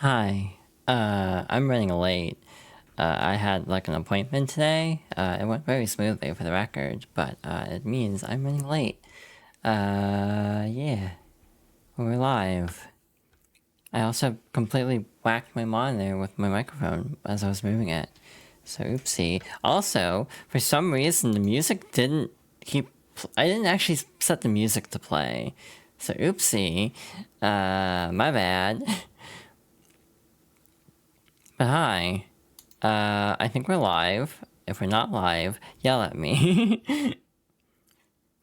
Hi. I'm running late. I had like an appointment today. It went very smoothly for the record, but it means I'm running late. Yeah. We're live. I also completely whacked my monitor with my microphone as I was moving it. So oopsie. Also, for some reason the music didn't keep... I didn't actually set the music to play. So oopsie. My bad. But hi. I think we're live. If we're not live, yell at me.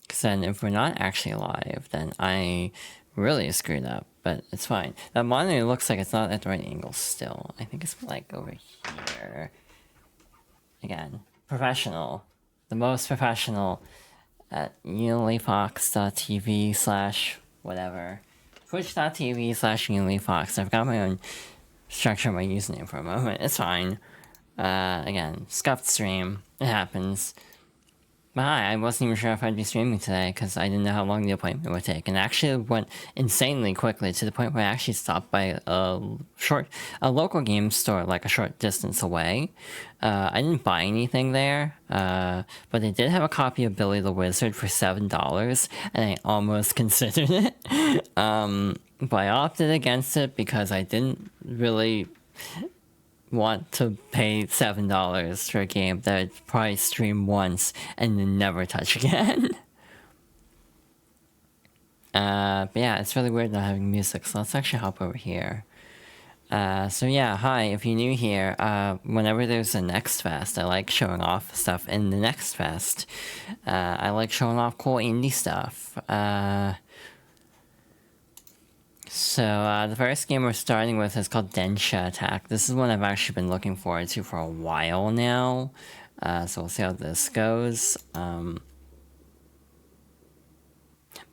Because then if we're not actually live, then I really screwed up. But it's fine. That monitor looks like it's not at the right angle still. I think it's like over here. Again, professional. The most professional at unilefox.tv/whatever. Twitch.tv/unilefox. I've got my own structure my username for a moment. It's fine. Again, scuffed stream. It happens. But hi, I wasn't even sure if I'd be streaming today because I didn't know how long the appointment would take. And it actually went insanely quickly to the point where I actually stopped by a local game store like a short distance away. I didn't buy anything there, but they did have a copy of Billy the Wizard for $7, and I almost considered it. But I opted against it because I didn't really want to pay $7 for a game that I'd probably stream once and then never touch again. But yeah, it's really weird not having music, so let's actually hop over here. So yeah, hi, if you're new here, whenever there's a Next Fest, I like showing off stuff in the Next Fest. I like showing off cool indie stuff. So the first game we're starting with is called Denshattack. This is one I've actually been looking forward to for a while now. So we'll see how this goes.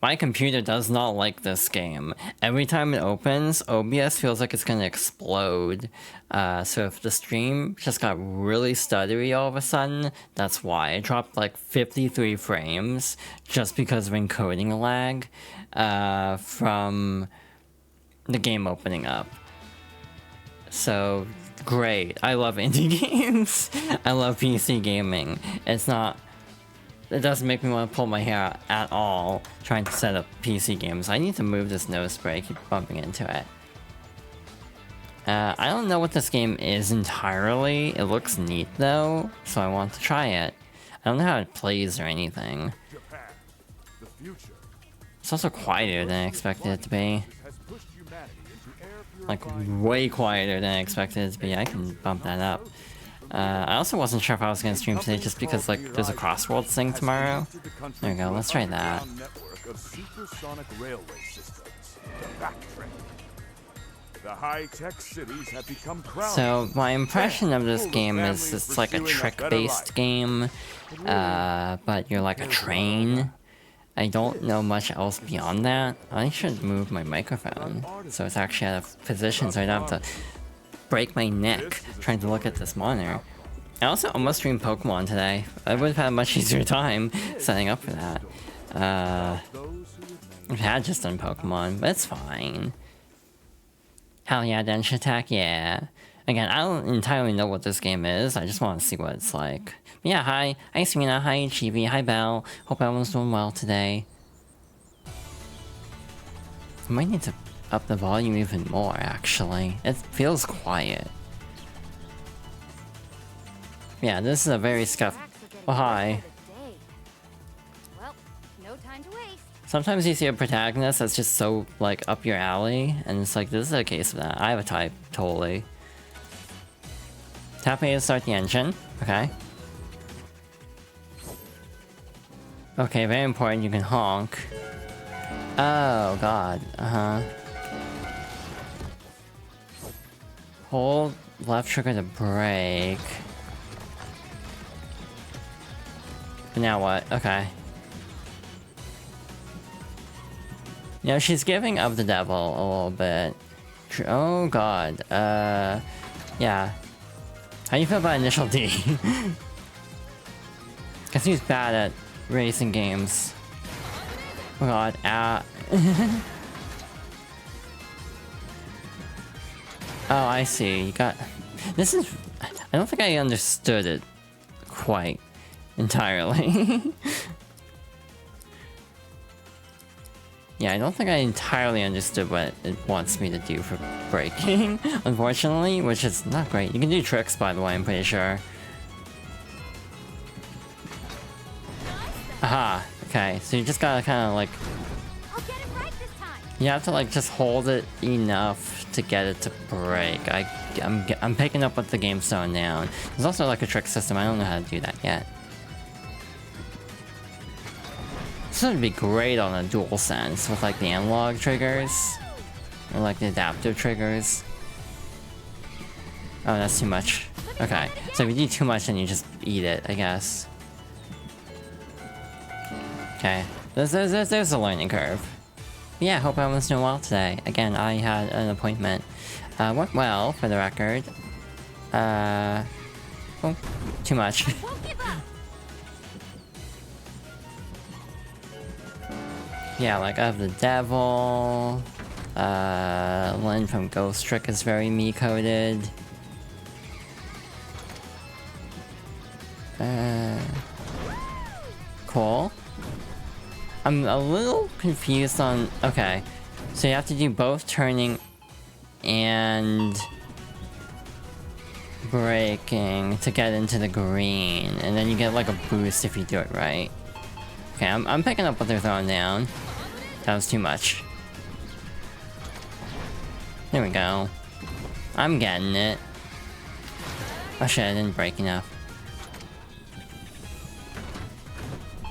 My computer does not like this game. Every time it opens, OBS feels like it's gonna explode. So if the stream just got really stuttery all of a sudden, that's why. It dropped like 53 frames just because of encoding lag from the game opening up. So great. I love indie games. I love PC gaming. It doesn't make me want to pull my hair out at all trying to set up PC games. I need to move this nose spray. I keep bumping into it. I don't know what this game is entirely. It looks neat though, so I want to try it. I don't know how it plays or anything. It's also quieter than I expected it to be. Like, way quieter than I expected it to be. I can bump that up. I also wasn't sure if I was going to stream today just because, like, there's a Crossworlds thing tomorrow. There we go, let's try that. So, my impression of this game is it's like a trick-based game, but you're like a train. I don't know much else beyond that. I should move my microphone so it's actually out of position so I don't have to break my neck trying to look at this monitor. I also almost streamed Pokemon today. I would have had a much easier time setting up for that. I had just done Pokemon, but it's fine. Hell yeah, Denshattack, yeah. Again, I don't entirely know what this game is, I just want to see what it's like. But yeah, hi Serena, hi Chibi, hi Belle. Hope everyone's doing well today. I might need to up the volume even more, actually. It feels quiet. Yeah, this is a very scuffed... Oh, hi. Sometimes you see a protagonist that's just so, like, up your alley, and it's like, this is a case of that. I have a type, totally. Tap A to start the engine. Okay. Okay, very important, you can honk. Oh, god. Uh-huh. Hold left trigger to brake. But now what? Okay. You know, she's giving of the devil a little bit. Oh god. Yeah. How do you feel about Initial D? Cause he's bad at racing games. Oh god, Oh, I see. You got... This is... I don't think I understood it quite entirely. Yeah, I don't think I entirely understood what it wants me to do for breaking, unfortunately, which is not great. You can do tricks, by the way, I'm pretty sure. Aha, okay, so you just gotta kind of like... I'll get it right this time. You have to like just hold it enough to get it to break. I'm picking up what the game's throwing down. There's also like a trick system, I don't know how to do that yet. This would be great on a DualSense with like the analog triggers. Or like the adaptive triggers. Oh, that's too much. Okay, so if you do too much then you just eat it, I guess. Okay, there's a learning curve. But yeah, hope everyone's doing well today. Again, I had an appointment. Went well, for the record. Oh, too much. Yeah, like I have the devil. Lynn from Ghost Trick is very me-coded. Cool. I'm a little confused on... Okay. So you have to do both turning and braking to get into the green. And then you get like a boost if you do it right. Okay, I'm picking up what they're throwing down. That was too much. There we go. I'm getting it. Oh shit, I didn't break enough.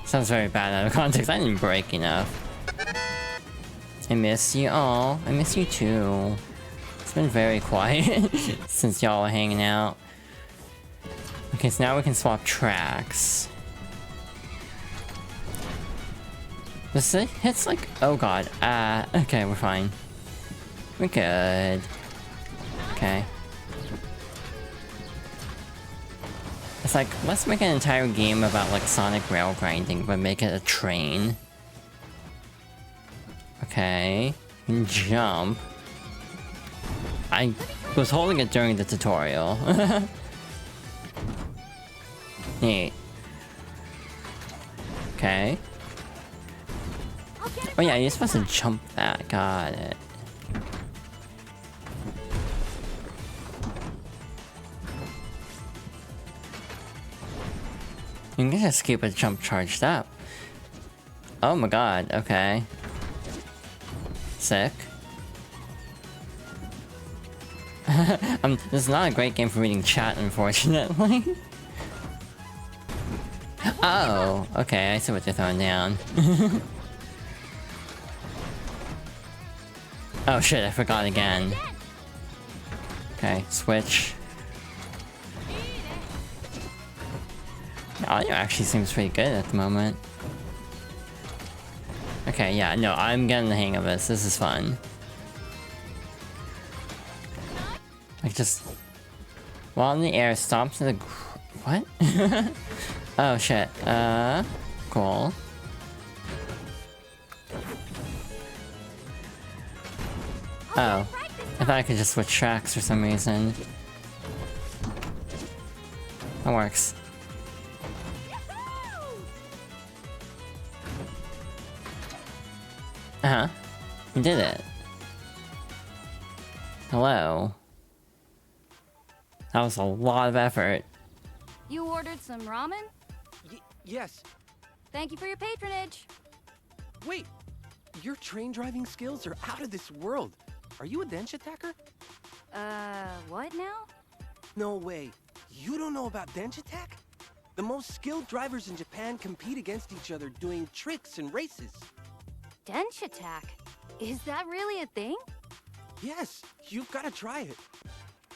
Sounds very bad out of context. I didn't break enough. I miss you all. I miss you too. It's been very quiet since y'all are hanging out. Okay, so now we can swap tracks. This hits like... Oh god. Okay, we're fine. We're good. Okay. It's like, let's make an entire game about like Sonic rail grinding, but make it a train. Okay. Jump. I was holding it during the tutorial. Neat. Okay. Oh yeah, you're supposed to jump that. Got it. You can just keep a jump charged up. Oh my god, okay. Sick. This is not a great game for reading chat, unfortunately. Oh, okay, I see what they're throwing down. Oh shit, I forgot again. Okay, switch. Audio actually seems pretty good at the moment. Okay, yeah, no, I'm getting the hang of this. This is fun. Like, just... While in the air, stomp to the... What? Oh, shit. Cool. Oh. I thought I could just switch tracks for some reason. That works. Uh-huh. You did it. Hello. That was a lot of effort. You ordered some ramen? Yes. Thank you for your patronage. Wait, your train driving skills are out of this world. Are you a Denshattacker? What now? No way. You don't know about Denshattack? The most skilled drivers in Japan compete against each other doing tricks and races. Denshattack? Is that really a thing? Yes, you've got to try it.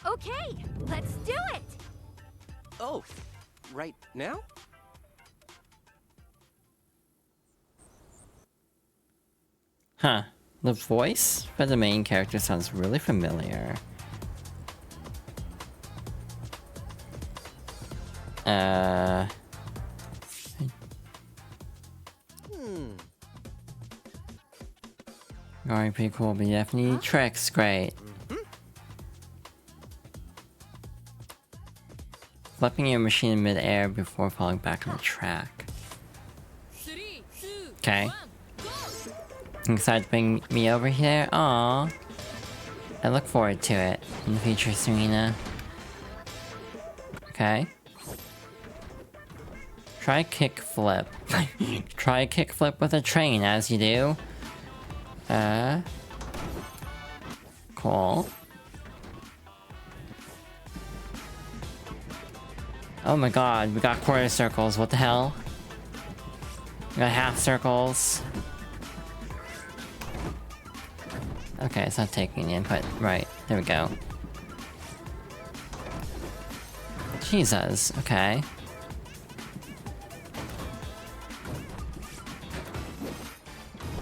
Okay, let's do it! Oh, right now? Huh. The voice for the main character sounds really familiar. Alright, pretty cool, but you definitely need tricks, great. flipping your machine in mid-air before falling back on the track. Okay. You excited to bring me over here? Aww. I look forward to it in the future, Serena. Okay. Try kick flip. Try kick flip with a train as you do. Cool. Oh my god, we got quarter circles, what the hell? We got half circles. Okay, it's not taking the input. Right, there we go. Jesus, okay.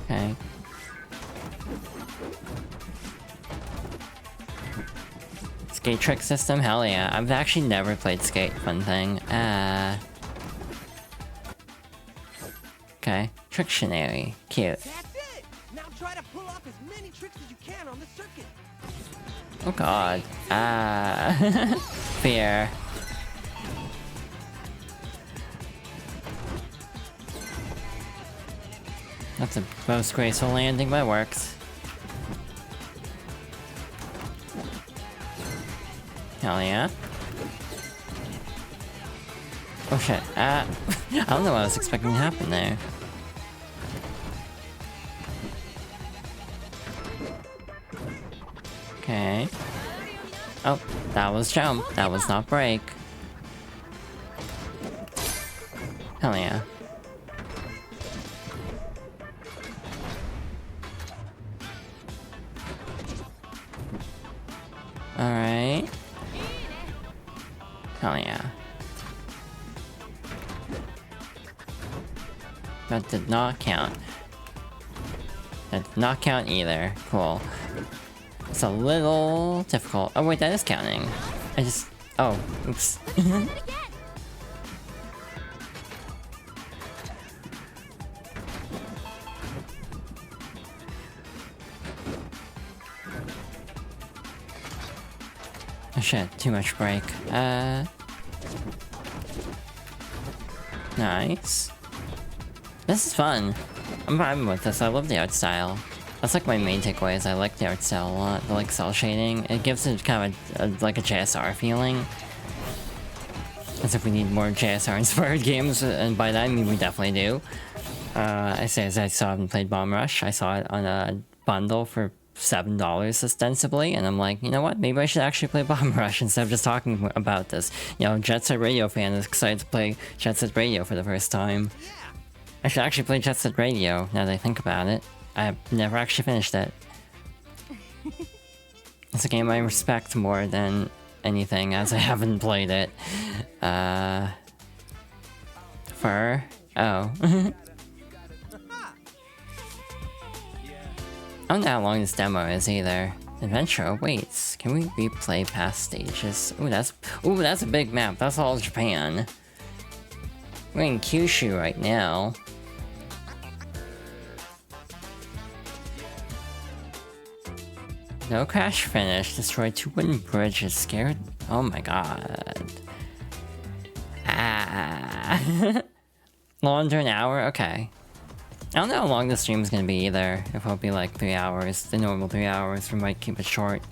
Okay. Skate trick system? Hell yeah. I've actually never played Skate, fun thing. Okay. Trictionary. Cute. That's it! Now try to pull off as many tricks as you can on the circuit. Oh god. Fear. That's a most graceful landing, but it works. Hell yeah. Oh shit. I don't know what I was expecting to happen there. Okay. Oh, that was jump. That was not break. Hell yeah. Alright. Hell yeah. That did not count. That did not count either. Cool. It's a little difficult. Oh wait, that is counting. I just... Oh, oops. Oh shit, too much break. Nice. This is fun. I'm vibing with this. I love the art style. That's like my main takeaway is I like the art style a lot. The like cell shading. It gives it kind of like a JSR feeling. As if we need more JSR inspired games, and by that I mean we definitely do. I say as I still haven't played Bomb Rush. I saw it on a bundle for $7 ostensibly, and I'm like, you know what? Maybe I should actually play Bomb Rush instead of just talking about this. You know, Jet Set Radio fan is excited to play Jet Set Radio for the first time. I should actually play Jet Set Radio now that I think about it. I've never actually finished it. It's a game I respect more than anything, as I haven't played it. Fur? Oh. I don't know how long this demo is either. Adventure awaits. Can we replay past stages? Ooh, that's a big map. That's all Japan. We're in Kyushu right now. No crash finish. Destroy 2 wooden bridges. Scared? Oh my god. Longer an hour? Okay. I don't know how long the stream is gonna be either. If it'll be like 3 hours, the normal 3 hours, we might keep it short.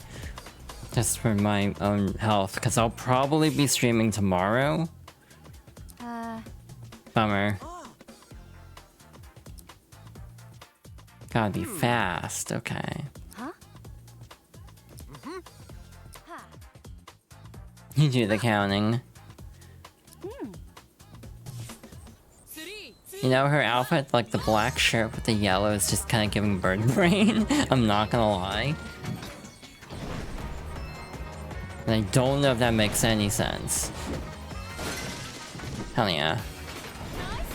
Just for my own health, because I'll probably be streaming tomorrow. Bummer. Gotta be fast, okay. You do the counting. You know, her outfit, like the black shirt with the yellow, is just kind of giving bird brain. I'm not gonna lie. And I don't know if that makes any sense. Hell yeah.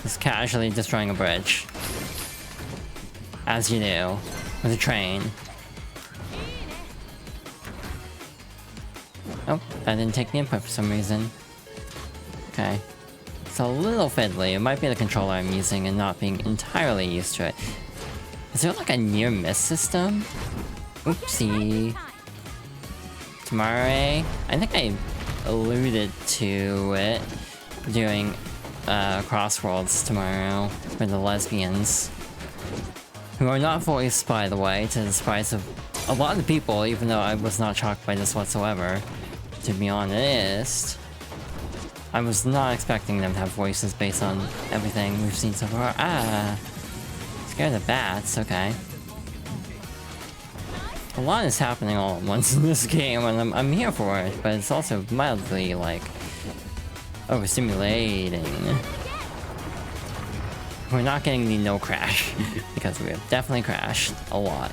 Just casually destroying a bridge. As you do. With a train. Oh, that didn't take the input for some reason. Okay. It's a little fiddly. It might be the controller I'm using and not being entirely used to it. Is there like a near miss system? Oopsie. Tamare. I think I alluded to it doing Crossworlds tomorrow for the lesbians. Who are not voiced, by the way, to the surprise of a lot of people, even though I was not shocked by this whatsoever. To be honest, I was not expecting them to have voices based on everything we've seen so far. Ah! Scared of bats, okay. A lot is happening all at once in this game, and I'm here for it, but it's also mildly, like, overstimulating. We're not getting the no crash, because we have definitely crashed a lot.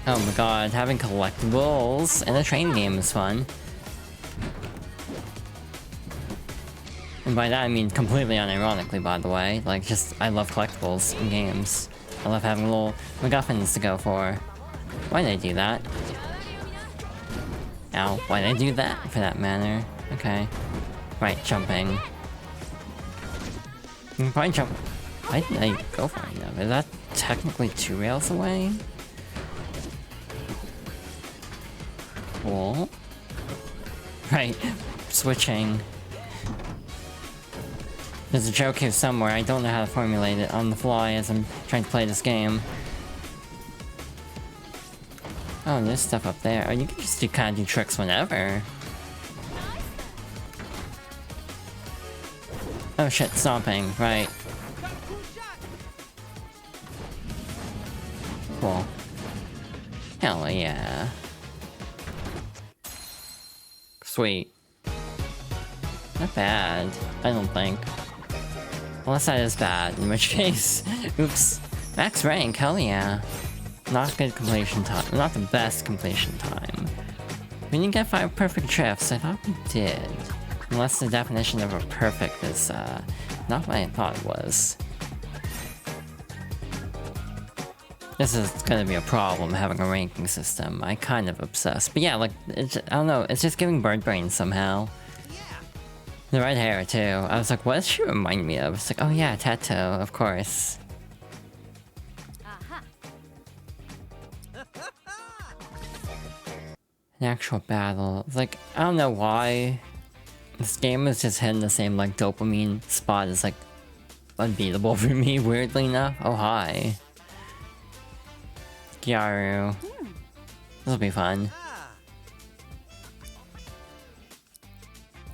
Oh my god, having collectibles in a train game is fun. And by that I mean completely unironically, by the way. Like, just, I love collectibles in games. I love having little MacGuffins to go for. Why'd I do that? Ow, why'd I do that, for that matter? Okay. Right, jumping. You can probably jump... Why did I go for it now? Is that technically 2 rails away? Cool. Right, switching. There's a joke here somewhere, I don't know how to formulate it on the fly as I'm trying to play this game. Oh, there's stuff up there. Oh, you can just kind of do tricks whenever. Oh shit, stomping, right. Cool. Hell yeah. Sweet. Not bad, I don't think. Unless that is bad, in which case, oops. Max rank, hell yeah. Not good completion time, not the best completion time. We didn't get 5 perfect drifts, I thought we did. Unless the definition of a perfect is, not what I thought it was. This is gonna be a problem, having a ranking system. I kind of obsessed. But yeah, like, I don't know, it's just giving bird brain somehow. The red hair, too. I was like, what does she remind me of? It's like, oh yeah, Tato, of course. An actual battle. It's like, I don't know why. This game is just hitting the same, like, dopamine spot as, like, unbeatable for me, weirdly enough. Oh, hi. Gyaru. This'll be fun.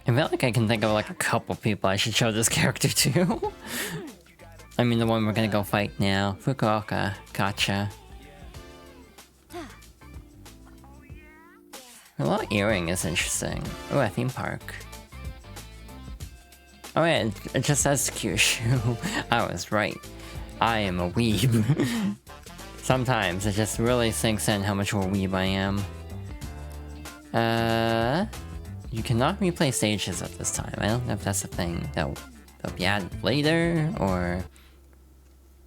I feel like I can think of like a couple people I should show this character to. I mean the one we're gonna go fight now. Fukuoka. Gotcha. A little earring is interesting. Oh, a theme park. Oh yeah, it just says Kyushu. I was right. I am a weeb. Sometimes it just really sinks in how much of a weeb I am. You cannot replay stages at this time. I don't know if that's a thing that'll be added later, or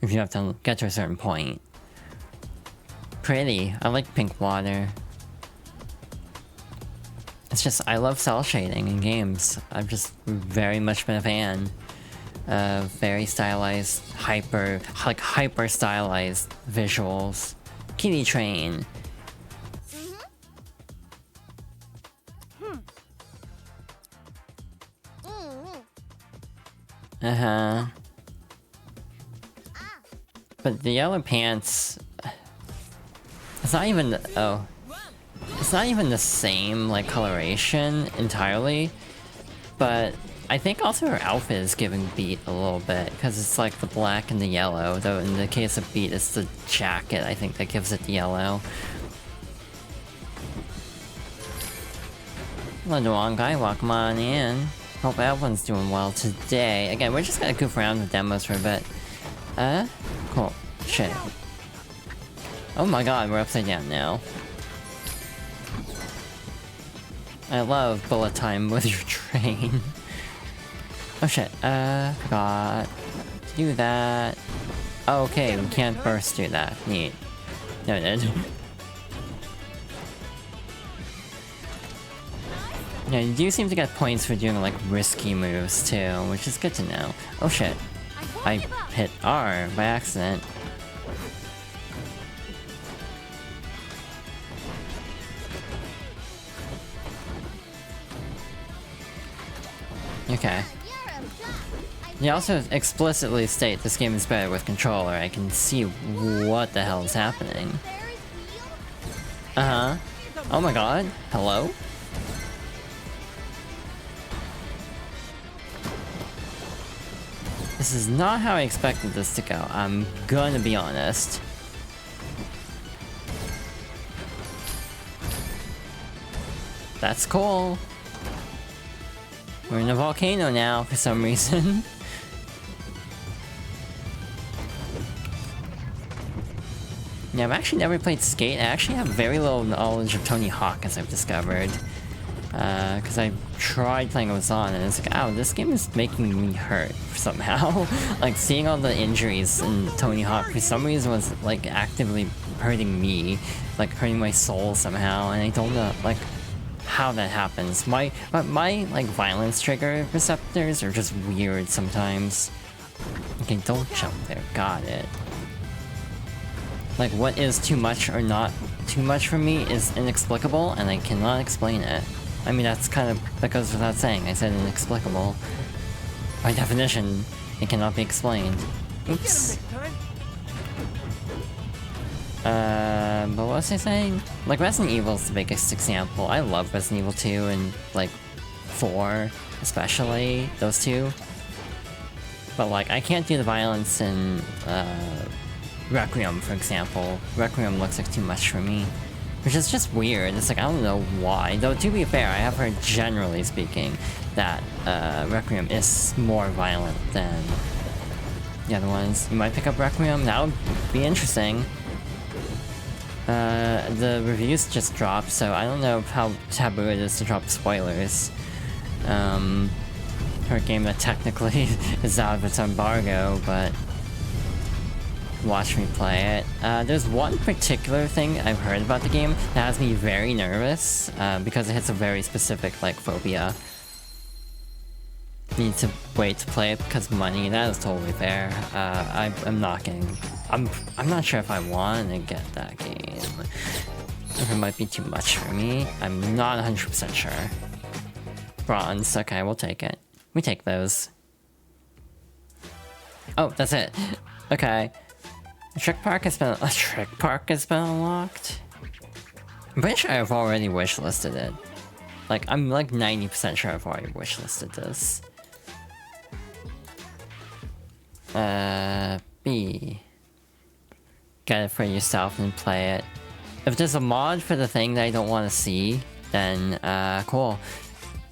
if you have to get to a certain point. Pretty. I like pink water. It's just, I love cell shading in games. I've just very much been a fan of very stylized, hyper stylized visuals. Kitty Train. Uh-huh. But the yellow pants... It's not even... Oh. It's not even the same, like, coloration entirely. But I think also her outfit is giving Beat a little bit. Because it's like the black and the yellow. Though in the case of Beat, it's the jacket, I think, that gives it the yellow. Hello, Duangai. Welcome on in. Hope everyone's doing well today. Again, we're just gonna goof around with demos for a bit. Cool. Shit. Oh my god, we're upside down now. I love bullet time with your train. Oh shit, forgot to do that. Oh, okay, we can't burst through that. Neat. Noted. Yeah, you do seem to get points for doing like risky moves too, which is good to know. Oh shit. I hit R by accident. Okay. You also explicitly state this game is better with controller. I can see what the hell is happening. Uh-huh. Oh my god. Hello? This is not how I expected this to go. I'm gonna be honest. That's cool. We're in a volcano now for some reason. Yeah, I've actually never played Skate. I actually have very little knowledge of Tony Hawk, as I've discovered. Because I tried playing with Zon, and it's like, oh, this game is making me hurt somehow. Like, seeing all the injuries in Tony Hawk for some reason was, like, actively hurting me. Like, hurting my soul somehow, and I don't know, like, how that happens. My like, violence trigger receptors are just weird sometimes. Okay, don't jump there. Got it. Like, what is too much or not too much for me is inexplicable, and I cannot explain it. I mean, that goes without saying. I said inexplicable. By definition, it cannot be explained. Oops. But what was I saying? Like, Resident Evil is the biggest example. I love Resident Evil 2 and, like, 4, especially, those two. But, like, I can't do the violence in, Requiem, for example. Requiem looks like too much for me. Which is just weird. It's like, I don't know why. Though, to be fair, I have heard, generally speaking, that Requiem is more violent than the other ones. You might pick up Requiem. That would be interesting. The reviews just dropped, so I don't know how taboo it is to drop spoilers. For a game that technically is out of its embargo, but watch me play it. There's one particular thing I've heard about the game that has me very nervous, because it hits a very specific, like, phobia. Need to wait to play it because of money. That is totally fair. I'm not getting... I'm not sure if I want to get that game. It might be too much for me. I'm not 100% sure. Bronze. Okay, we'll take it. We take those. Oh, that's it. Okay. A trick park has been unlocked. I'm pretty sure I've already wishlisted it. Like, I'm like 90% sure I've already wishlisted this. B. Get it for yourself and play it. If there's a mod for the thing that I don't want to see, then cool.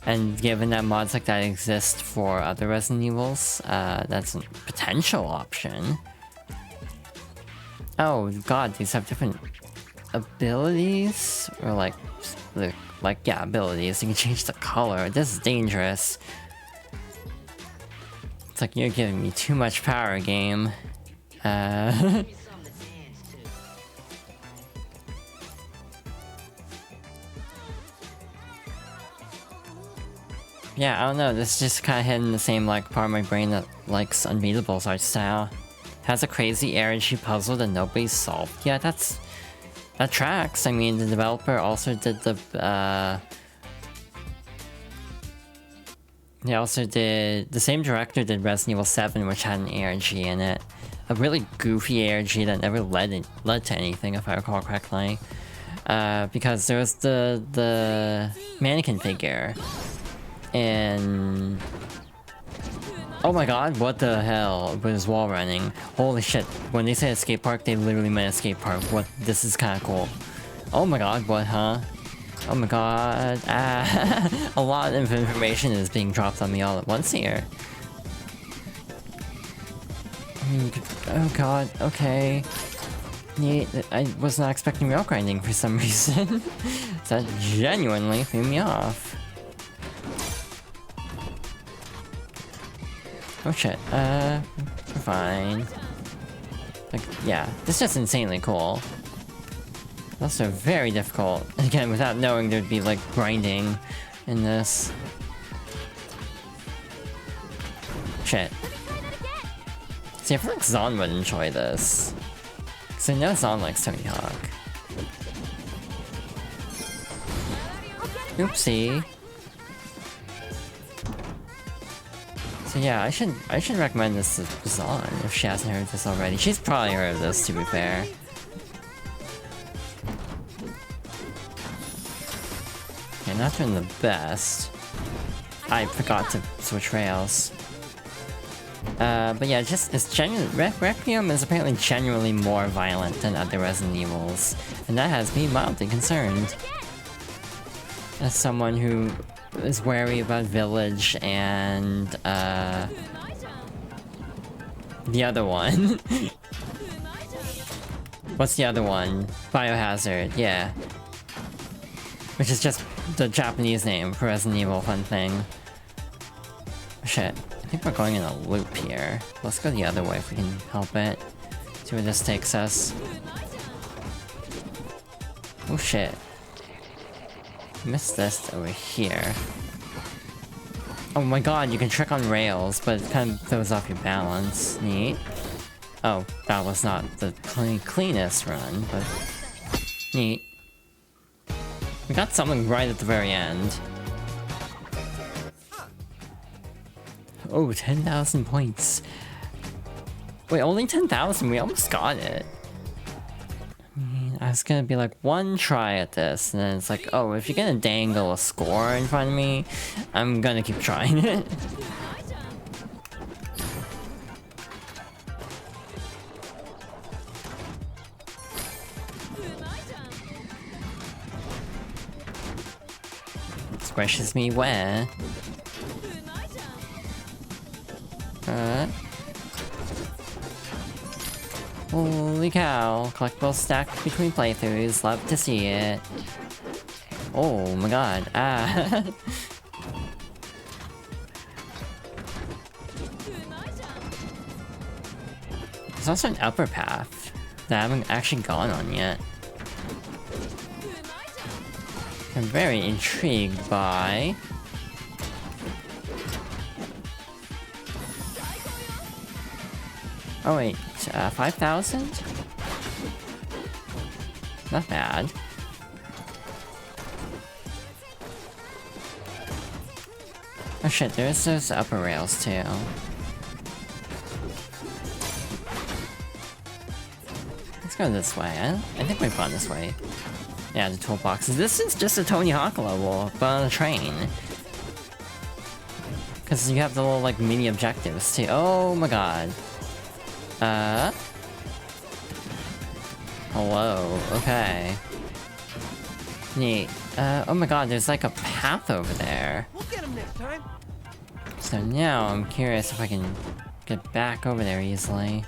And given that mods like that exist for other Resident Evils, that's a potential option. Oh god, these have different abilities? Or like, yeah, abilities. You can change the color. This is dangerous. It's like you're giving me too much power, game. Yeah, I don't know, this is just kinda hitting the same, like, part of my brain that likes Unbeatable's art style. Has a crazy ARG puzzle that nobody's solved yet. That tracks. I mean, the developer also did the the same director did Resident Evil 7, which had an ARG in it. A really goofy ARG that never led to anything, if I recall correctly. Because there was the mannequin figure. And... oh my god, what the hell with his wall running. Holy shit, when they say a skate park, they literally meant a skate park. What? This is kinda cool. Oh my god, what, huh? Oh my god, a lot of information is being dropped on me all at once here. I mean, oh god, okay. Yeah, I was not expecting rail grinding for some reason. That genuinely threw me off. Oh shit, we're fine. Like, yeah, this is just insanely cool. Also very difficult. Again, without knowing there'd be, like, grinding in this. Shit. See, I feel like Zon would enjoy this. Because I know Zon likes Tony Hawk. Oopsie. So yeah, I should recommend this to Zon if she hasn't heard this already. She's probably heard of this, to be fair. Okay, not doing the best. I forgot to switch rails. But yeah, it's genuine. Requiem is apparently genuinely more violent than other Resident Evils, and that has me mildly concerned. As someone who is wary about Village and the other one. What's the other one? Biohazard, yeah. Which is just the Japanese name for Resident Evil, fun thing. Shit. I think we're going in a loop here. Let's go the other way if we can help it. See where this takes us. Oh shit. Missed this over here. Oh my god, you can trick on rails, but it kind of throws off your balance. Neat. Oh, that was not the cleanest run, but neat. We got something right at the very end. Oh, 10,000 points. Wait, only 10,000? We almost got it. I mean, I was gonna be like, one try at this, and then it's like, oh, if you're gonna dangle a score in front of me, I'm gonna keep trying it. Squishes me where? Holy cow, collectibles stacked between playthroughs, love to see it. Oh my god, ah. There's also an upper path that I haven't actually gone on yet. I'm very intrigued by... Oh wait, 5,000? Not bad. Oh shit, there's those upper rails too. Let's go this way. I think we've gone this way. Yeah, the toolboxes. This is just a Tony Hawk level, but on a train. Because you have the little, like, mini objectives too. Oh my god. Hello, okay. Neat. Oh my god, there's like a path over there. We'll get him next time. So now I'm curious if I can get back over there easily.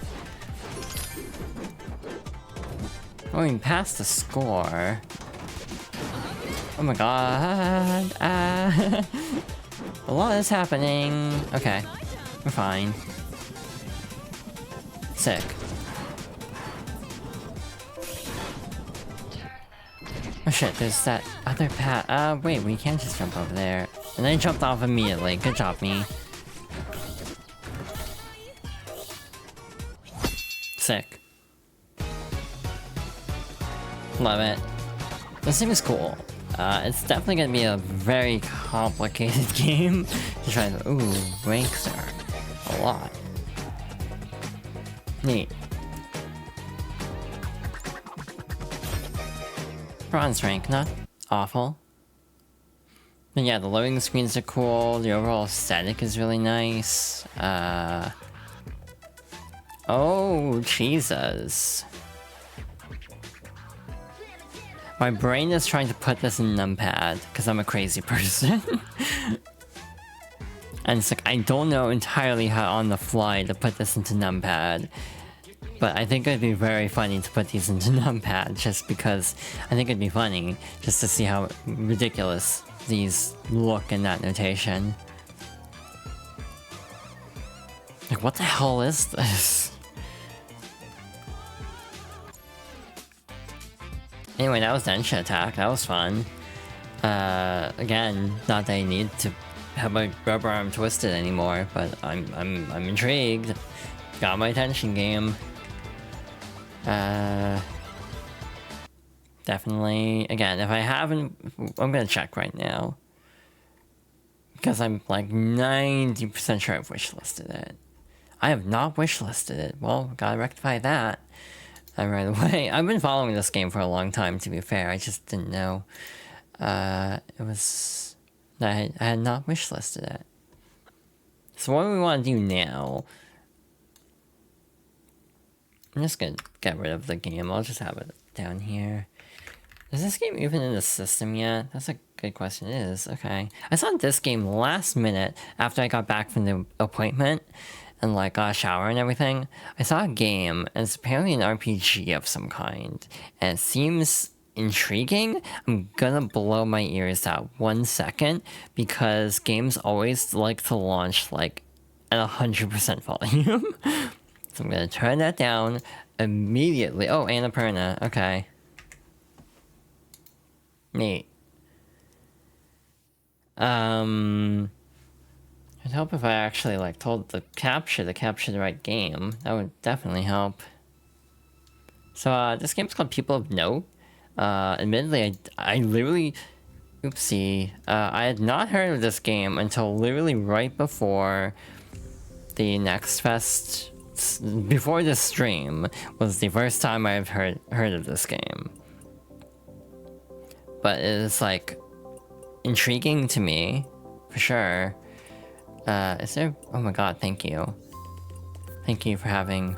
Oh, we can pass the score. Oh my god. A lot is happening. Okay, we're fine. Sick. Oh shit, there's that other path. Wait, we can't just jump over there. And I jumped off immediately. Good job, me. Sick. Love it. This thing is cool. It's definitely gonna be a very complicated game to try to... Ooh, ranks are a lot. Neat. Bronze rank, not awful. But yeah, the loading screens are cool, the overall aesthetic is really nice. Oh, Jesus. My brain is trying to put this in numpad, because I'm a crazy person. And it's like, I don't know entirely how on the fly to put this into numpad. But I think it'd be very funny to put these into numpad, just because I think it'd be funny just to see how ridiculous these look in that notation. Like, what the hell is this? Anyway, that was Denshattack. That was fun. Again, not that I need to have my rubber arm twisted anymore, but I'm intrigued. Got my attention game. Definitely. Again, if I haven't, I'm gonna check right now. Because I'm like 90% sure I've wishlisted it. I have not wishlisted it. Well, gotta rectify that right away. I've been following this game for a long time, to be fair. I just didn't know it was that I had not wishlisted it. So what do we want to do now? I'm just gonna get rid of the game. I'll just have it down here. Is this game even in the system yet? That's a good question. It is. Okay. I saw this game last minute after I got back from the appointment and like got a shower and everything. I saw a game and it's apparently an RPG of some kind. And it seems intriguing. I'm gonna blow my ears out 1 second because games always like to launch like at 100% volume. So I'm gonna turn that down immediately. Oh, Annapurna. Okay. Neat. I'd help if I actually like told the capture to capture the right game. That would definitely help. So this game's called People of Note. Admittedly, I literally, oopsie, I had not heard of this game until literally right before the Next Fest. Before this stream was the first time I've heard of this game. But it is like intriguing to me, for sure. Is there? Oh my god! Thank you. Thank you for having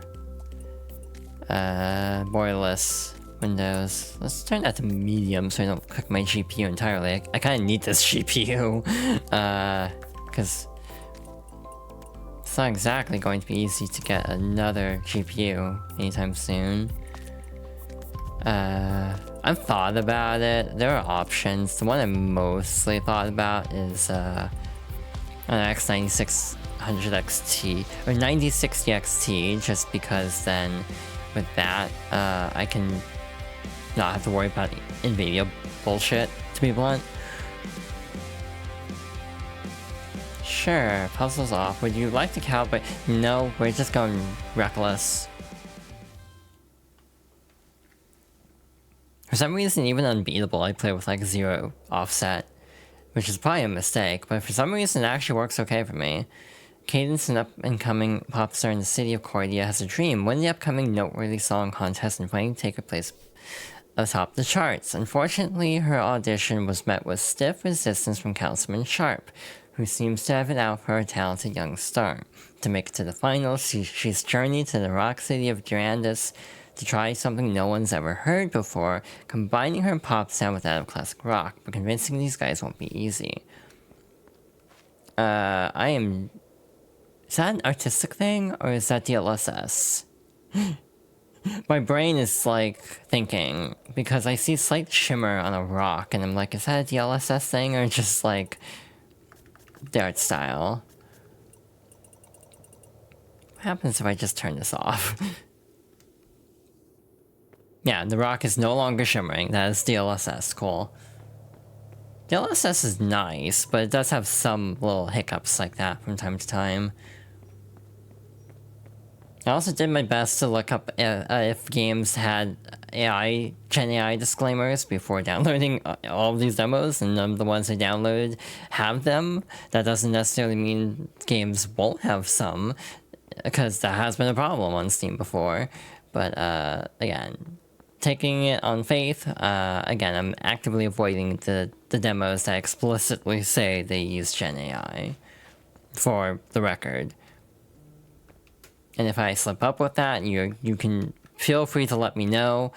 borderless windows. Let's turn that to medium so I don't cook my GPU entirely. I kind of need this GPU, because it's not exactly going to be easy to get another GPU anytime soon. I've thought about it. There are options. The one I mostly thought about is an X9600 XT or 9060 XT, just because then with that I can not have to worry about NVIDIA bullshit, to be blunt. Sure, puzzles off. Would you like to calibrate? No, we're just going reckless. For some reason, even Unbeatable, I play with like 0 offset, which is probably a mistake, but for some reason it actually works okay for me. Cadence, an up-and-coming pop star in the city of Cordia, has a dream: win the upcoming noteworthy song contest and finally take her place atop the charts. Unfortunately, her audition was met with stiff resistance from Councilman Sharp, who seems to have it out for a talented young star. To make it to the finals, she's journeyed to the rock city of Durandus to try something no one's ever heard before, combining her pop sound with that of classic rock, but convincing these guys won't be easy. Is that an artistic thing, or is that DLSS? My brain is, like, thinking, because I see slight shimmer on a rock, and I'm like, is that a DLSS thing, or just, like, the art style? What happens if I just turn this off? Yeah, the rock is no longer shimmering. That is DLSS. Cool. DLSS is nice, but it does have some little hiccups like that from time to time. I also did my best to look up if games had Gen AI disclaimers before downloading all of these demos, and none of the ones I downloaded have them. That doesn't necessarily mean games won't have some, because that has been a problem on Steam before. But again, taking it on faith, again, I'm actively avoiding the demos that explicitly say they use Gen AI, for the record. And if I slip up with that, you can feel free to let me know,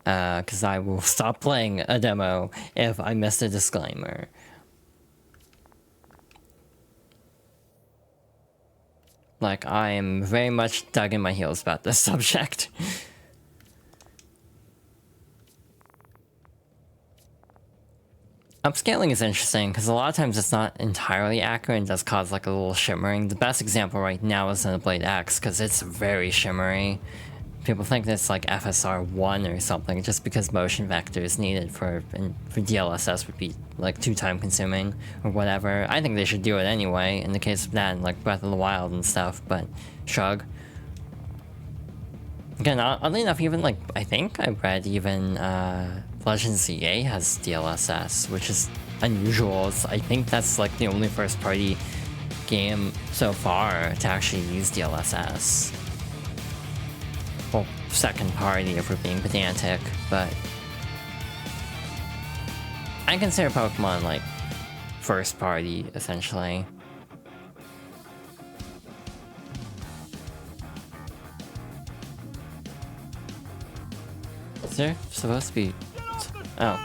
because I will stop playing a demo if I missed a disclaimer. Like, I am very much dug in my heels about this subject. Upscaling is interesting, because a lot of times it's not entirely accurate and does cause like a little shimmering. The best example right now is Xenoblade X, because it's very shimmery. People think it's like FSR 1 or something, just because motion vectors needed for DLSS would be like too time consuming or whatever. I think they should do it anyway, in the case of that and like Breath of the Wild and stuff, but shrug. Again, oddly enough, even like, I think I read even Legends ZA has DLSS, which is unusual. I think that's like the only first party game so far to actually use DLSS. Well, second party if we're being pedantic, but I consider Pokemon like first party essentially. Is there supposed to be... Oh.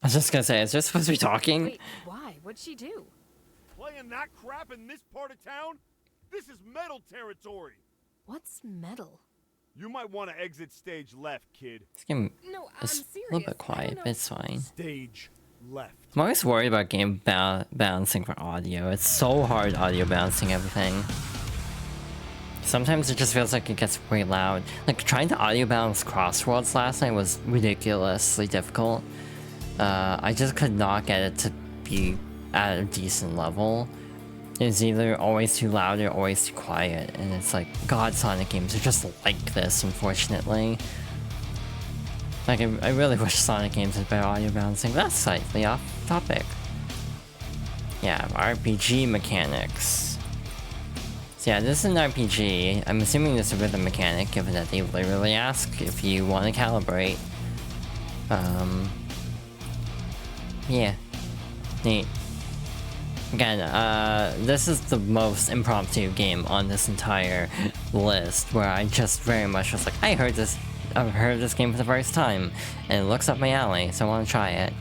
I was just gonna say, is there supposed to be talking? Wait, why? What'd she do? Playing that crap in this part of town? This is metal territory! What's metal? You might want to exit stage left, kid. This game No, I'm is serious. a little bit quiet, but it's fine. Stage left. I'm always worried about game balancing for audio. It's so hard audio balancing everything. Sometimes it just feels like it gets way loud. Like trying to audio balance Crossworlds last night was ridiculously difficult. I just could not get it to be at a decent level. It's either always too loud or always too quiet, and it's like, God, Sonic games are just like this, unfortunately. Like, I really wish Sonic games had better audio balancing. That's slightly off topic. Yeah, RPG mechanics. So yeah, this is an RPG. I'm assuming this is a rhythm mechanic, given that they literally ask if you want to calibrate. Yeah. Neat. Again, this is the most impromptu game on this entire list, where I just very much was like, I've heard of this game for the first time, and it looks up my alley, so I want to try it.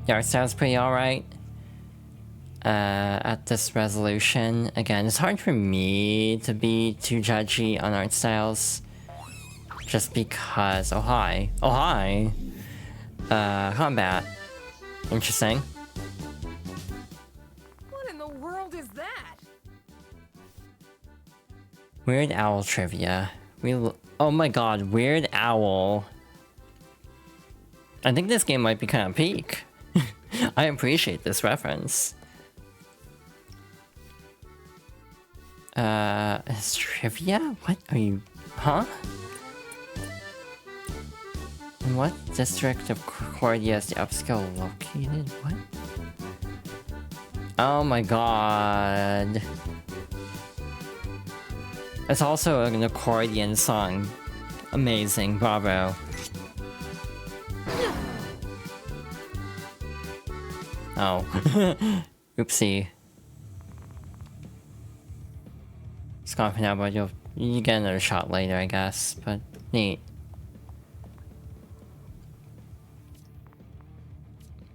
The art style's pretty alright. At this resolution, again, it's hard for me to be too judgy on art styles. Just because, oh hi. Combat. Interesting. What in the world is that? Weird Owl trivia. Oh my god, Weird Owl. I think this game might be kind of peak. I appreciate this reference. Is trivia? What are you... Huh? In what district of Cordia is the upscale located? What? Oh my god. It's also an accordion song. Amazing, bravo. Oh. Oopsie. It's gone for now, but you get another shot later, I guess. But neat.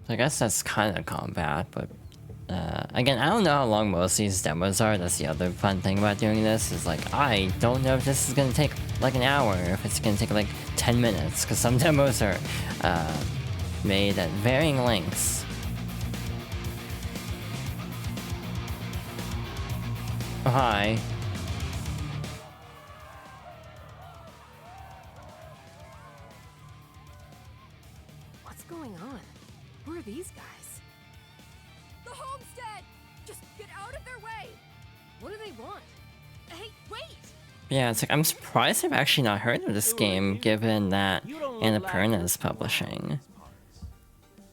I guess that's kind of combat, but again, I don't know how long most of these demos are. That's the other fun thing about doing this, is like, I don't know if this is gonna take like an hour, or if it's gonna take like 10 minutes, because some demos are made at varying lengths. Oh, hi. What's going on? Who are these guys? The homestead! Just get out of their way! What do they want? Hey, wait! Yeah, it's like, I'm surprised I've actually not heard of this game, given that Annapurna is publishing.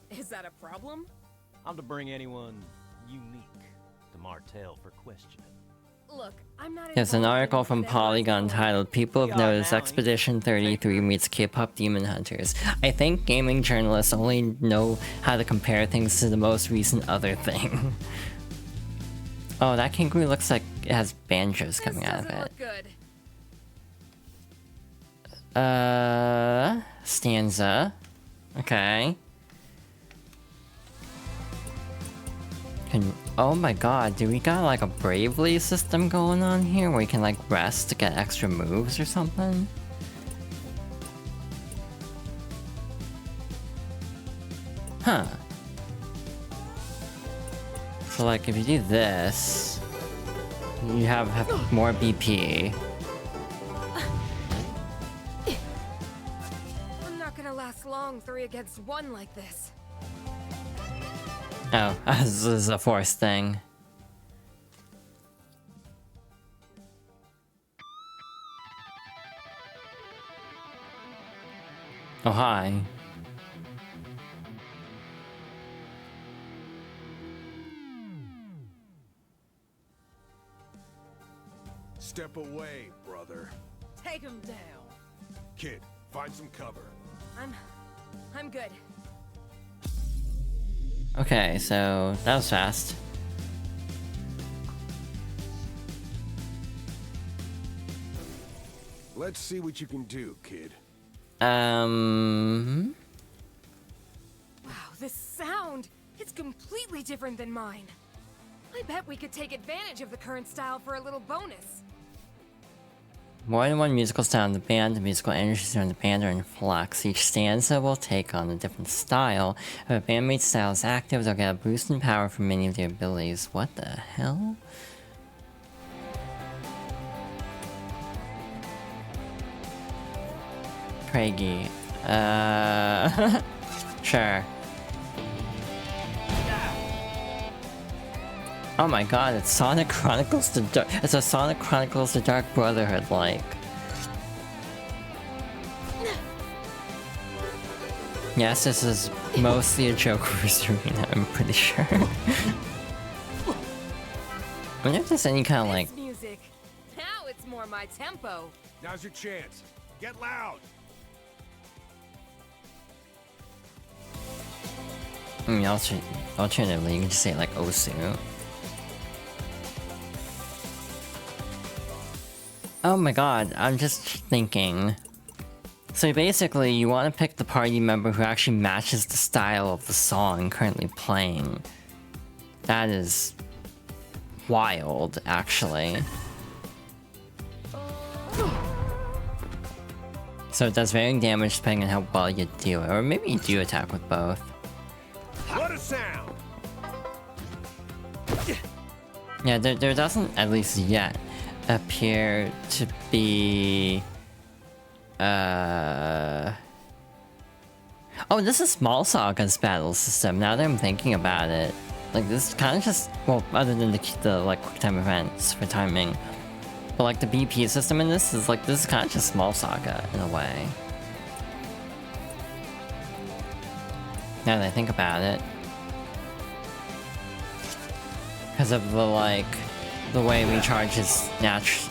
Is that a problem? I'm to bring anyone unique to Martell for questioning. Look, I'm not. There's an involved in article from that Polygon whatsoever. titled People have Noticed Expedition 33 meets K-pop Demon Hunters. I think gaming journalists only know how to compare things to the most recent other thing. Oh, that kangaroo looks like it has banjos coming out of it. Look good. Stanza. Okay. Oh my god, do we got like a Bravely system going on here where you can like rest to get extra moves or something? Huh. So like if you do this, you have more BP. I'm not gonna last long 3 against 1 like this. Oh, this is a force thing. Oh, hi. Step away, brother. Take him down. Kid, find some cover. I'm good. Okay, so that was fast. Let's see what you can do, kid. Wow, this sound! It's completely different than mine. I bet we could take advantage of the current style for a little bonus. More than one musical style in the band, the musical energies in the band are in flux. Each stanza will take on a different style. If a bandmate's style is active, they'll get a boost in power from many of their abilities. What the hell? Craigie. Sure. Oh my god, it's Sonic Chronicles the Dark. It's a Sonic Chronicles the Dark Brotherhood like. Yes, this is mostly a Joker's arena, I'm pretty sure. I wonder if there's any kind of like. This music. Now it's more my tempo. Now's your chance. Get loud. I mean, alternatively, you can just say like Osu. Oh my god, I'm just thinking. So basically, you want to pick the party member who actually matches the style of the song currently playing. That is wild, actually. So it does varying damage depending on how well you do it, or maybe you do attack with both. What a sound! Yeah, there doesn't, at least yet, appear to be... Oh, this is Small Saga's battle system, now that I'm thinking about it. Like, this kind of just... Well, other than the like, quick time events for timing. But, like, the BP system in this is, like, this is kind of just Small Saga, in a way. Now that I think about it. Because of the, like... The way we charge is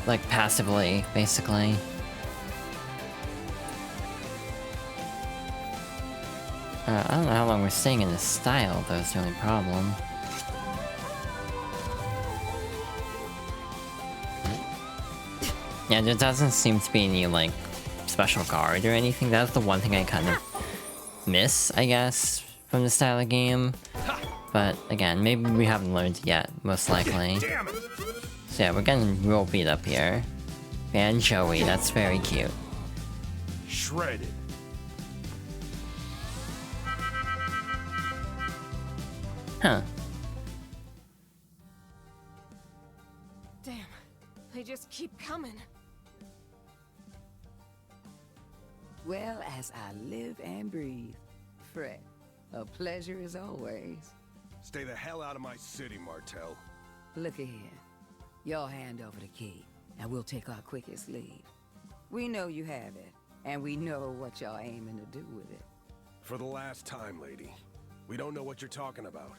like, passively, basically. I don't know how long we're staying in this style, though, is the only problem. Yeah, there doesn't seem to be any, like, special guard or anything. That's the one thing I kind of miss, I guess, from the style of game. But, again, maybe we haven't learned yet, most likely. Damn it! So yeah, we're getting real beat up here. And Joey, that's very cute. Shredded. Huh. Damn, they just keep coming. Well, as I live and breathe, Fred, a pleasure as always. Stay the hell out of my city, Martel. Look here. Y'all hand over the key, and we'll take our quickest leave. We know you have it, and we know what y'all aiming to do with it. For the last time, lady. We don't know what you're talking about.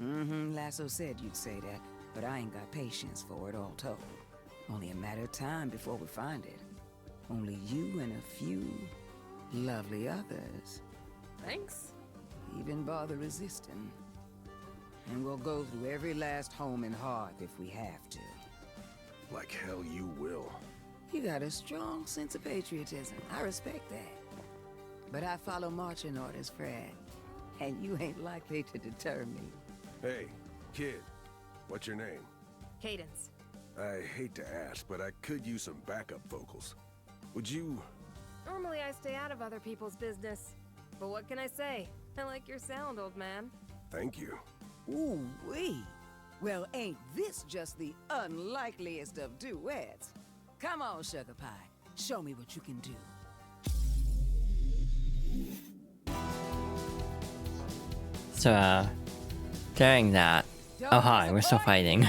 Lasso said you'd say that, but I ain't got patience for it all told. Only a matter of time before we find it. Only you and a few lovely others Thanks. even bother resisting. And we'll go through every last home and hearth if we have to. Like hell you will. You got a strong sense of patriotism. I respect that. But I follow marching orders, Fred. And you ain't likely to deter me. Hey, kid. What's your name? Cadence. I hate to ask, but I could use some backup vocals. Would you... Normally I stay out of other people's business. But what can I say? I like your sound, old man. Thank you. Ooh-wee. Well, ain't this just the unlikeliest of duets? Come on, Sugar Pie. Show me what you can do. So, during that... Oh hi, we're still fighting.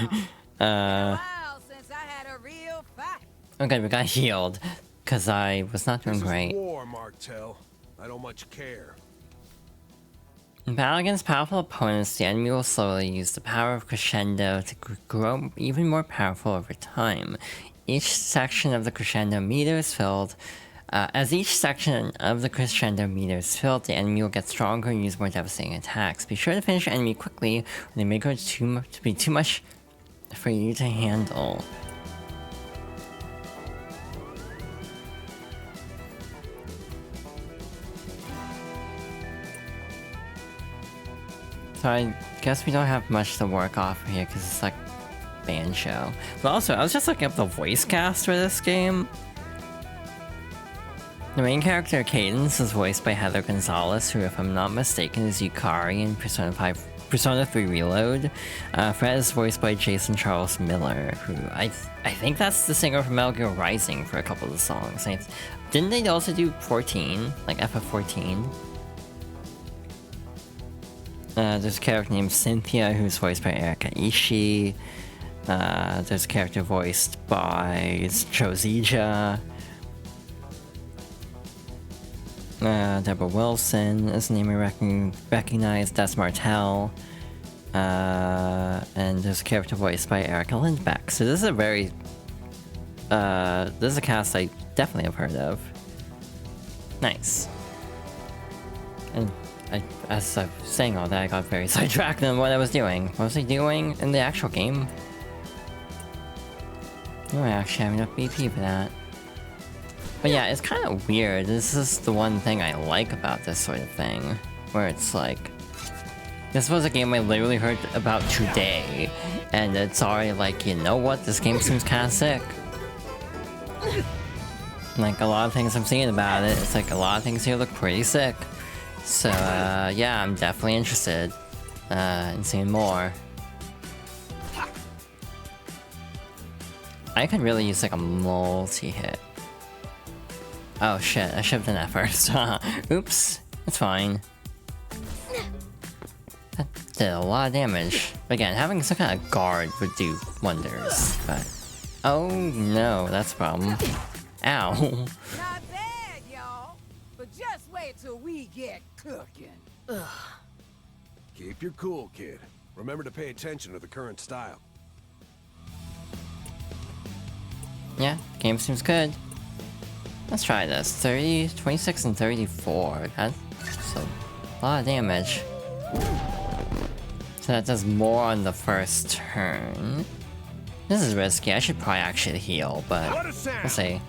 Wow, since I had a real fight. Okay, we got healed. Because I was not doing This great. is war, Martel. I don't much care. In battle against powerful opponents, the enemy will slowly use the power of Crescendo to grow even more powerful over time. Each section of the Crescendo meter is filled. As each section of the Crescendo meter is filled, the enemy will get stronger and use more devastating attacks. Be sure to finish your enemy quickly, or they may grow to be too much for you to handle. So I guess we don't have much to work off here because it's like band show. But also, I was just looking up the voice cast for this game. The main character, Cadence, is voiced by Heather Gonzalez, who, if I'm not mistaken, is Yukari in Persona 3 Reload. Fred is voiced by Jason Charles Miller, who I think that's the singer from Metal Gear Rising for a couple of the songs. Didn't they also do 14, like FF14? There's a character named Cynthia, who's voiced by Erika Ishii. There's a character voiced by Chozija. Deborah Wilson is the name I recognize. Des Martel. And there's a character voiced by Erica Lindbeck. So this is a very... this is a cast I definitely have heard of. Nice. And as I was saying all that, I got very sidetracked on what I was doing. What was I doing in the actual game? Oh, I actually have enough BP for that. But yeah, it's kind of weird. This is the one thing I like about this sort of thing. Where it's like... This was a game I literally heard about today. And it's already like, you know what? This game seems kind of sick. Like, a lot of things I'm seeing about it, it's like a lot of things here look pretty sick. So, yeah, I'm definitely interested in seeing more. I could really use like a multi-hit. Oh shit, I should have done that first. Oops, it's fine. That did a lot of damage. Again, having some kind of guard would do wonders, but... Oh no, that's a problem. Ow. Not bad, y'all. But just wait till we get cooking. Keep your cool, kid. Remember to pay attention to the current style. Yeah, game seems good. Let's try this. 30, 26, and 34. That's a lot of damage. So that does more on the first turn. This is risky. I should probably actually heal, but we'll see.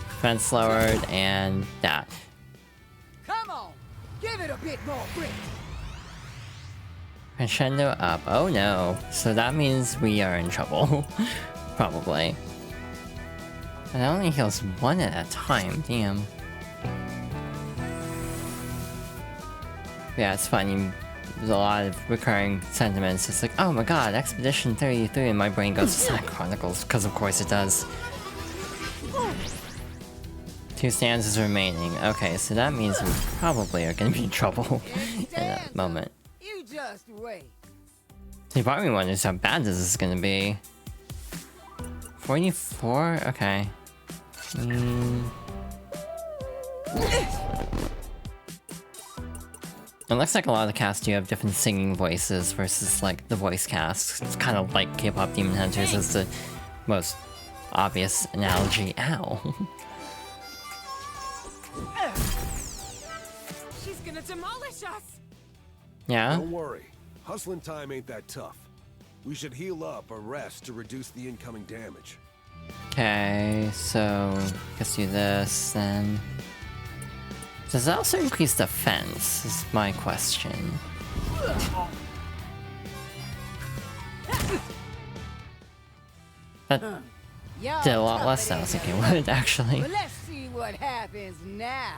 Defense lowered, and that. Come on, give it a bit more grit. Crescendo up. Oh no. So that means we are in trouble. Probably. And that only heals one at a time. Damn. Yeah, it's funny. There's a lot of recurring sentiments. It's like, oh my god, Expedition 33, and my brain goes to Sonic Chronicles, because of course it does. 2 stanzas remaining. Okay, so that means we probably are going to be in trouble in that moment. You just wait. So you probably wonders how bad this is going to be. 44? Okay. It looks like a lot of the cast do have different singing voices versus like the voice cast. It's kind of like K-pop Demon Hunters is the most obvious analogy. Ow. She's gonna demolish us! Yeah? Don't worry. Hustling time ain't that tough. We should heal up or rest to reduce the incoming damage. Okay, so let's do this then. Does that also increase defense? Is my question. That Y'all did a lot tougher less than I was than thinking it would, actually. But let's see what happens now.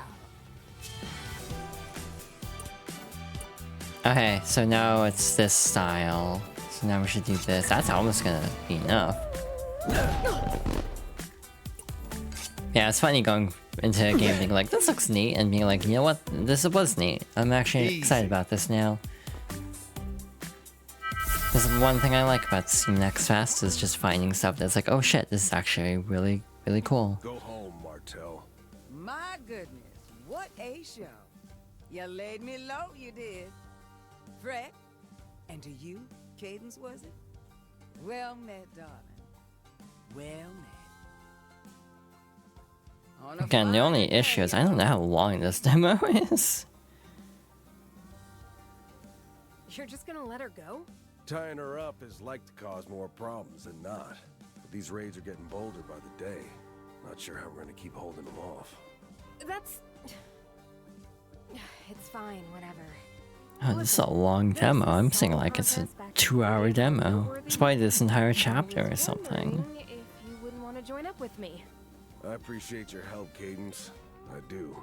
Okay, so now it's this style. So now we should do this. That's almost gonna be enough. Yeah, it's funny going into a game being like, this looks neat, and being like, you know what, this was neat. I'm actually excited about this now. This is one thing I like about Steam Next Fest is just finding stuff that's like, oh shit, this is actually really really cool. Go home, Martel. My goodness, what a show. You laid me low, you did. Fred, and to you, Cadence, was it? Well met, darling. Well met. On a Again, the only fine day, issue is I don't know how long this demo is. You're just gonna let her go? Tying her up is like to cause more problems than not. But these raids are getting bolder by the day. Not sure how we're gonna keep holding them off. That's... It's fine, whatever. Oh, this is a long demo. I'm saying like it's a 2-hour demo. It's probably this entire chapter or something. If you wouldn't want to join up with me. I appreciate your help, Cadence. I do.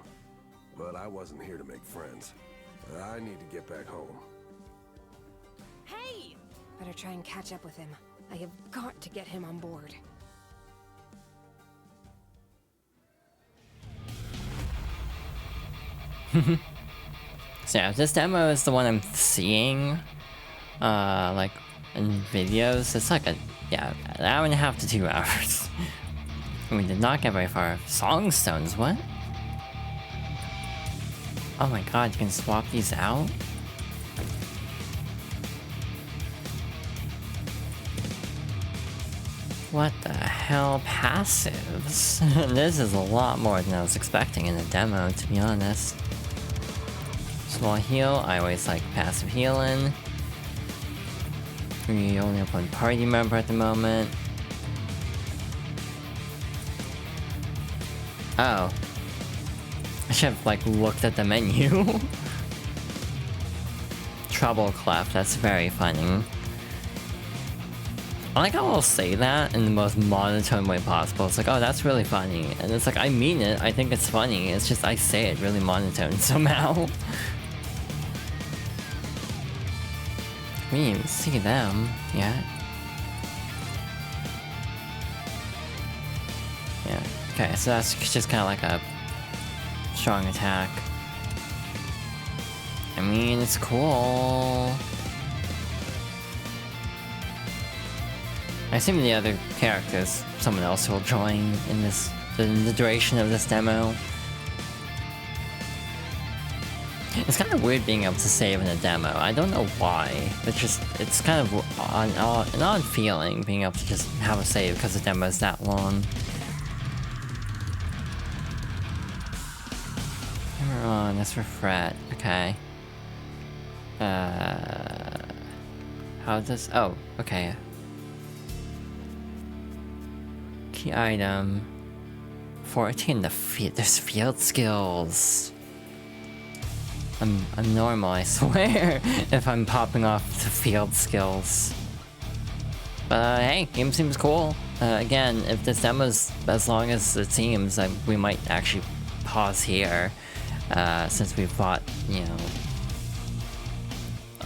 But I wasn't here to make friends. I need to get back home. Hey! Better try and catch up with him. I have got to get him on board. So yeah, if this demo is the one I'm seeing, like in videos, it's like an hour and a half to 2 hours. And we did not get very far. Songstones, what? Oh my god, you can swap these out? What the hell? Passives? This is a lot more than I was expecting in the demo, to be honest. Small heal, I always like passive healing. We only have one party member at the moment. Oh. I should have like looked at the menu. Treble clef, that's very funny. I like how I'll say that in the most monotone way possible. It's like, oh, that's really funny. And it's like, I mean it, I think it's funny. It's just I say it really monotone somehow. We didn't even see them yet. Yeah, okay, so that's just kind of like a strong attack. I mean, it's cool. I assume the other characters, someone else will join in this, in the duration of this demo. It's kind of weird being able to save in a demo. I don't know why. It's kind of an odd feeling being able to just have a save because the demo is that long. Hammer on, that's for Fret. Okay. How does... Oh, okay. Key item. 14, there's field skills. I'm normal, I swear, if I'm popping off the field skills. But hey, game seems cool. Again, if this demo's as long as it seems, we might actually pause here, since we've fought, you know,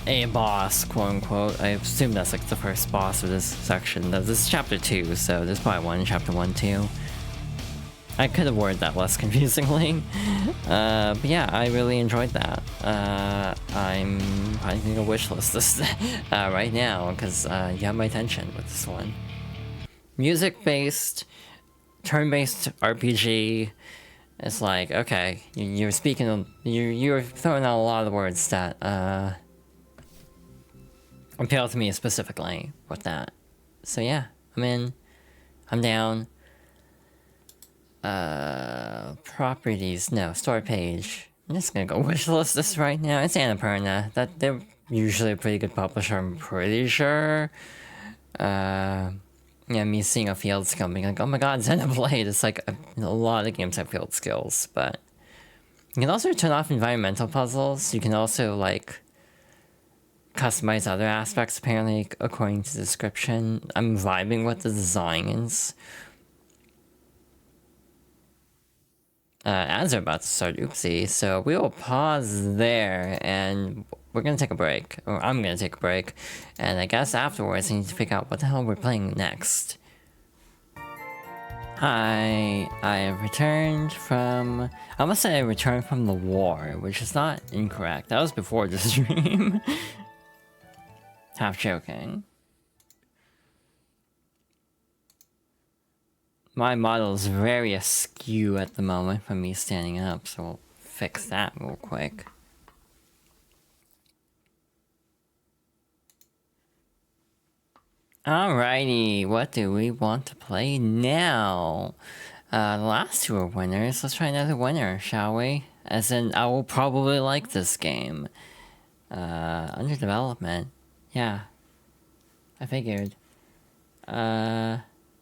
a boss, quote unquote. I assume that's like the first boss of this section. This is chapter 2, so there's probably one in chapter 1 too. I could have worded that less confusingly. But yeah, I really enjoyed that. I'm probably gonna wishlist this right now, because you have my attention with this one. Music-based, turn-based RPG. It's like, okay, you're speaking, you're throwing out a lot of words that appeal to me specifically with that. So yeah, I'm in. I'm down. Properties, no, store page. I'm just gonna go wishlist this right now. It's Annapurna. They're usually a pretty good publisher, I'm pretty sure. Yeah, me seeing a field skill being like, oh my god, Xenoblade. It's like a lot of games have field skills, but you can also turn off environmental puzzles. You can also like customize other aspects apparently according to the description. I'm vibing with the designs. Ads are about to start, oopsie, so we will pause there, and we're gonna take a break, or I'm gonna take a break, and I guess afterwards I need to figure out what the hell we're playing next. Hi, I have returned from... I almost said I returned from the war, which is not incorrect. That was before the stream. Half joking. My model is very askew at the moment from me standing up, so we'll fix that real quick. Alrighty, what do we want to play now? The last two are winners. Let's try another winner, shall we? As in, I will probably like this game. Under development. Yeah. I figured. I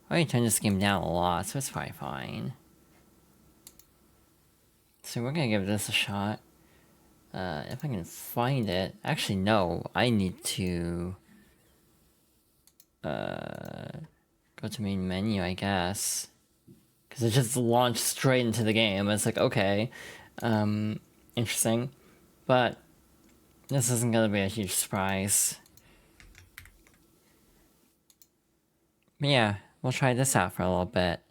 already turned this game down a lot, so it's probably fine. So we're gonna give this a shot. If I can find it. Actually, no. I need to... go to main menu, I guess. Because it just launched straight into the game. It's like, okay. Interesting. But this isn't gonna be a huge surprise. But yeah, we'll try this out for a little bit.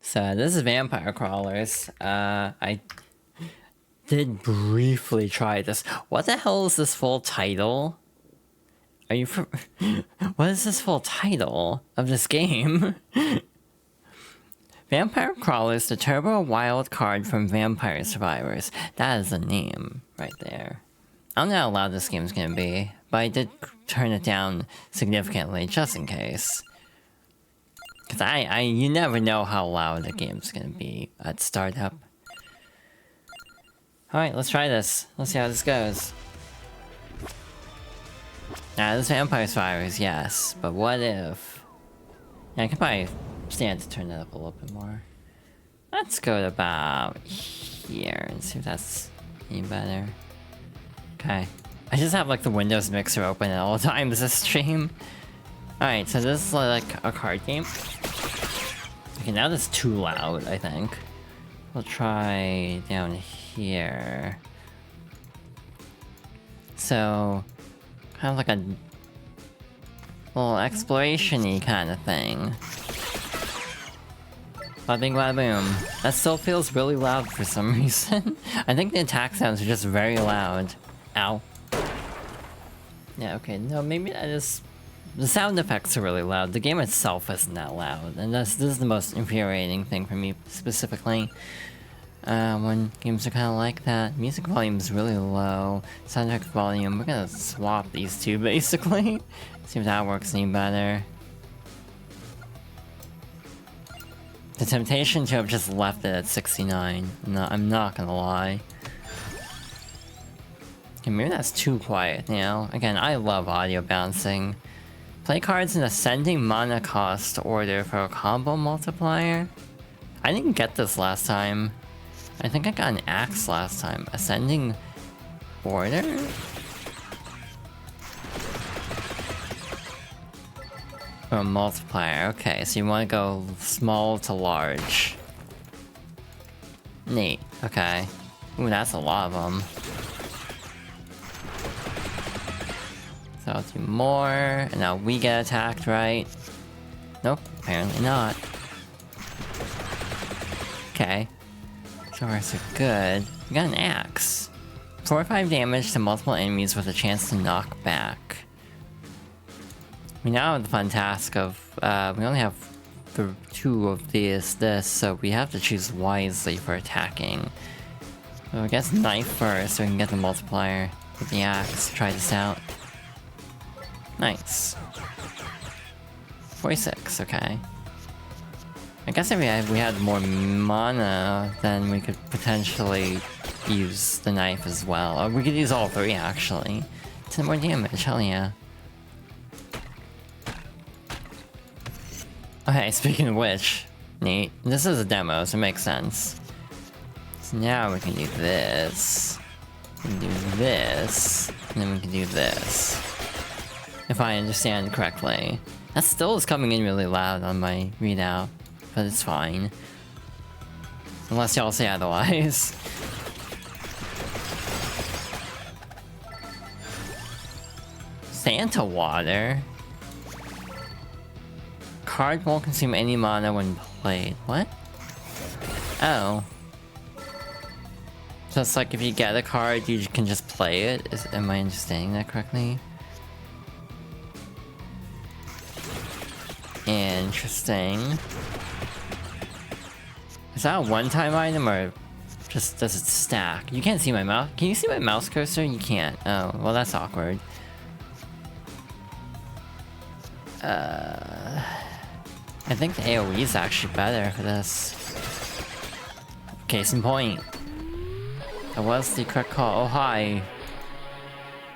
So this is Vampire Crawlers. I did briefly try this. What the hell is this full title? Are you from... What is this full title of this game? Vampire Crawlers, the Turbo Wildcard from Vampire Survivors. That is the name right there. I don't know how loud this game's gonna be, but I did turn it down significantly just in case. Cause you never know how loud the game's gonna be at startup. Alright, let's try this. Let's see how this goes. Now, this Vampire Survivors, yes, but what if... Yeah, I could probably stand to turn it up a little bit more. Let's go to about here and see if that's any better. Okay. I just have like the Windows mixer open at all times this stream. Alright, so this is like a card game. Okay, now that's too loud, I think. We'll try down here. So, kind of like a little exploration-y kind of thing. Bada bing, bada boom. That still feels really loud for some reason. I think the attack sounds are just very loud. Ow. Yeah, okay, no, maybe that is... The sound effects are really loud. The game itself isn't that loud. And this is the most infuriating thing for me, specifically. When games are kind of like that. Music volume is really low. Soundtrack volume, we're gonna swap these two, basically. See if that works any better. The temptation to have just left it at 69. No, I'm not gonna lie. Okay, maybe that's too quiet now. Again, I love audio bouncing. Play cards in ascending mana cost order for a combo multiplier? I didn't get this last time. I think I got an axe last time. Ascending order? For a multiplier. Okay, so you want to go small to large. Neat. Okay. Ooh, that's a lot of them. So I'll do more, and now we get attacked, right? Nope, apparently not. Okay. So far so good. We got an axe. 4 or 5 damage to multiple enemies with a chance to knock back. We now have the fun task of, we only have the 2 of this, so we have to choose wisely for attacking. So I guess knife first, so we can get the multiplier with the axe. Try this out. Nice. 46, okay. I guess if we had more mana, then we could potentially use the knife as well. Or we could use all 3, actually. 10 more damage, hell yeah. Okay, speaking of which, neat. This is a demo, so it makes sense. So now we can do this. We can do this. And then we can do this. If I understand correctly. That still is coming in really loud on my readout, but it's fine. Unless y'all say otherwise. Santa water? Card won't consume any mana when played. What? Oh. So it's like if you get a card, you can just play it? Am I understanding that correctly? Interesting. Is that a one-time item or just does it stack? You can't see my mouse. Can you see my mouse cursor? You can't. Oh, well that's awkward. I think the AoE is actually better for this. Case in point. That was the correct call. Oh, hi.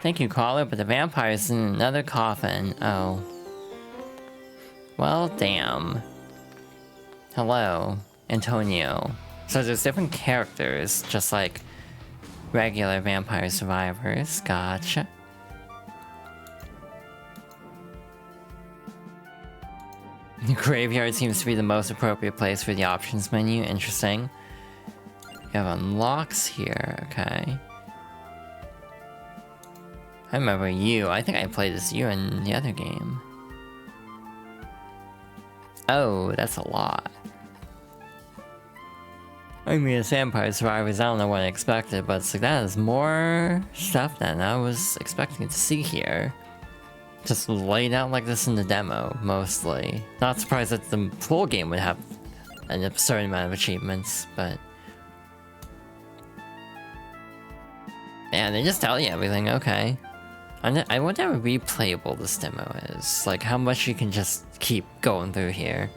Thank you, caller, but the vampire's in another coffin. Oh. Well, damn. Hello, Antonio. So there's different characters, just like regular vampire survivors. Gotcha. The graveyard seems to be the most appropriate place for the options menu. Interesting. You have unlocks here, okay. I remember you. I think I played as you in the other game. Oh, that's a lot. I mean, as vampire survivors, I don't know what I expected, but it's like that is more stuff than I was expecting to see here. Just laid out like this in the demo, mostly. Not surprised that the full game would have an absurd amount of achievements, but... yeah, they just tell you everything, okay. I wonder how replayable this demo is. Like, how much you can just keep going through here.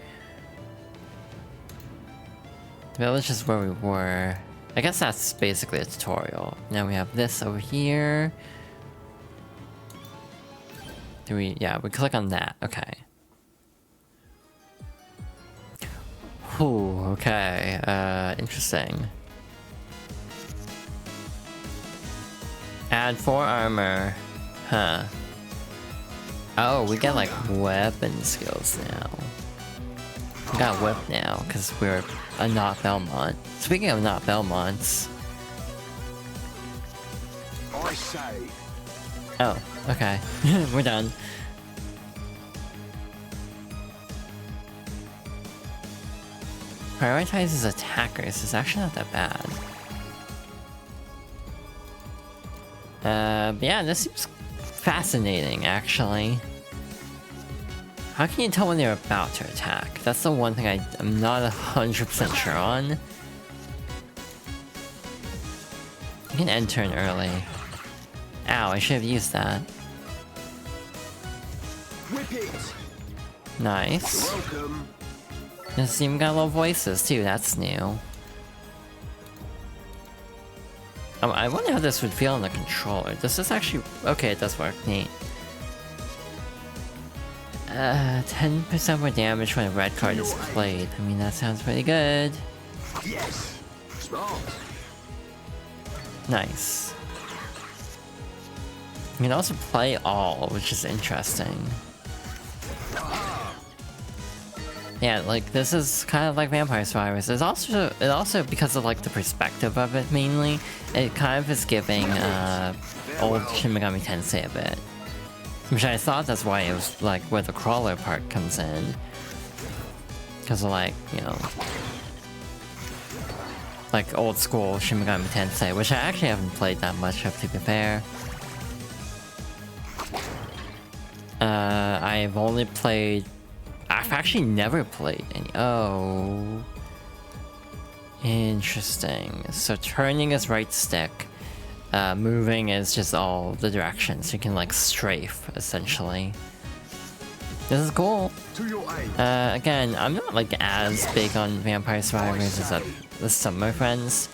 The village is where we were. I guess that's basically a tutorial. Now we have this over here. Yeah, we click on that. Okay. Ooh, okay. Interesting. Add 4 armor. Huh. Oh, we get like weapon skills now. We got whip now, because we're a not Belmont. Speaking of not Belmonts. I say. Oh, okay. We're done. Prioritizes attackers. It's actually not that bad. But yeah, this seems fascinating, actually. How can you tell when they're about to attack? That's the one thing I'm not 100% sure on. You can end turn early. Ow, I should have used that. Whip it. Nice. Welcome. This even got little voices too, that's new. I wonder how this would feel on the controller. This is actually... okay, it does work. Neat. 10% more damage when a red card is played. I mean, that sounds pretty good. Yes. Smart. Nice. You can also play all, which is interesting. Yeah, like this is kind of like Vampire Survivors. It also because of like the perspective of it mainly, it kind of is giving old Shin Megami Tensei a bit. Which I thought that's why it was like where the crawler part comes in. Because of like, you know, like old school Shin Megami Tensei, which I actually haven't played that much of, to be fair. I've actually never played any. Oh. Interesting. So turning is right stick. Moving is just all the directions. You can like strafe, essentially. This is cool. Again, I'm not like as big on Vampire Survivors as some of my friends,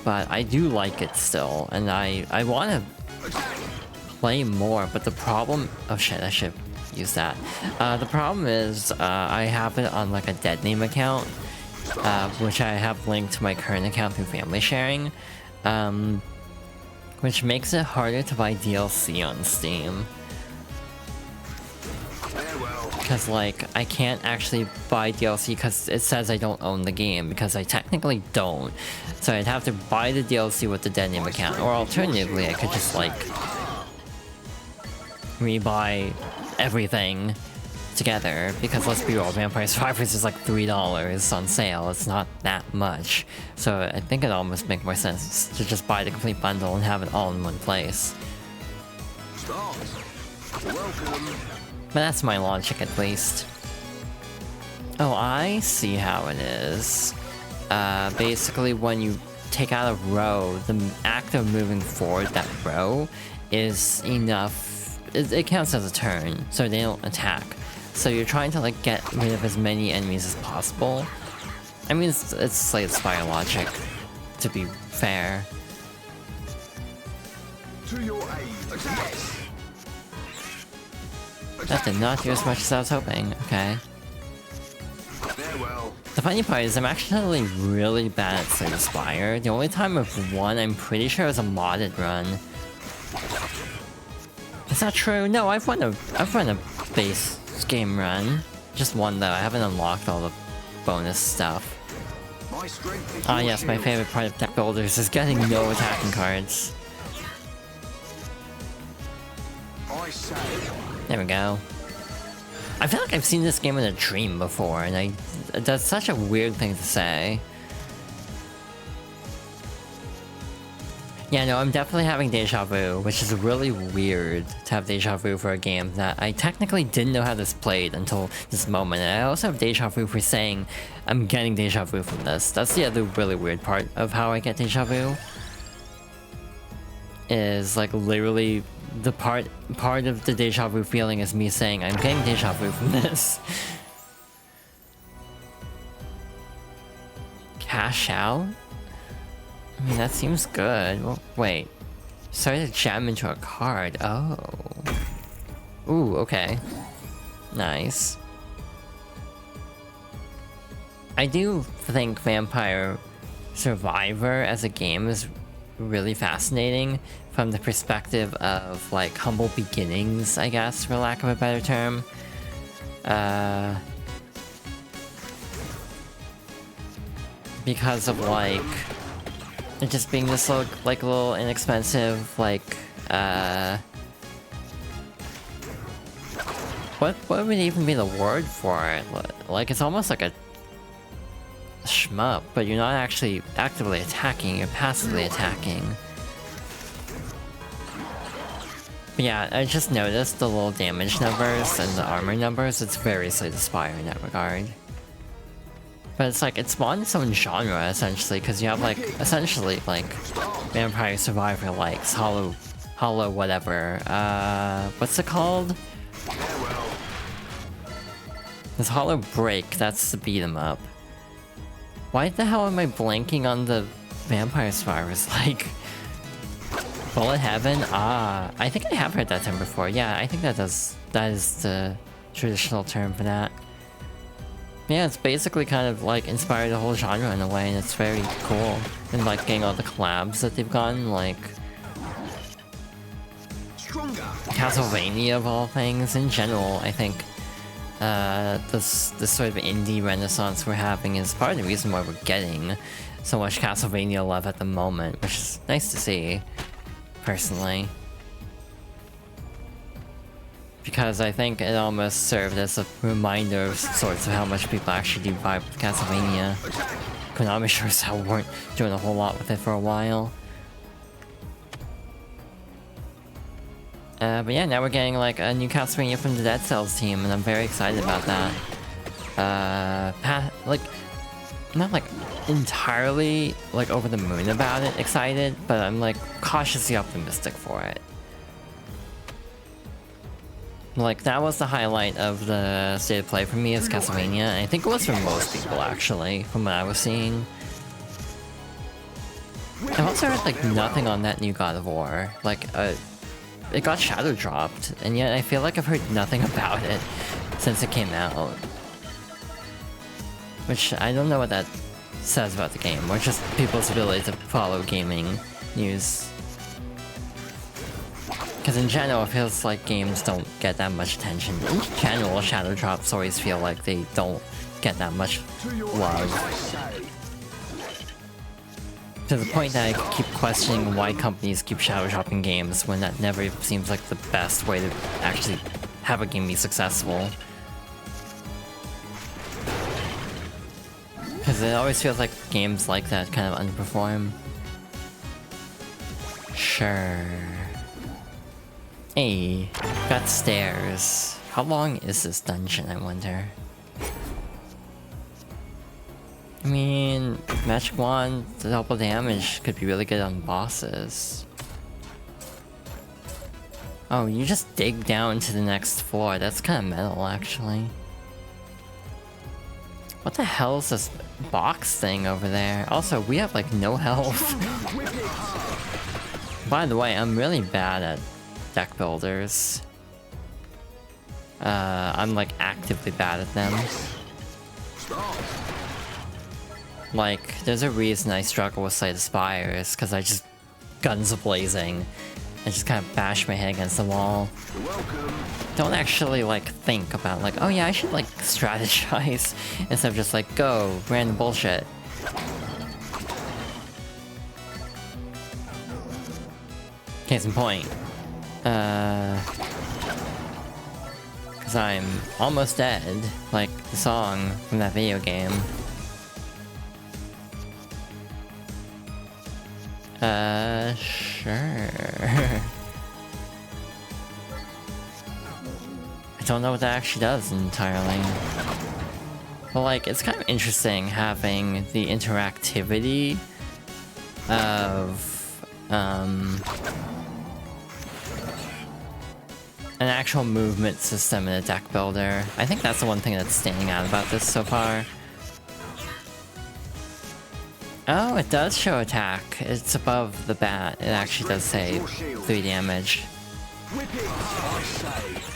but I do like it still, and I want to play more, but the problem... oh shit, I should use that. The problem is, I have it on like a dead name account, which I have linked to my current account through family sharing, which makes it harder to buy DLC on Steam. Because like, I can't actually buy DLC because it says I don't own the game, because I technically don't. So I'd have to buy the DLC with the dead name account, or alternatively I could just like rebuy everything together, because let's be real, Vampire Survivors is like $3 on sale. It's not that much. So I think it almost makes more sense to just buy the complete bundle and have it all in one place. Welcome. But that's my logic, at least. Oh, I see how it is. Basically, when you take out a row, the act of moving forward that row is enough. It counts as a turn, so they don't attack. So you're trying to like get rid of as many enemies as possible. I mean, it's Slay the Spire logic, to be fair. To your aid. Attack. That did not do as much as I was hoping. Okay. Farewell. The funny part is I'm actually really bad at Slay the Spire. The only time I've won, I'm pretty sure, was a modded run. Is that true? No, I've run a base game run. Just one though. I haven't unlocked all the bonus stuff. My strength is Ah your yes, my shield. favorite part of deck builders is getting no attacking cards. I say. There we go. I feel like I've seen this game in a dream before, and that's such a weird thing to say. Yeah, no, I'm definitely having deja vu, which is really weird to have deja vu for a game that I technically didn't know how this played until this moment. And I also have deja vu for saying I'm getting deja vu from this. That's the other really weird part of how I get deja vu. Is like literally the part of the deja vu feeling is me saying I'm getting deja vu from this. Cash out? I mean, that seems good. Well, wait. Sorry to jam into a card. Oh. Ooh, okay. Nice. I do think Vampire Survivor as a game is really fascinating from the perspective of, like, humble beginnings, I guess, for lack of a better term. Because of, like, it just being this like little inexpensive, like, what would even be the word for it? Like, it's almost like a shmup, but you're not actually actively attacking, you're passively attacking. But yeah, I just noticed the little damage numbers and the armor numbers. It's very Slay the Spire in that regard. But it's like, it spawned its own genre, essentially, because you have, like, essentially, like, Vampire Survivor likes, Hollow whatever, what's it called? There's Hollow Break, that's the beat 'em up. Why the hell am I blanking on the Vampire Survivors, like... Bullet Heaven? Ah, I think I have heard that term before, yeah, I think that is the traditional term for that. Yeah, it's basically kind of like inspired the whole genre in a way, and it's very cool. And like getting all the collabs that they've gotten, like Castlevania of all things. In general, I think this sort of indie renaissance we're having is part of the reason why we're getting so much Castlevania love at the moment, which is nice to see, personally. Because I think it almost served as a reminder of sorts of how much people actually do vibe with Castlevania. Konami sure as hell weren't doing a whole lot with it for a while. But yeah, now we're getting like a new Castlevania from the Dead Cells team, and I'm very excited about that. Like, not like entirely like over the moon about it, excited, but I'm like cautiously optimistic for it. Like, that was the highlight of the state of play for me as Castlevania, and I think it was for most people, actually, from what I was seeing. I've also heard, like, nothing on that new God of War. Like, it got shadow dropped, and yet I feel like I've heard nothing about it since it came out. Which, I don't know what that says about the game, or just people's ability to follow gaming news. Because in general, it feels like games don't get that much attention. In general, shadow drops always feel like they don't get that much love. To the point that I keep questioning why companies keep shadow dropping games when that never seems like the best way to actually have a game be successful. Because it always feels like games like that kind of underperform. Sure. Hey, got stairs. How long is this dungeon, I wonder? mean, Magic Wand, the double damage could be really good on bosses. Oh, you just dig down to the next floor. That's kind of metal, actually. What the hell is this box thing over there? Also, we have like no health. By the way, I'm really bad at deck builders. I'm like actively bad at them. Like, there's a reason I struggle with Slay the Spires, because I just guns a-blazing. I just kind of bash my head against the wall. Don't actually like think about like, oh yeah, I should like strategize instead of just like go random bullshit. Case in point. Cause I'm almost dead, like the song from that video game. Sure. I don't know what that actually does entirely. But like, it's kind of interesting having the interactivity of, an actual movement system in a deck builder. I think that's the one thing that's standing out about this so far. Oh, it does show attack. It's above the bat. It actually does say 3 damage.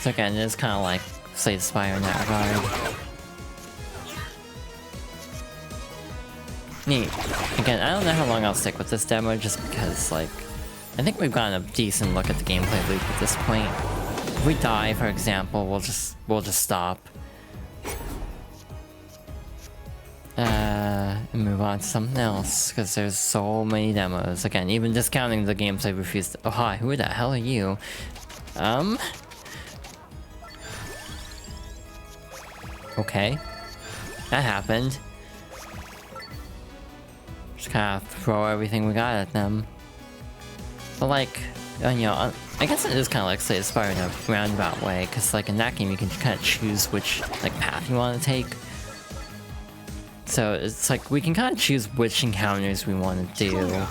So again, it is kind of like Slay the Spire in that regard. Neat. Again, I don't know how long I'll stick with this demo just because, like, I think we've gotten a decent look at the gameplay loop at this point. If we die, for example, we'll just stop. And move on to something else, because there's so many demos. Again, even discounting the games I refused to— oh hi, who the hell are you? Okay. That happened. Just kind of throw everything we got at them. But like, you know, I guess it is kind of like Slay the Spire in a roundabout way, because like in that game you can kind of choose which like path you want to take. So it's like we can kind of choose which encounters we want to do.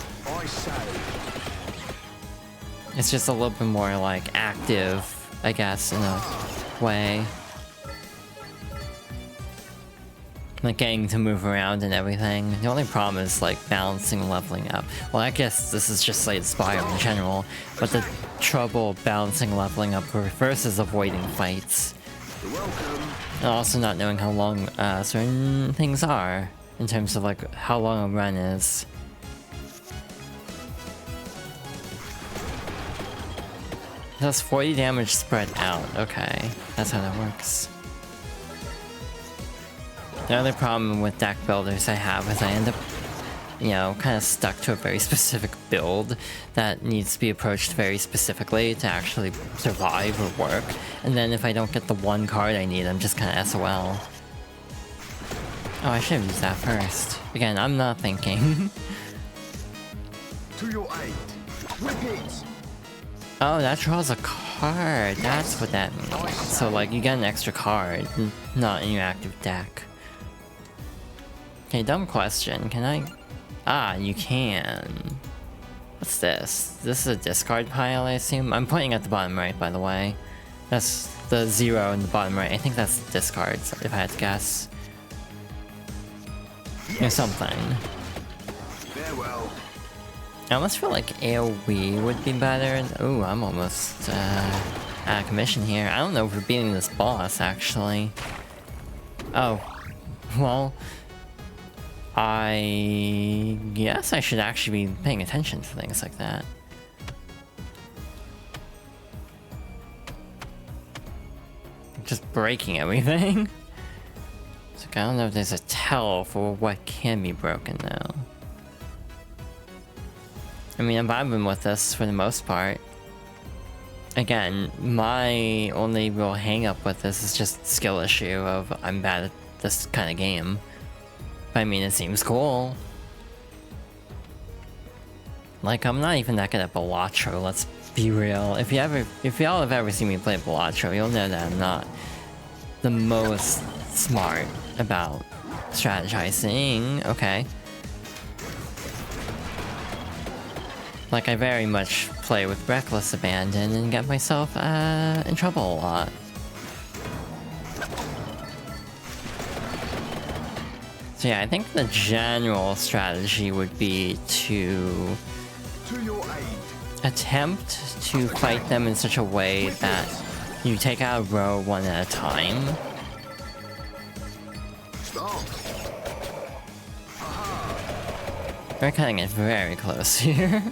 It's just a little bit more like active, I guess, in a way. Like getting to move around and everything. The only problem is like balancing and leveling up. Well, I guess this is just Slay the Spire in general, but the trouble balancing leveling up versus avoiding fights. And also not knowing how long certain things are, in terms of like how long a run is. It does 40 damage spread out, okay. That's how that works. The other problem with deck builders I have is I end up, you know, kind of stuck to a very specific build that needs to be approached very specifically to actually survive or work. And then if I don't get the one card I need, I'm just kind of SOL. Oh, I should have used that first. Again, I'm not thinking. To your aid. Repeat. Oh, that draws a card. That's what that means. So, like, you get an extra card, not in your active deck. Okay, dumb question. Can I... ah, you can. What's this? This is a discard pile, I assume? I'm pointing at the bottom right, by the way. That's the 0 in the bottom right. I think that's discards, if I had to guess. Or something. Farewell. I almost feel like AoE would be better. Ooh, I'm almost out of commission here. I don't know if we're beating this boss, actually. Oh. Well... I guess I should actually be paying attention to things like that. Just breaking everything. It's like, I don't know if there's a tell for what can be broken though. I mean, I'm vibing with this for the most part. Again, my only real hang up with this is just skill issue of I'm bad at this kind of game. I mean, it seems cool. Like, I'm not even that good at Balatro, let's be real. If y'all have ever seen me play Balatro, you'll know that I'm not the most smart about strategizing. Okay. Like, I very much play with reckless abandon and get myself in trouble a lot. So yeah, I think the general strategy would be to attempt to fight them in such a way that you take out a row one at a time. We're cutting it very close here.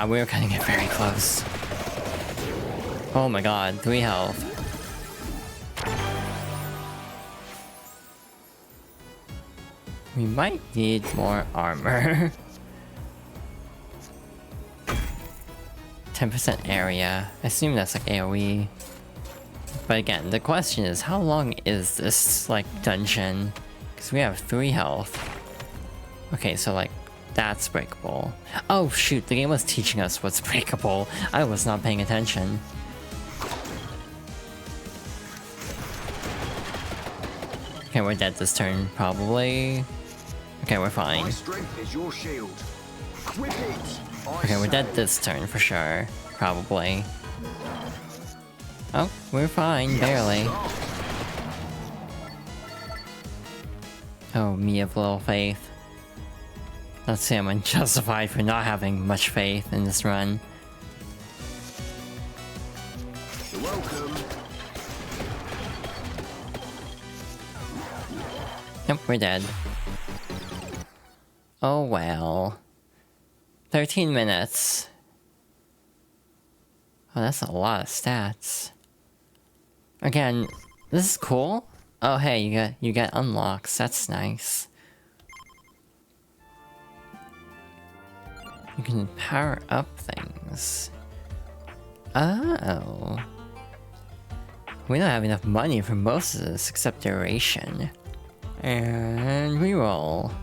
We're cutting it very close. Oh my god, 3 health. We might need more armor. 10% area. I assume that's like AoE. But again, the question is, how long is this, like, dungeon? Because we have 3 health. Okay, so, like, that's breakable. Oh, shoot, the game was teaching us what's breakable. I was not paying attention. Okay, we're dead this turn, probably. Okay, we're fine. My strength is your shield. Whip it. Okay, we're dead this turn for sure. Probably. Oh, we're fine, barely. Oh, me of little faith. Let's say I'm unjustified for not having much faith in this run. You're welcome. Yep, we're dead. Oh well. 13 minutes. Oh, that's a lot of stats. Again, this is cool. Oh hey, you get unlocks. That's nice. You can power up things. Oh. We don't have enough money for most of this except duration. And reroll.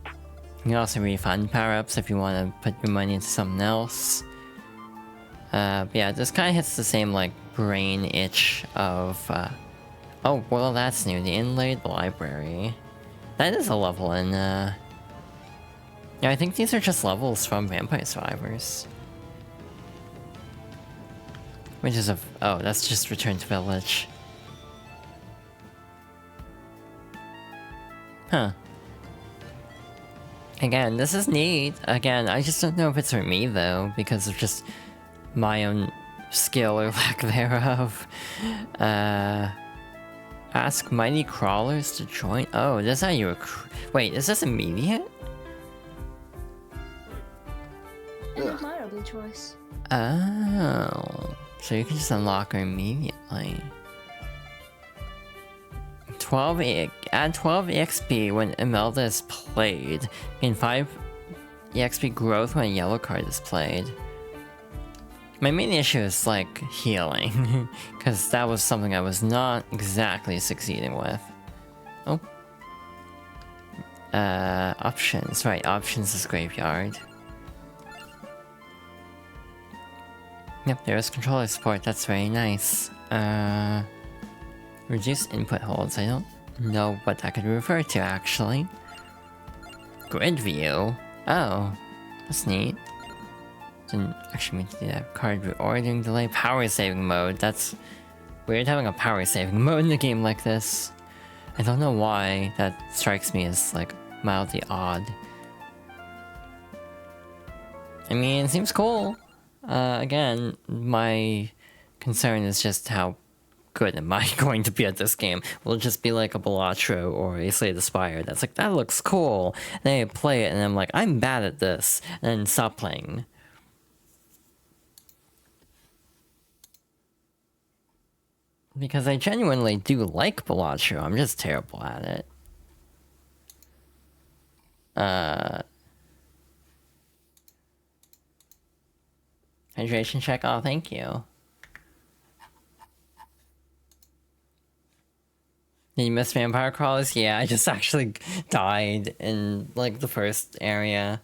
You can also refund power-ups if you want to put your money into something else. But yeah, this kind of hits the same, like, brain itch of, oh, well, that's new. The Inlaid Library. That is a level in, yeah, I think these are just levels from Vampire Survivors. Which is oh, that's just Return to Village. Huh. Again, this is neat. Again, I just don't know if it's for me, though, because of just my own skill or lack thereof. Ask Mighty Crawlers to join. Oh, that's how you wait, is this immediate? An admirable choice. Oh. So you can just unlock her immediately. 12 EXP when Imelda is played. Gain 5 EXP growth when a yellow card is played. My main issue is like healing, because that was something I was not exactly succeeding with. Oh. Options, right, options is graveyard. Yep, there's controller support, that's very nice. Reduce input holds, I don't know what that could refer to actually. Grid view? Oh, that's neat. Didn't actually mean to do that. Card reordering delay, power saving mode, that's weird having a power saving mode in a game like this. I don't know why that strikes me as like mildly odd. I mean, it seems cool. Again, my concern is just how good am I going to be at this game? Will it just be like a Balatro or a Slay the Spire that's like, that looks cool, and then I play it and I'm like, I'm bad at this, and then stop playing. Because I genuinely do like Balatro, I'm just terrible at it. Hydration check, oh thank you. Did you miss Vampire Crawlers? Yeah, I just actually died in, like, the first area.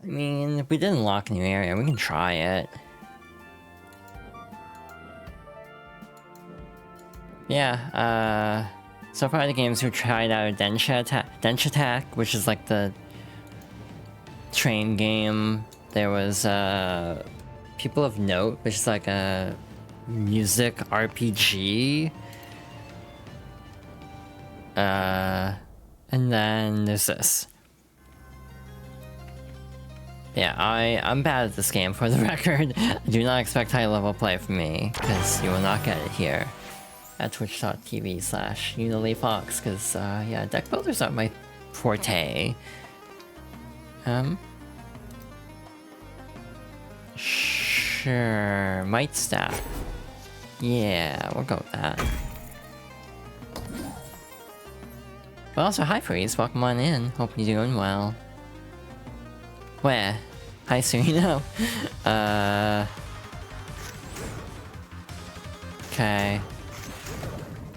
I mean, if we didn't unlock a new area, we can try it. Yeah, so far the games we tried out are Denshattack, which is like the train game. There was, People of Note, which is like a music RPG. And then there's this. Yeah, I'm bad at this game, for the record. Do not expect high level play from me, because you will not get it here at twitch.tv/UnileeFox, because, yeah, deck builders aren't my forte. Sure, Might Staff. Yeah, we'll go with that. But also, hi Freeze, welcome on in. Hope you're doing well. Where? Hi Sereno. Okay.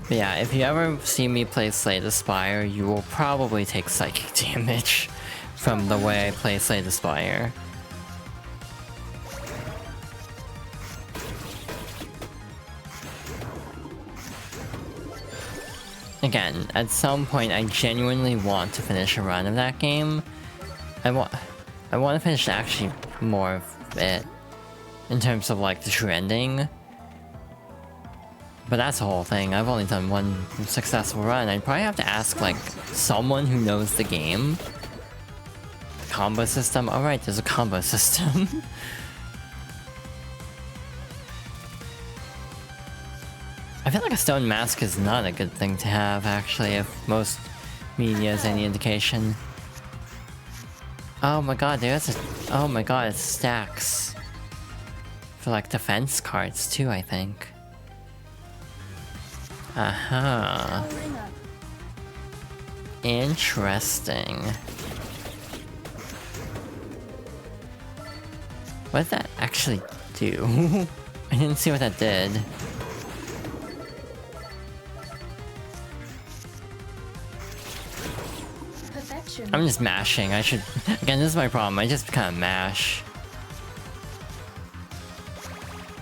But yeah, if you ever see me play Slay the Spire, you will probably take psychic damage from the way I play Slay the Spire. Again, at some point I genuinely want to finish a run of that game. I want to finish actually more of it in terms of like the true ending. But that's the whole thing. I've only done one successful run. I'd probably have to ask like someone who knows the game. Combo system? Alright, there's a combo system. I feel like a stone mask is not a good thing to have, actually, if most media is any indication. Oh my god, there's a... Oh my god, it stacks. For like defense cards too, I think. Aha. Interesting. What did that actually do? I didn't see what that did. I'm just mashing. I should... Again, this is my problem. I just kind of mash.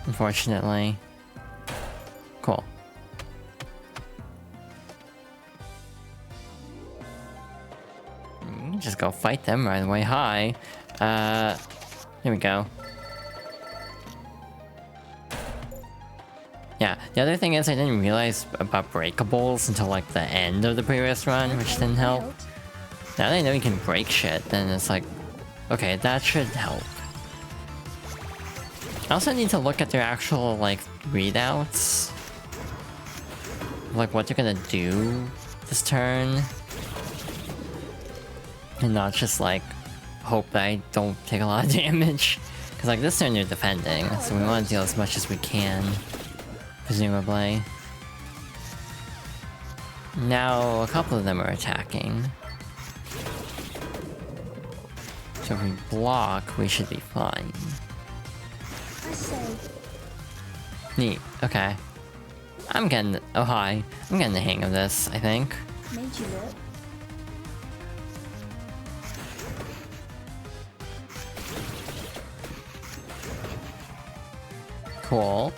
Unfortunately. Cool. You can just go fight them right away. Hi. Here we go. Yeah, the other thing is I didn't realize about breakables until like the end of the previous run, which didn't help. Now that I know you can break shit, then it's like, okay, that should help. I also need to look at their actual, like, readouts. Like, what they're gonna do this turn. And not just, like, hope that I don't take a lot of damage. Because, like, this turn they're defending, so we want to deal as much as we can. Presumably. Now, a couple of them are attacking. So if we block, we should be fine. I say. Neat, okay. I'm getting... Oh, hi. I'm getting the hang of this, I think. Made you look. Cool.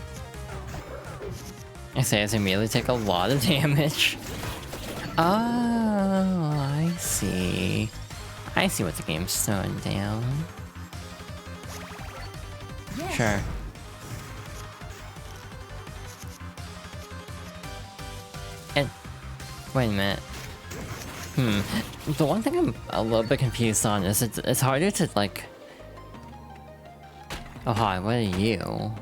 I say as I immediately take a lot of damage. Oh, I see. I see what the game's throwing down. Yes. Sure. And... Wait a minute. The one thing I'm a little bit confused on is it's harder to, like... Oh, hi, what are you?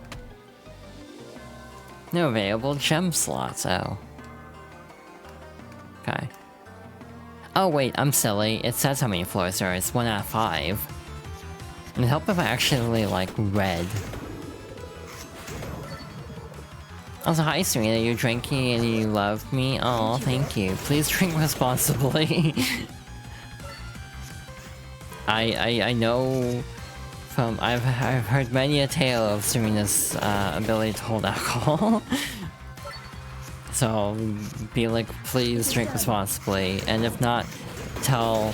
No available gem slots, oh. Okay. Oh wait, I'm silly. It says how many floors there are. It's 1 out of 5. It'd help if I actually, like, read. Also, hi Serena, you're drinking and you love me? Oh, thank you. Please drink responsibly. I know from... I've heard many a tale of Serena's ability to hold alcohol. So, be like, please drink responsibly, and if not, tell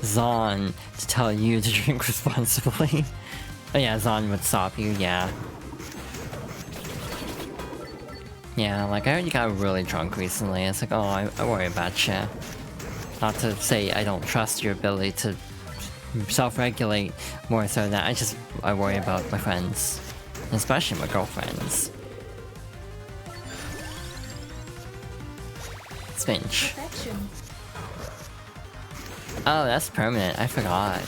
Zon to tell you to drink responsibly. Oh yeah, Zon would stop you, yeah. Yeah, like I already got really drunk recently. It's like, oh, I worry about you. Not to say I don't trust your ability to self-regulate, more so than I worry about my friends. Especially my girlfriends. Finch. Perfection. Oh, that's permanent. I forgot.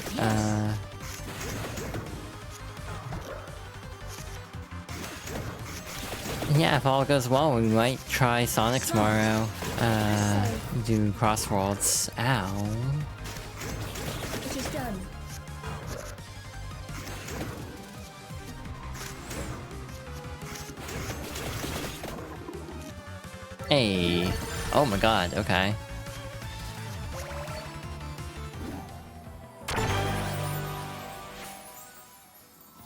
Yeah, if all goes well, we might try Sonic tomorrow. Do Crossworlds. Ow. It is done. Hey. Oh my god, okay.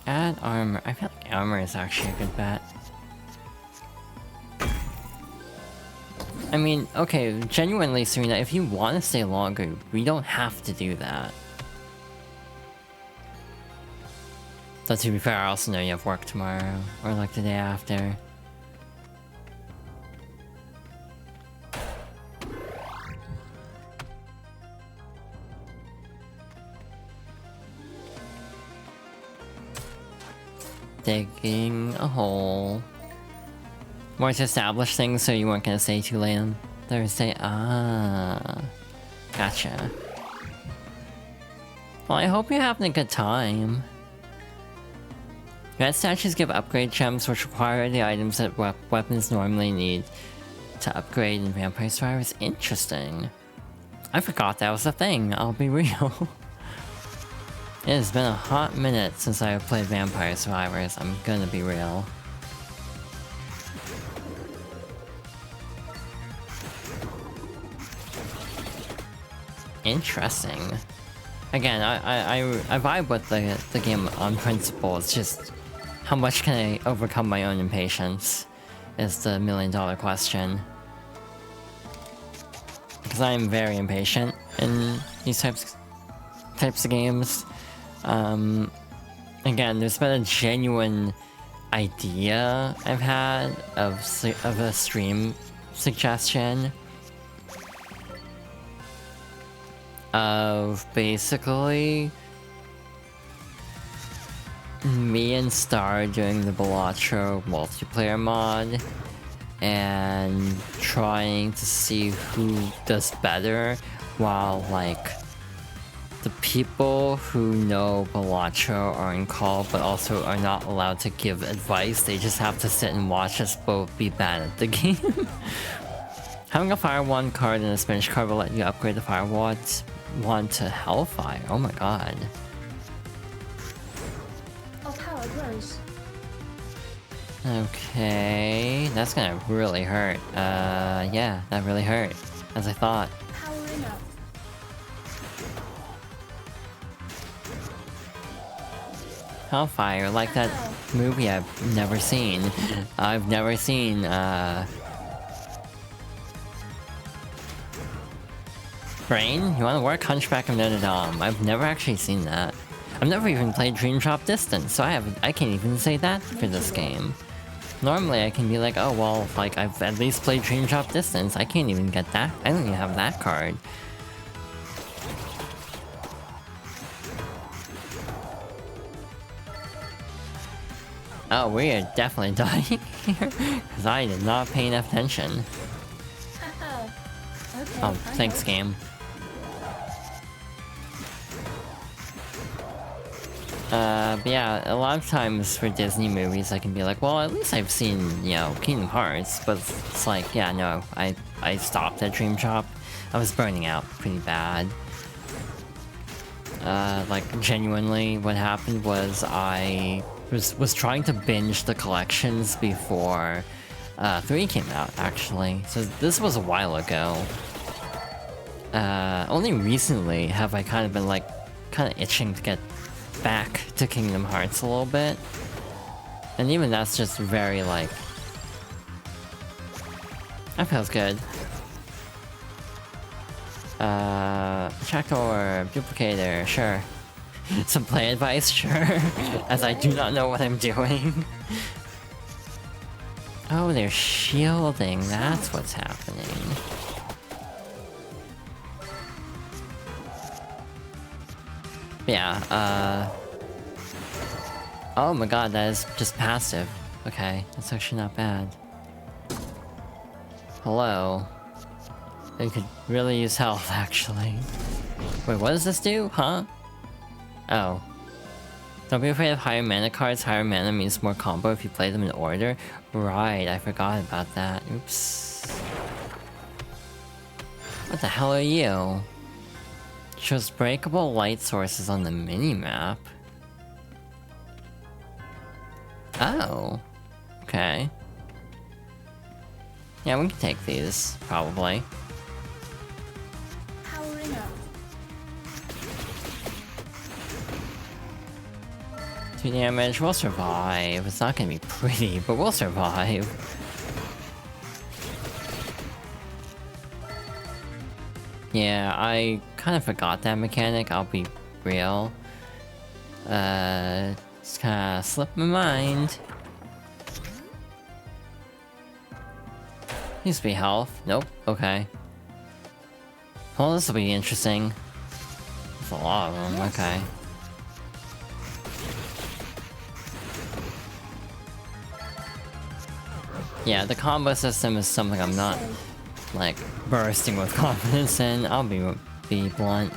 Add armor. I feel like armor is actually a good bet. I mean, okay, genuinely, Serena, if you want to stay longer, we don't have to do that. But to be fair, I also know you have work tomorrow, or like the day after. Digging a hole. More to establish things so you weren't gonna stay too late on Thursday. Ah. Gotcha. Well, I hope you're having a good time. Red statues give upgrade gems which require the items that weapons normally need to upgrade in Vampire Survivors. Interesting. I forgot that was a thing, I'll be real. It has been a hot minute since I played Vampire Survivors, I'm gonna be real. Interesting. Again, I vibe with the game on principle, it's just how much can I overcome my own impatience is the $1,000,000 question. Because I am very impatient in these types of games. Again, there's been a genuine idea I've had of a stream suggestion of basically me and Star doing the Balatro multiplayer mod and trying to see who does better while like the people who know Balatro are in call but also are not allowed to give advice. They just have to sit and watch us both be bad at the game. Having a Fire Wand card and a Spinach card will let you upgrade the Fire Wand to Hellfire. Oh my god. Our power grows. Okay, that's gonna really hurt. Yeah, that really hurt, as I thought. Powering up. Hellfire, like that movie I've never seen. I've never seen, Brain? You wanna work? Hunchback of Notre Dame. I've never actually seen that. I've never even played Dream Drop Distance, so I can't even say that for this game. Normally I can be like, oh well, like I've at least played Dream Drop Distance. I can't even get that. I don't even have that card. Oh, we are definitely dying here, because I did not pay enough attention. Okay, Oh, thanks, game. But yeah, a lot of times for Disney movies I can be like, well, at least I've seen, you know, Kingdom Hearts, but it's like, yeah, no, I stopped at Dream Drop. I was burning out pretty bad. Like, genuinely, what happened was I was trying to binge the collections before 3 came out, actually. So this was a while ago. Only recently have I kind of been like, kind of itching to get back to Kingdom Hearts a little bit. And even that's just very like... That feels good. Protector, Duplicator, sure. Some play advice, sure. As I do not know what I'm doing. Oh, they're shielding, that's what's happening. Yeah, oh my god, that is just passive. Okay, that's actually not bad. Hello. They could really use health, actually. Wait, what does this do? Huh? Oh. Don't be afraid of higher mana cards. Higher mana means more combo if you play them in order. Right, I forgot about that. Oops. What the hell are you? Shows breakable light sources on the minimap. Oh. Okay. Yeah, we can take these, probably. Powering up. 2 damage, we'll survive. It's not gonna be pretty, but we'll survive. Yeah, I kind of forgot that mechanic, I'll be real. Just kinda slipped my mind. Used to be health. Nope, okay. Well, this will be interesting. There's a lot of them, okay. Yeah, the combo system is something I'm not, like, bursting with confidence in. I'll be blunt.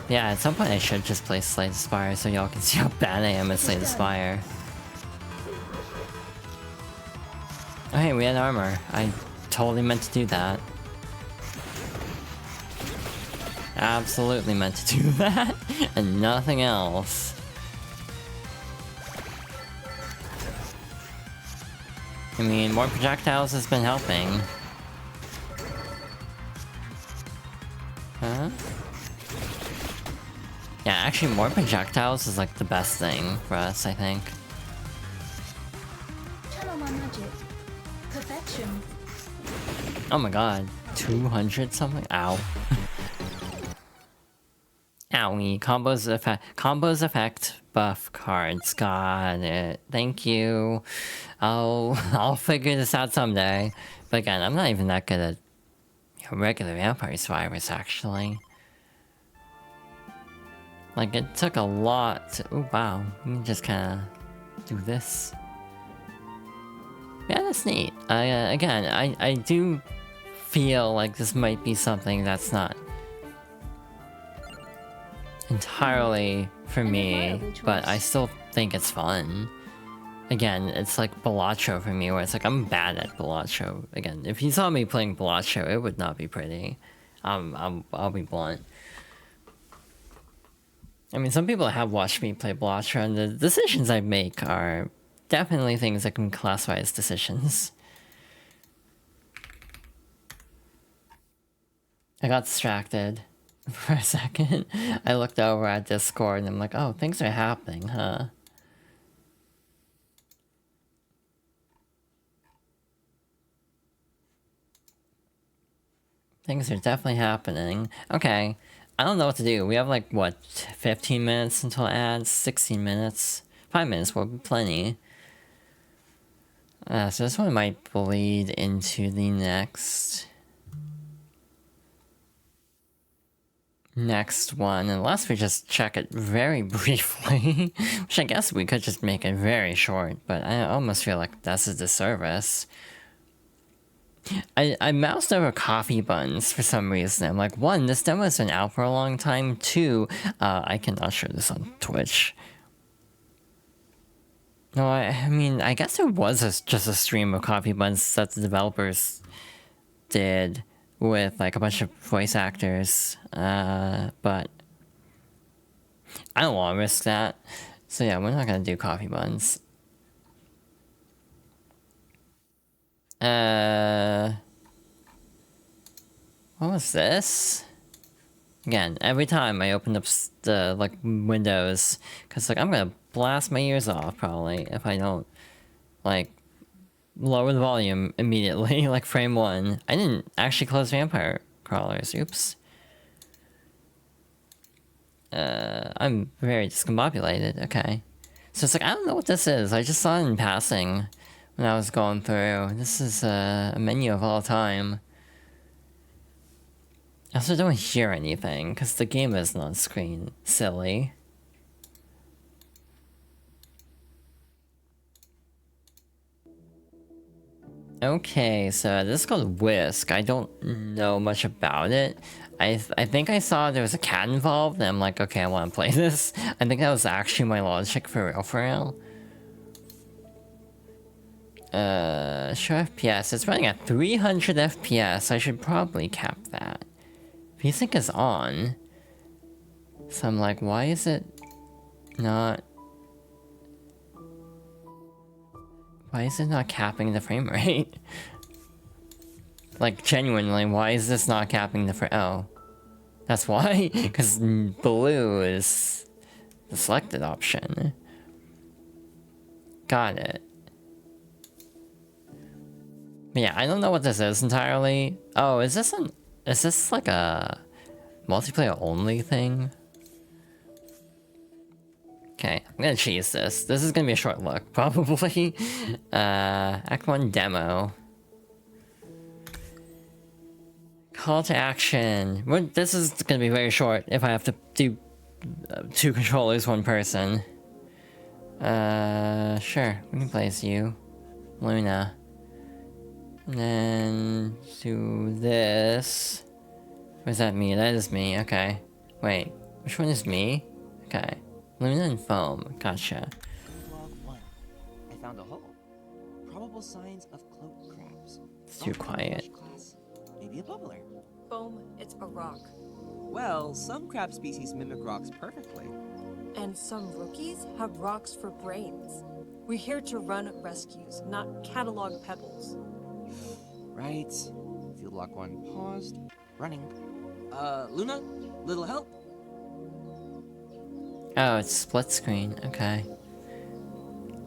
Yeah, at some point I should just play Slay the Spire so y'all can see how bad I am at Slay the Spire. Oh hey, we had armor. I totally meant to do that. Absolutely meant to do that, and nothing else. I mean, more projectiles has been helping. Huh? Yeah, actually more projectiles is like the best thing for us, I think. Channel my magic. Perfection. Oh my god, 200 something? Ow. Owie, combos affect buff cards, got it. Thank you. I'll figure this out someday. But again, I'm not even that good at regular Vampire Survivors, actually. Like, it took a lot to... Oh, wow. Let me just kind of do this. Yeah, that's neat. I do feel like this might be something that's not entirely for me, but I still think it's fun. Again, it's like Balatro for me, where it's like, I'm bad at Balatro. Again, if you saw me playing Balatro, it would not be pretty. I'll be blunt. I mean, some people have watched me play Balatro, and the decisions I make are definitely things that can classify as decisions. I got distracted for a second. I looked over at Discord and I'm like, oh, things are happening, huh? Things are definitely happening. Okay, I don't know what to do. We have like, what, 15 minutes until ads? 16 minutes? 5 minutes will be plenty. So this one might bleed into the next one, unless we just check it very briefly. Which I guess we could just make it very short, but I almost feel like that's a disservice. I moused over coffee buns for some reason. I'm like, one, this demo has been out for a long time. Two, I cannot show this on Twitch. No, I mean, I guess there was just a stream of coffee buns that the developers did with like a bunch of voice actors, but I don't want to risk that. So yeah, we're not gonna do coffee buns. What was this? Again, every time I open up the like windows, cause like I'm gonna blast my ears off probably if I don't like lower the volume immediately, like frame one. I didn't actually close Vampire crawlers. Oops. I'm very discombobulated. Okay. So it's like, I don't know what this is. I just saw it in passing when I was going through. This is a menu of all time. I also don't hear anything, because the game isn't on screen. Silly. Okay, so this is called Whisk. I don't know much about it. I think I saw there was a cat involved, and I'm like, okay, I want to play this. I think that was actually my logic for real, for real. Show FPS. It's running at 300 FPS. I should probably cap that. VSync is on. So I'm like, why is it not... Why is it not capping the frame rate? Like, genuinely, why is this not capping the frame? Oh. That's why? Because blue is the selected option. Got it. But yeah, I don't know what this is entirely. Oh, is this like a multiplayer only thing? Okay, I'm gonna cheese this. This is gonna be a short look, probably. Act 1 demo. Call to action. Well, this is gonna be very short if I have to do 2 controllers, 1 person. Sure, we can place you. Luna. And then do this. What does that mean? That is me, okay. Wait, which one is me? Okay. Luna and foam, gotcha. Log 1. I found a hole. Probable signs of cloak crabs. It's too quiet. Class. Maybe a bubbler. Foam, it's a rock. Well, some crab species mimic rocks perfectly. And some rookies have rocks for brains. We're here to run rescues, not catalog pebbles. Right. Field log 1 paused. Running. Luna? Little help? Oh, it's split screen, okay.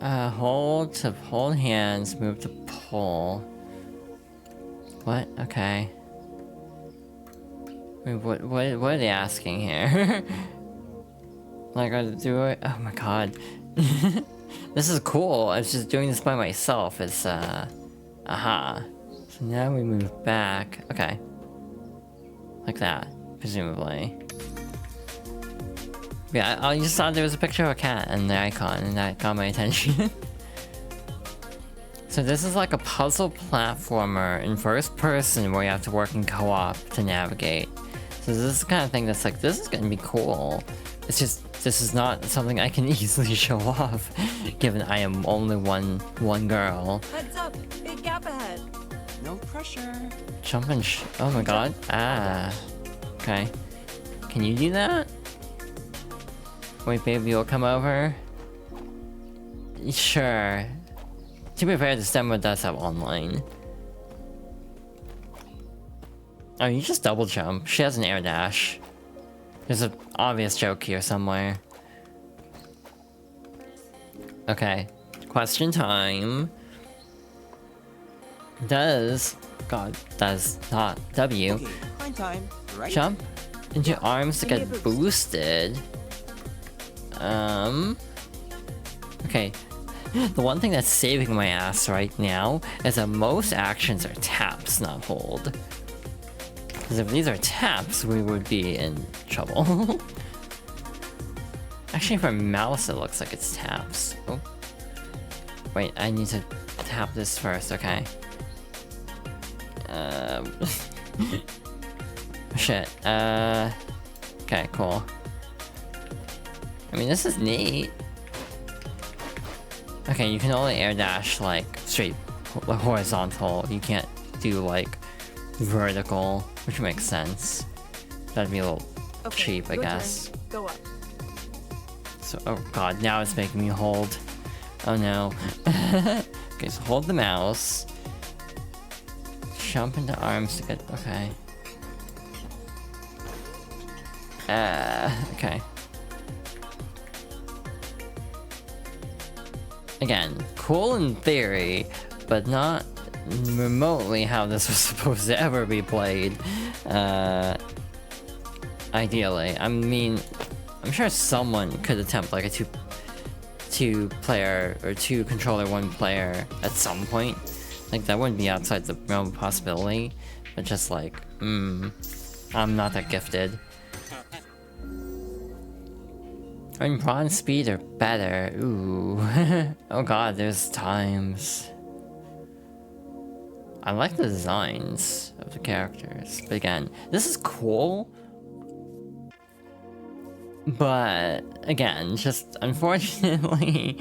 Hold to hold hands, move to pull. What? Okay. Wait, what are they asking here? Like, do I? Oh my god. This is cool. I was just doing this by myself. It's, aha. So now we move back. Okay. Like that, presumably. Yeah, I just saw there was a picture of a cat and the icon, and that got my attention. So this is like a puzzle platformer in first person where you have to work in co-op to navigate. So this is the kind of thing that's like, this is gonna be cool. It's just, this is not something I can easily show off, given I am only one girl. Heads up, big gap ahead. No pressure. Jump and oh my god. Ah. Okay. Can you do that? Wait, baby, you'll come over? Sure. To be fair, this demo does have online. Oh, you just double jump. She has an air dash. There's an obvious joke here somewhere. Okay. Question time. Does not W Okay, climb time. Right. jump into arms to get boosted? Okay. The one thing that's saving my ass right now is that most actions are taps, not hold. Because if these are taps, we would be in trouble. Actually, for mouse, it looks like it's taps. Oh. Wait, I need to tap this first, okay. Shit. Okay, cool. I mean, this is neat. Okay, you can only air dash like straight horizontal. You can't do like vertical, which makes sense. That'd be a little cheap, I guess. Go up. So, oh god, now it's making me hold. Oh no. Okay, so hold the mouse. Jump into arms to get, okay. Okay. Again, cool in theory, but not remotely how this was supposed to ever be played. Ideally. I mean, I'm sure someone could attempt like a two player or two controller one player at some point. Like that wouldn't be outside the realm of possibility. But just like, I'm not that gifted. And bronze speed are better. Ooh. Oh god, there's times. I like the designs of the characters. But again, this is cool. But again, just unfortunately,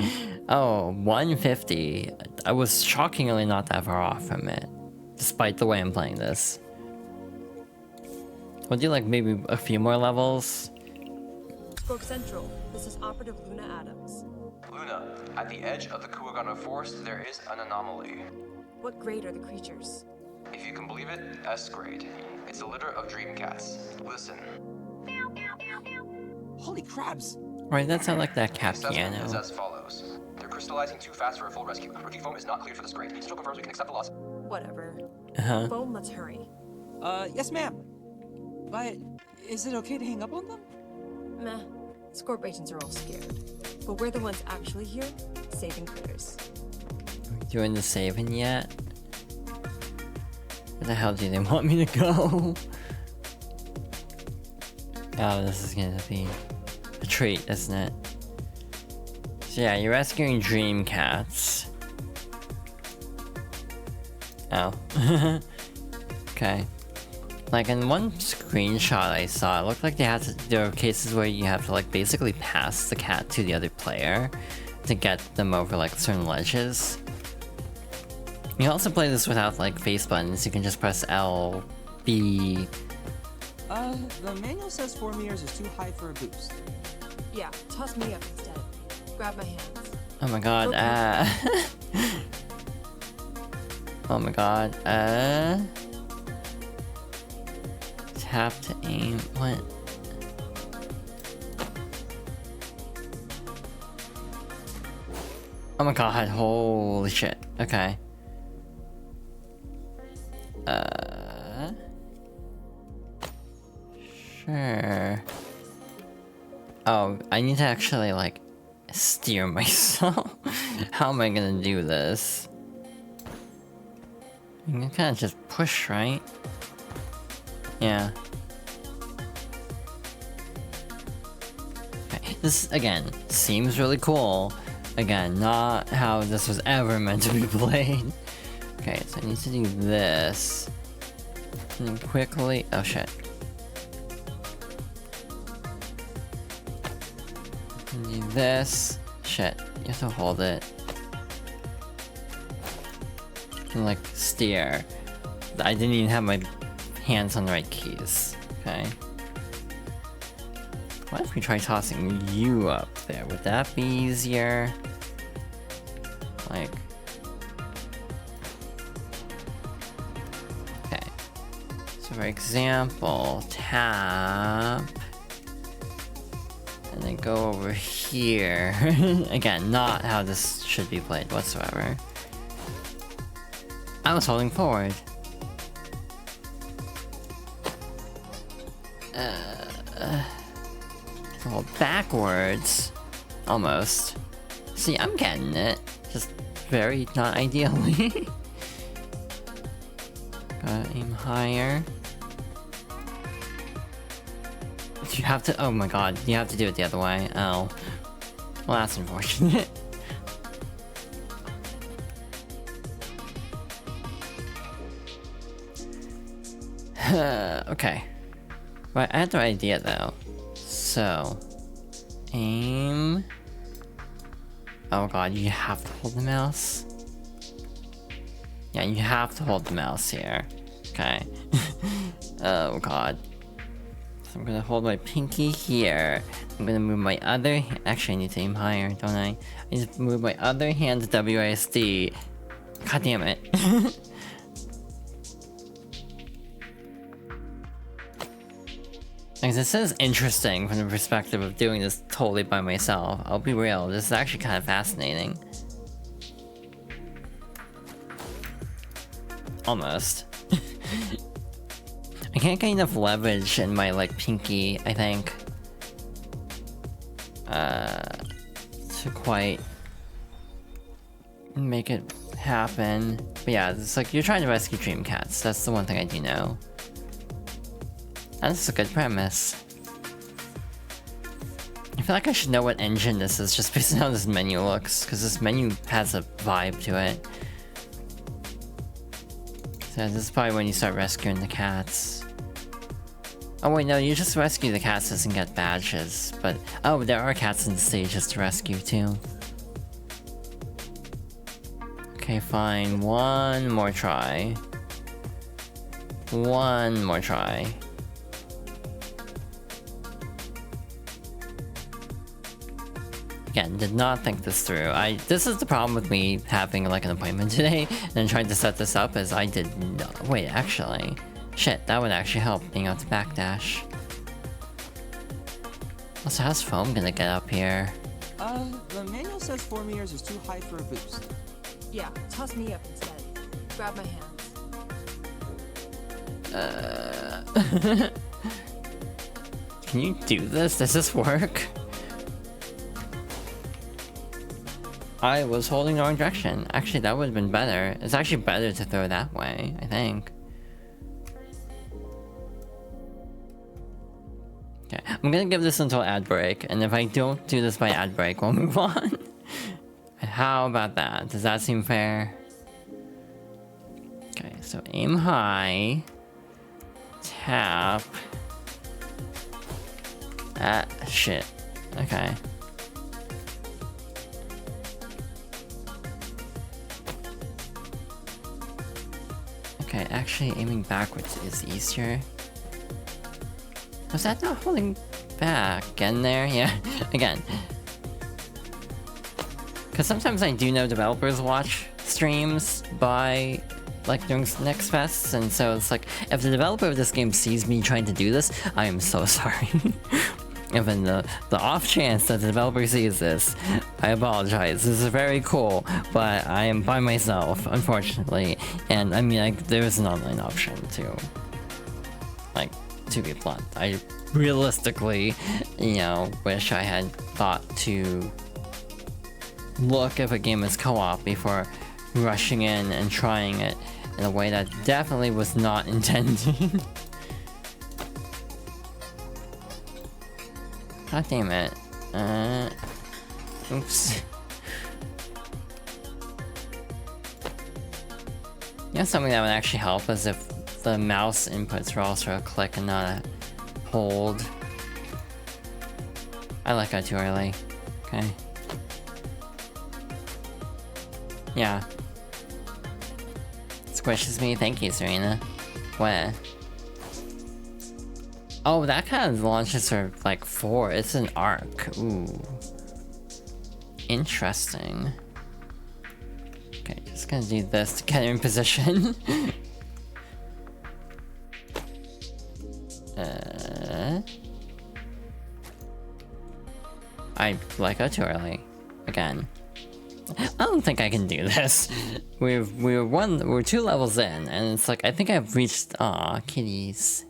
150. I was shockingly not that far off from it, despite the way I'm playing this. We'll do like maybe a few more levels. Spoke Central. This is Operative Luna Adams. Luna, at the edge of the Kuwagano Forest, there is an anomaly. What grade are the creatures? If you can believe it, S grade. It's a litter of dream cats. Listen. Holy crabs! Right, that sounds like that cat The assessment is piano. as follows. They're crystallizing too fast for a full rescue. Rookie foam is not cleared for this grade. Central confirms we can accept the loss. Whatever. Uh-huh. Foam, let's hurry. Yes, ma'am. But is it okay to hang up on them? Meh. Scorpions are all scared. But we're the ones actually here, saving critters. Doing the saving yet? Where the hell do they want me to go? Oh, this is gonna be a treat, isn't it? So yeah, you're rescuing dream cats. Oh. Okay. Like in one screenshot I saw, it looked like there are cases where you have to like basically pass the cat to the other player to get them over like certain ledges. You can also play this without like face buttons, you can just press L, B. The manual says 4 meters is too high for a boost. Yeah, toss me up instead. Grab my hands. Oh my god, oh my god, tap to aim, what? Oh my god, holy shit, okay. Sure. Oh, I need to actually, like, steer myself. How am I gonna do this? You can kind of just push, right? Yeah. Okay, this, again, seems really cool. Again, not how this was ever meant to be played. Okay, so I need to do this. And then quickly... Oh, shit. Do this. Shit, you have to hold it. And like steer. I didn't even have my hands on the right keys. Okay. What if we try tossing you up there? Would that be easier? Like. Okay. So for example, tap. And then go over here. Again, not how this should be played whatsoever. I was holding forward. Hold backwards. Almost. See, I'm getting it. Just very not ideally. Gotta aim higher. You have to- oh my god, you have to do it the other way. Oh. Well, that's unfortunate. Okay. Right, I had the right idea though. So... aim... Oh god, you have to hold the mouse? Yeah, you have to hold the mouse here. Okay. Oh god. So I'm gonna hold my pinky here. I'm gonna move my other... Actually, I need to aim higher, don't I? I need to move my other hand to WASD. God damn it. Like, this is interesting from the perspective of doing this totally by myself. I'll be real, this is actually kind of fascinating. Almost. I can't get enough leverage in my, like, pinky, I think. To quite make it happen. But yeah, it's like you're trying to rescue dream cats. That's the one thing I do know. And this is a good premise. I feel like I should know what engine this is just based on how this menu looks, because this menu has a vibe to it. So this is probably when you start rescuing the cats. Oh wait, no, you just rescue the cats and get badges, but oh, there are cats in the stages to rescue too. Okay, fine, one more try. One more try. Again, did not think this through. This is the problem with me having like an appointment today and trying to set this up, is I did not. Wait, actually. Shit, that would actually help, being able to backdash. Also, how's Foam gonna get up here? The manual says 4 meters is too high for a boost. Yeah, toss me up instead. Grab my hands. Can you do this? Does this work? I was holding the wrong direction. Actually, that would have been better. It's actually better to throw that way, I think. Okay, I'm gonna give this until ad break, and if I don't do this by ad break, we'll move on. How about that? Does that seem fair? Okay, so aim high. Tap. Ah, shit. Okay. Okay, actually aiming backwards is easier. Was that not holding back in there? Yeah, again. Because sometimes I do know developers watch streams by, like, doing next fests, and so it's like, if the developer of this game sees me trying to do this, I am so sorry. Even the off chance that the developer sees this, I apologize. This is very cool, but I am by myself, unfortunately. And I mean, there is an online option too. Like, to be blunt, I realistically, you know, wish I had thought to look if a game is co-op before rushing in and trying it in a way that definitely was not intended. God damn it. Oops. You know, something that would actually help is if the mouse inputs were also a click and not a hold. I let go too early. Okay. Yeah. Squishes me. Thank you, Serena. What? Oh, that kind of launches her like 4. It's an arc. Ooh. Interesting. Okay, just gonna do this to get her in position. I let go too early. Again. I don't think I can do this. We're 2 levels in, and it's like I think I've reached. Aw, kitties.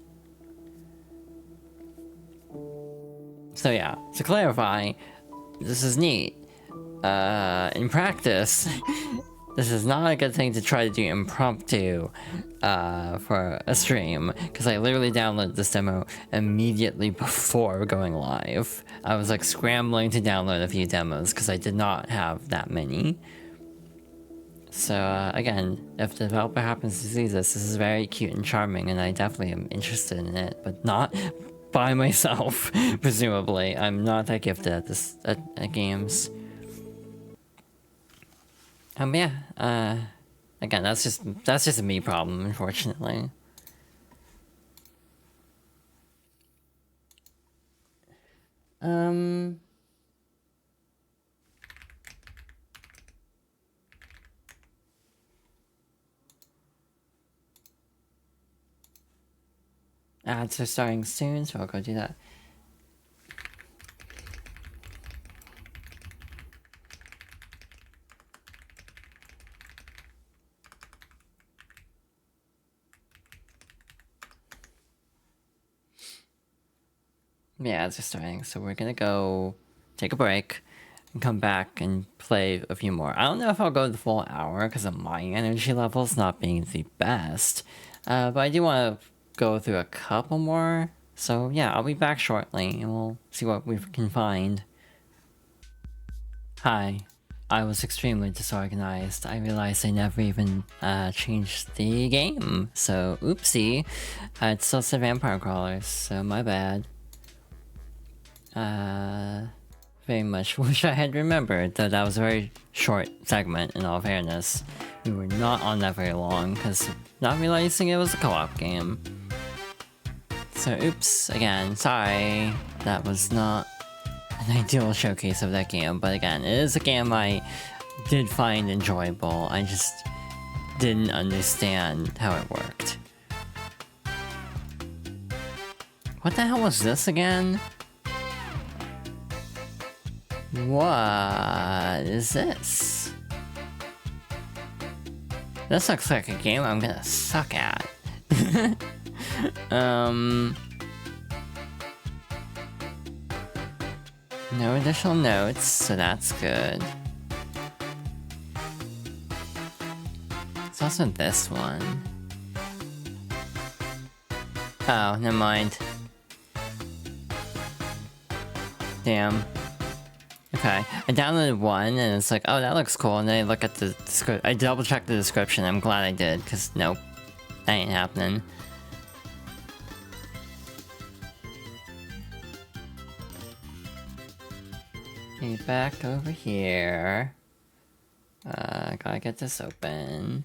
So yeah, to clarify, this is neat. In practice, this is not a good thing to try to do impromptu for a stream, because I literally downloaded this demo immediately before going live. I was like scrambling to download a few demos because I did not have that many. So again, if the developer happens to see this is very cute and charming, and I definitely am interested in it, but not by myself, presumably. I'm not that gifted at this at games. Yeah, again, that's just a me problem, unfortunately. Ads are starting soon, so I'll go do that. Yeah, it's just starting. So we're gonna go take a break and come back and play a few more. I don't know if I'll go the full hour because of my energy levels not being the best. But I do want to go through a couple more. So yeah, I'll be back shortly and we'll see what we can find. Hi. I was extremely disorganized. I realized I never even changed the game. So oopsie. It still said vampire crawlers, so my bad. Very much wish I had remembered, though that was a very short segment in all fairness. We were not on that very long, because not realizing it was a co-op game. So oops, again, sorry. That was not an ideal showcase of that game, but again, it is a game I did find enjoyable. I just didn't understand how it worked. What the hell was this again? What is this? This looks like a game I'm gonna suck at. No additional notes, so that's good. It's also this one. Oh, never mind. Damn. Okay, I downloaded one and it's like, oh, that looks cool. And then I look at the I double checked the description. I'm glad I did, because nope, that ain't happening. Okay, back over here. Gotta get this open.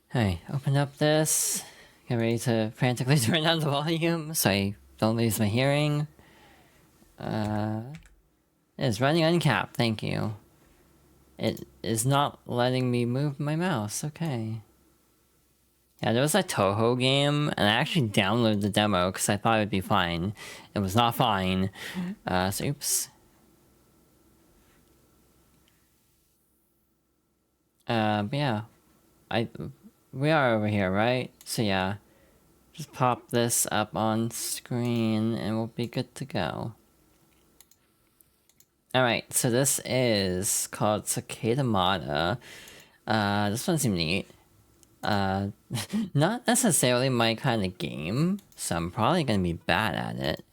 Hey, open up this. Get ready to frantically turn down the volume so I don't lose my hearing. It is running uncapped, thank you. It is not letting me move my mouse, okay. Yeah, there was a Toho game, and I actually downloaded the demo because I thought it would be fine. It was not fine. So oops. But yeah. We are over here, right? So yeah. Just pop this up on screen and we'll be good to go. Alright, so this is called Cicadamata. This one seemed neat. Not necessarily my kind of game, so I'm probably gonna be bad at it.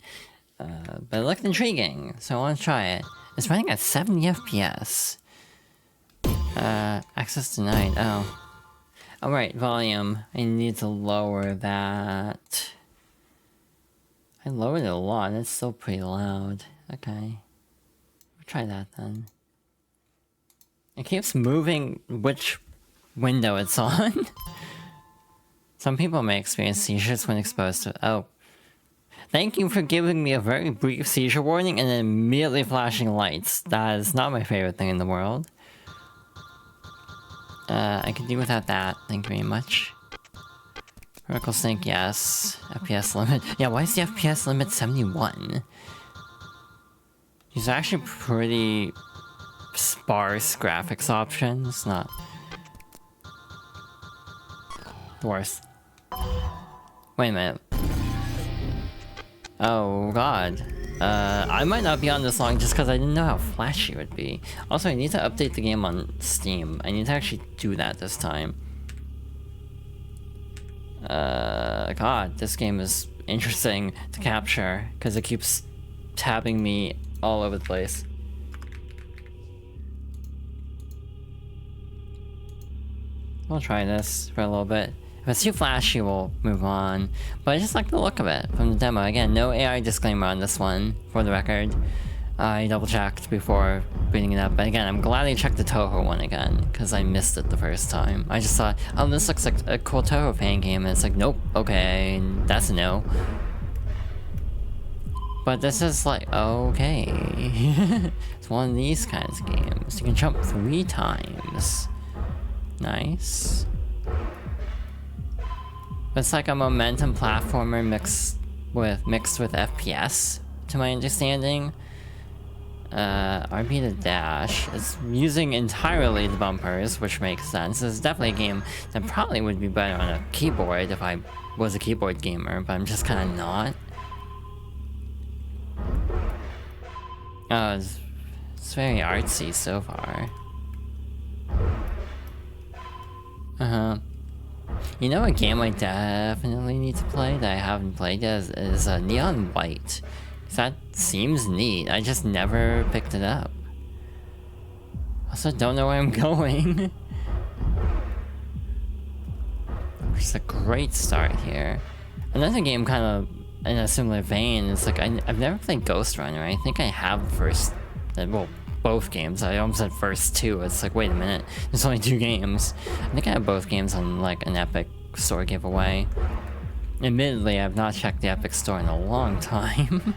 But it looked intriguing, so I want to try it. It's running at 70 FPS. Access denied, oh. Alright, volume. I need to lower that. I lowered it a lot, it's still pretty loud. Okay. Try that then. It keeps moving which window it's on. Some people may experience seizures when exposed to— oh. Thank you for giving me a very brief seizure warning and then immediately flashing lights. That is not my favorite thing in the world. I could do without that. Thank you very much. Vertical sync, yes. FPS limit. Yeah, why is the FPS limit 71? These are actually pretty sparse graphics options, not the worst. Wait a minute. Oh god. I might not be on this long just because I didn't know how flashy it would be. Also, I need to update the game on Steam. I need to actually do that this time. God, this game is interesting to capture because it keeps tabbing me all over the place. We'll try this for a little bit. If it's too flashy, we'll move on. But I just like the look of it from the demo. Again, no AI disclaimer on this one, for the record. I double checked before booting it up. But again, I'm glad I checked the Toho one again, because I missed it the first time. I just thought, oh, this looks like a cool Toho fan game. And it's like, nope, okay, that's a no. But this is like, okay. It's one of these kinds of games. You can jump 3 times. Nice. It's like a momentum platformer mixed with FPS, to my understanding. RB to dash. It's using entirely the bumpers, which makes sense. It's definitely a game that probably would be better on a keyboard if I was a keyboard gamer, but I'm just kind of not. Oh, it's very artsy so far. You know, a game I definitely need to play that I haven't played yet is Neon White. That seems neat. I just never picked it up. Also, don't know where I'm going. It's a great start here. Another game kind of in a similar vein is like I've never played Ghost Runner. I think I have the first, well, both games. I almost said first two. It's like, wait a minute, there's only 2 games. I think I have both games on like an Epic Store giveaway. Admittedly, I've not checked the Epic Store in a long time.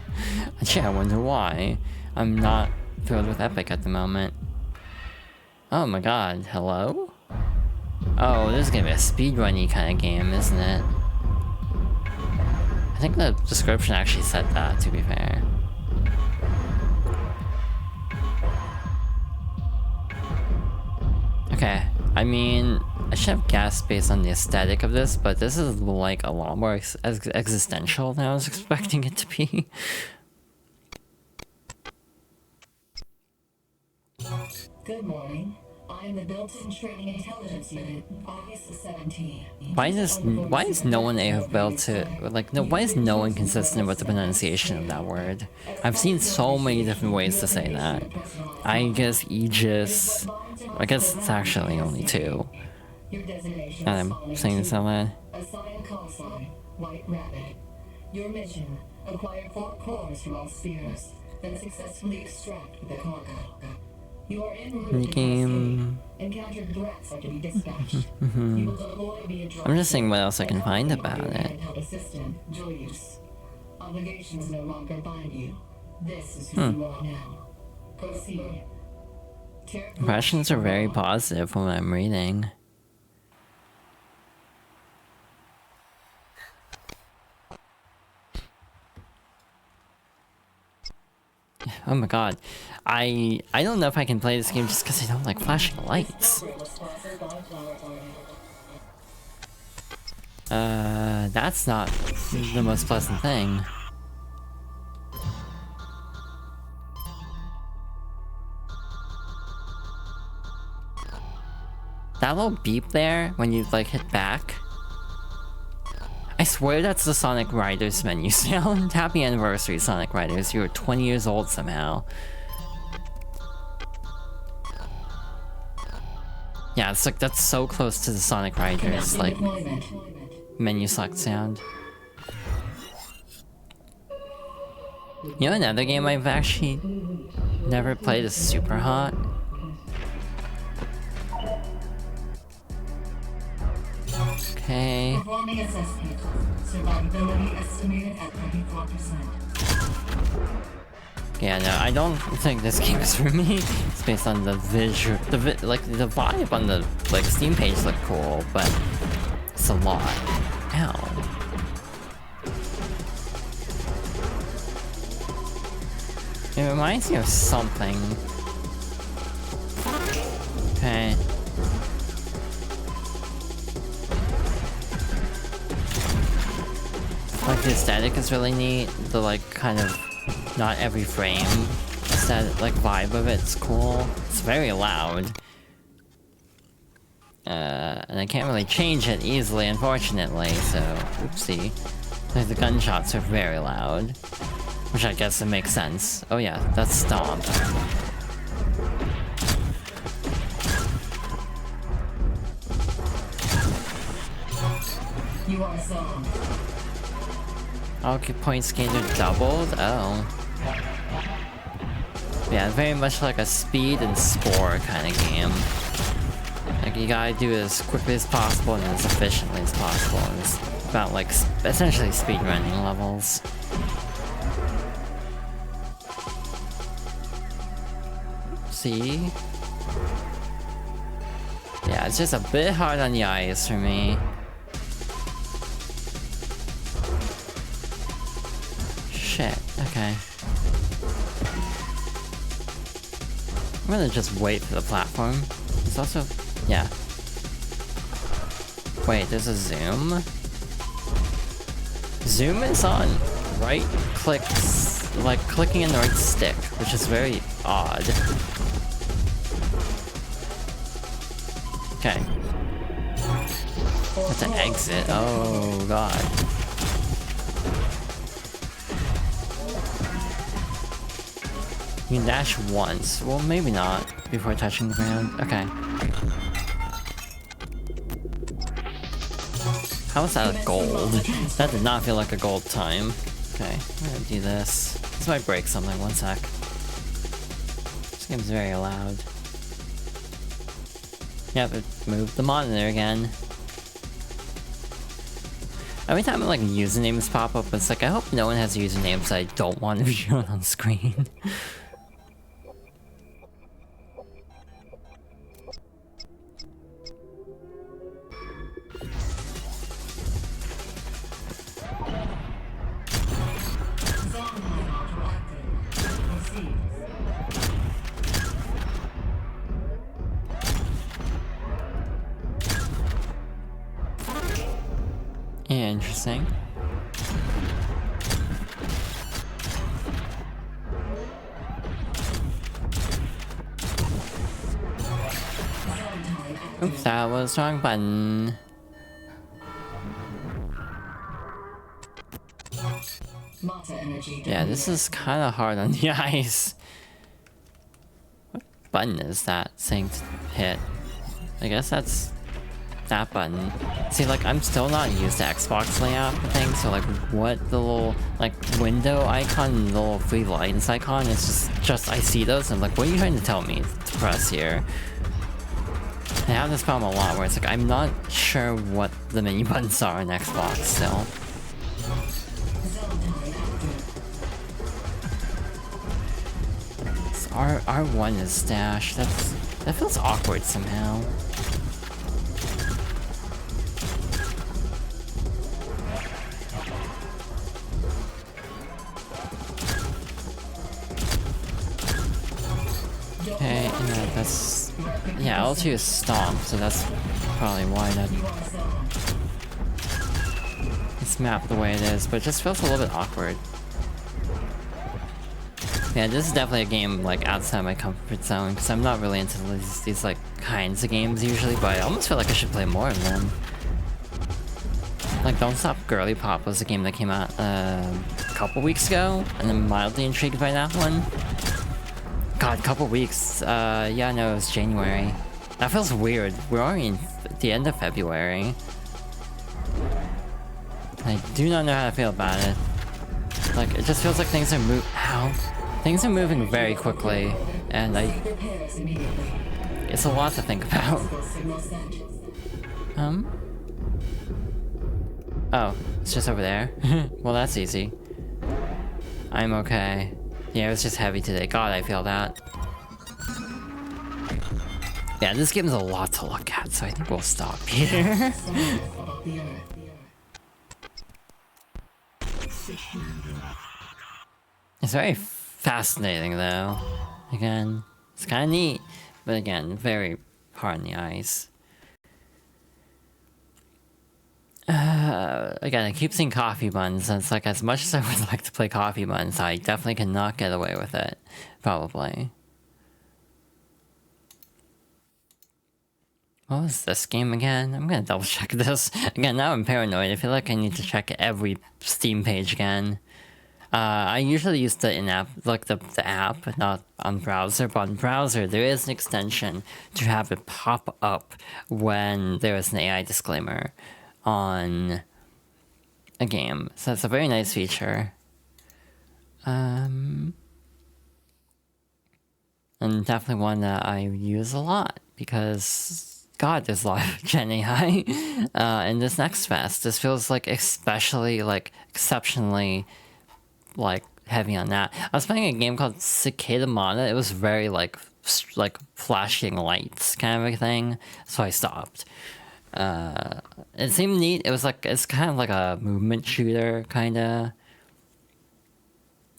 Actually, I wonder why. I'm not thrilled with Epic at the moment. Oh my god, hello? Oh, this is gonna be a speedrunny kind of game, isn't it? I think the description actually said that, to be fair. Okay, I mean, I should have guessed based on the aesthetic of this, but this is like a lot more existential than I was expecting it to be. Good morning. I'm the Built-in Training Intelligence Unit, August 17. Why is no one able to, like, no, why is no one consistent with the pronunciation of that word? I've seen so many different ways to say that. I guess Aegis, I guess it's actually only 2. And I'm saying this out loud. Assign call sign, White Rabbit. Your mission, acquire 4 cores from all spheres, then successfully extract the cargo. You are en route to Game. encountered threats are to be dispatched. You will deploy via drone. I'm just saying what else I can find about it. Assistant, Julius. Obligations no longer bind you. This is who you are now. Proceed. Impressions are very positive from what I'm reading. Oh my god. I don't know if I can play this game just because I don't like flashing lights. That's not the most pleasant thing. That little beep there when you like hit back. I swear that's the Sonic Riders menu sound. Happy anniversary, Sonic Riders. You were 20 years old somehow. Yeah, it's like that's so close to the Sonic Riders like menu select sound. You know another game I've actually never played is Super Hot. Okay. Performing assessment. Survivability estimated at 34%. Yeah, no, I don't think this game is for me. It's based on the visual, like the vibe on the like Steam page looked cool, but it's a lot. Ow. It reminds me of something. Okay. Like the aesthetic is really neat. The like kind of not every frame aesthetic, like vibe of it's cool. It's very loud. And I can't really change it easily, unfortunately, so oopsie. Like the gunshots are very loud. Which I guess it makes sense. Oh yeah, that's Stomp. You are zoned. Okay, points gained are doubled? Oh. Yeah, very much like a speed and spore kind of game. Like, you gotta do it as quickly as possible and as efficiently as possible. And it's about, like, essentially speedrunning levels. See? Yeah, it's just a bit hard on the eyes for me. Shit, okay. I'm gonna just wait for the platform. It's also... yeah. Wait, there's a zoom? Zoom is on right click, like clicking in the right stick, which is very odd. Okay. That's an exit. Oh god. You can dash once. Well, maybe not before touching the ground. Okay. How is that a gold? That did not feel like a gold time. Okay, I'm gonna do this. This might break something. One sec. This game's very loud. Yep, it moved the monitor again. Every time like usernames pop up, it's like I hope no one has usernames I don't want to be shown on screen. Yeah, interesting. Oops, that was the wrong button. Yeah, this is kind of hard on the eyes. What button is that saying to hit? I guess that's that button. See, like, I'm still not used to Xbox layout thing, so like, what the little, like, window icon and the little three lines icon is just I see those, and I'm like, what are you trying to tell me to press here? I have this problem a lot, where it's like, I'm not sure what the menu buttons are on Xbox still. So R1 is dash, that feels awkward somehow. Okay, and that's... yeah, L2 is stomp, so that's probably why that... it's mapped the way it is, but it just feels a little bit awkward. Yeah, this is definitely a game, like, outside my comfort zone, because I'm not really into these, like, kinds of games usually, but I almost feel like I should play more of them. Like, Don't Stop Girly Pop was a game that came out, a couple weeks ago, and I'm mildly intrigued by that one. God, couple weeks. Yeah, no, it was January. That feels weird. We're already in the end of February. I do not know how to feel about it. Like, it just feels like things are things are moving very quickly, and it's a lot to think about. Oh, it's just over there. Well, that's easy. I'm okay. Yeah, it was just heavy today. God, I feel that. Yeah, this game's a lot to look at, so I think we'll stop here. It's very fascinating, though. Again, it's kind of neat, but again, very hard on the eyes. Again, I keep seeing coffee buns, and it's like, as much as I would like to play coffee buns, I definitely cannot get away with it. Probably. What was this game again? I'm gonna double check this. Again, now I'm paranoid. I feel like I need to check every Steam page again. I usually use the in-app, like the app, not on browser, but on browser there is an extension to have it pop up when there is an AI disclaimer on a game. So it's a very nice feature. And definitely one that I use a lot, because God, there's a lot of Gen AI in this next fest. This feels like especially, like, exceptionally, like, heavy on that. I was playing a game called Cicadamata. It was very, like flashing lights kind of a thing, so I stopped. It seemed neat. It was like, it's kind of like a movement shooter, kinda.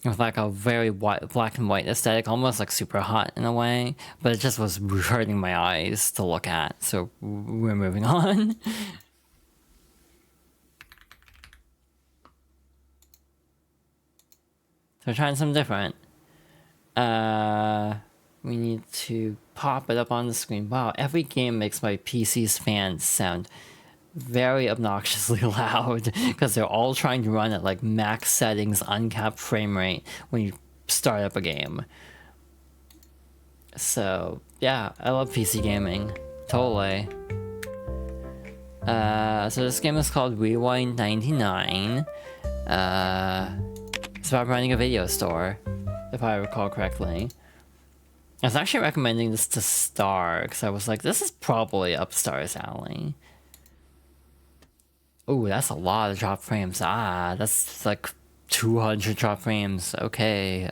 With like a very black and white aesthetic, almost like super hot in a way, but it just was hurting my eyes to look at, so we're moving on. we're trying something different. We need to pop it up on the screen. Wow, every game makes my PC's fans sound very obnoxiously loud because they're all trying to run at like max settings, uncapped frame rate when you start up a game. So yeah, I love PC gaming. Totally. So this game is called Rewind 99. It's about running a video store, if I recall correctly. I was actually recommending this to Star, because I was like, this is probably up Star's alley. Ooh, that's a lot of drop frames. Ah, that's like 200 drop frames. Okay,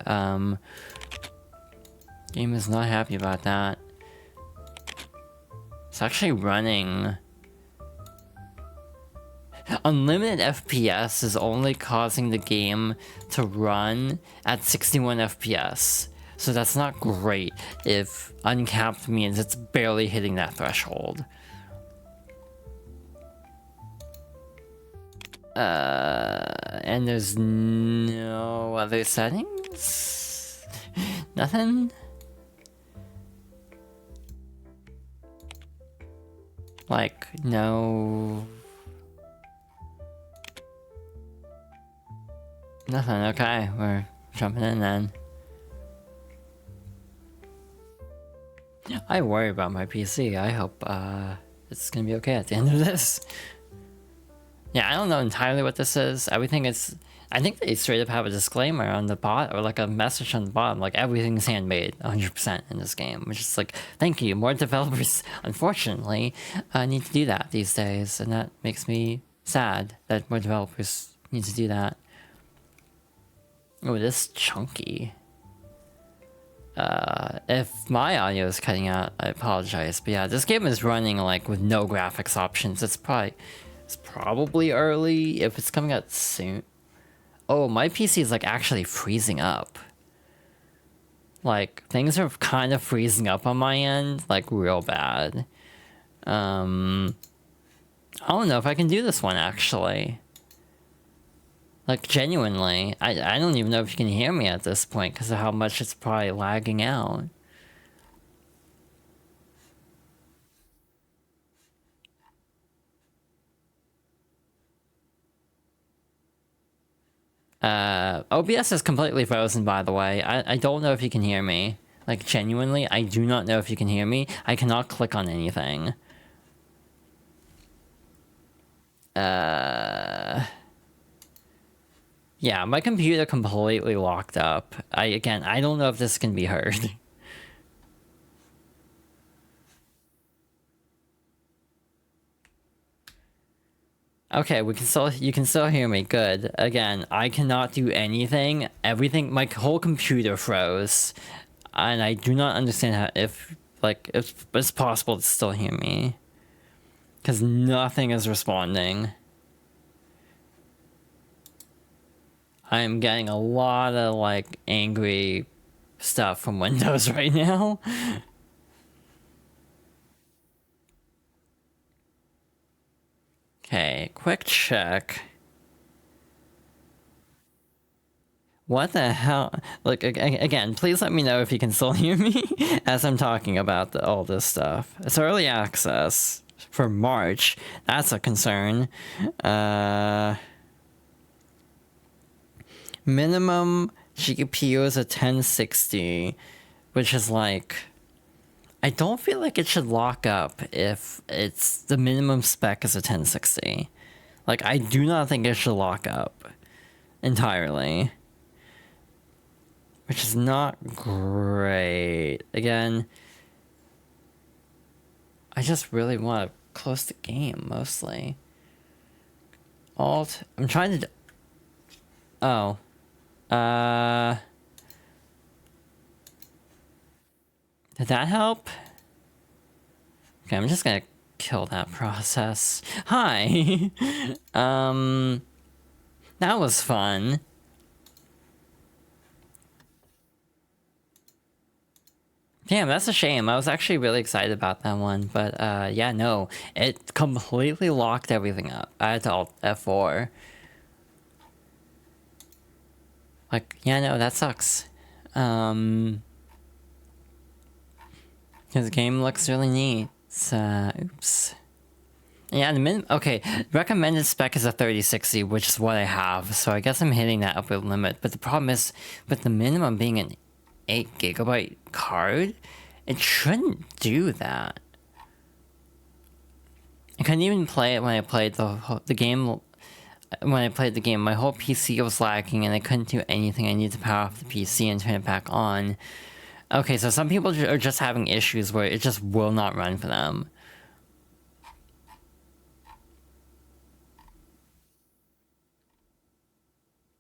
game is not happy about that. It's actually running... Unlimited FPS is only causing the game to run at 61 FPS. So that's not great if uncapped means it's barely hitting that threshold. And there's no other settings? Nothing? Like, no... Nothing, okay, we're jumping in then. I worry about my PC. I hope it's gonna be okay at the end of this. Yeah, I don't know entirely what this is. Everything is... I think they straight up have a disclaimer on the bot, or like a message on the bottom, like everything's handmade 100% in this game, which is like, thank you. More developers, unfortunately, need to do that these days, and that makes me sad that more developers need to do that. Oh, this is chunky. If my audio is cutting out, I apologize. But yeah, this game is running like with no graphics options. It's probably early if it's coming out soon. Oh, my PC is like actually freezing up. Like things are kind of freezing up on my end, like real bad. I don't know if I can do this one actually. Like, genuinely, I don't even know if you can hear me at this point because of how much it's probably lagging out. OBS is completely frozen, by the way. I don't know if you can hear me. Like, genuinely, I do not know if you can hear me. I cannot click on anything. Yeah, my computer completely locked up. I don't know if this can be heard. Okay, you can still hear me. Good. Again, I cannot do anything. Everything, my whole computer froze. And I do not understand how, if it's possible to still hear me. Because nothing is responding. I'm getting a lot of, like, angry stuff from Windows right now. Okay, quick check. What the hell? Like, again, please let me know if you can still hear me as I'm talking about all this stuff. It's early access for March. That's a concern. Minimum GPU is a 1060, which is like... I don't feel like it should lock up if it's the minimum spec is a 1060. Like, I do not think it should lock up entirely. Which is not great. Again, I just really want to close the game, mostly. Alt... I'm trying to... Oh. Did that help? Okay, I'm just gonna kill that process. Hi! That was fun. Damn, that's a shame. I was actually really excited about that one, but yeah, no. It completely locked everything up. I had to Alt F4. Like, yeah, no, that sucks. His game looks really neat. So, oops. Yeah, okay, recommended spec is a 3060, which is what I have, so I guess I'm hitting that upper limit. But the problem is, with the minimum being an 8GB card, it shouldn't do that. I couldn't even play it when I played the game. When I played the game, my whole PC was lagging and I couldn't do anything. I needed to power off the PC and turn it back on. Okay, so some people are just having issues where it just will not run for them.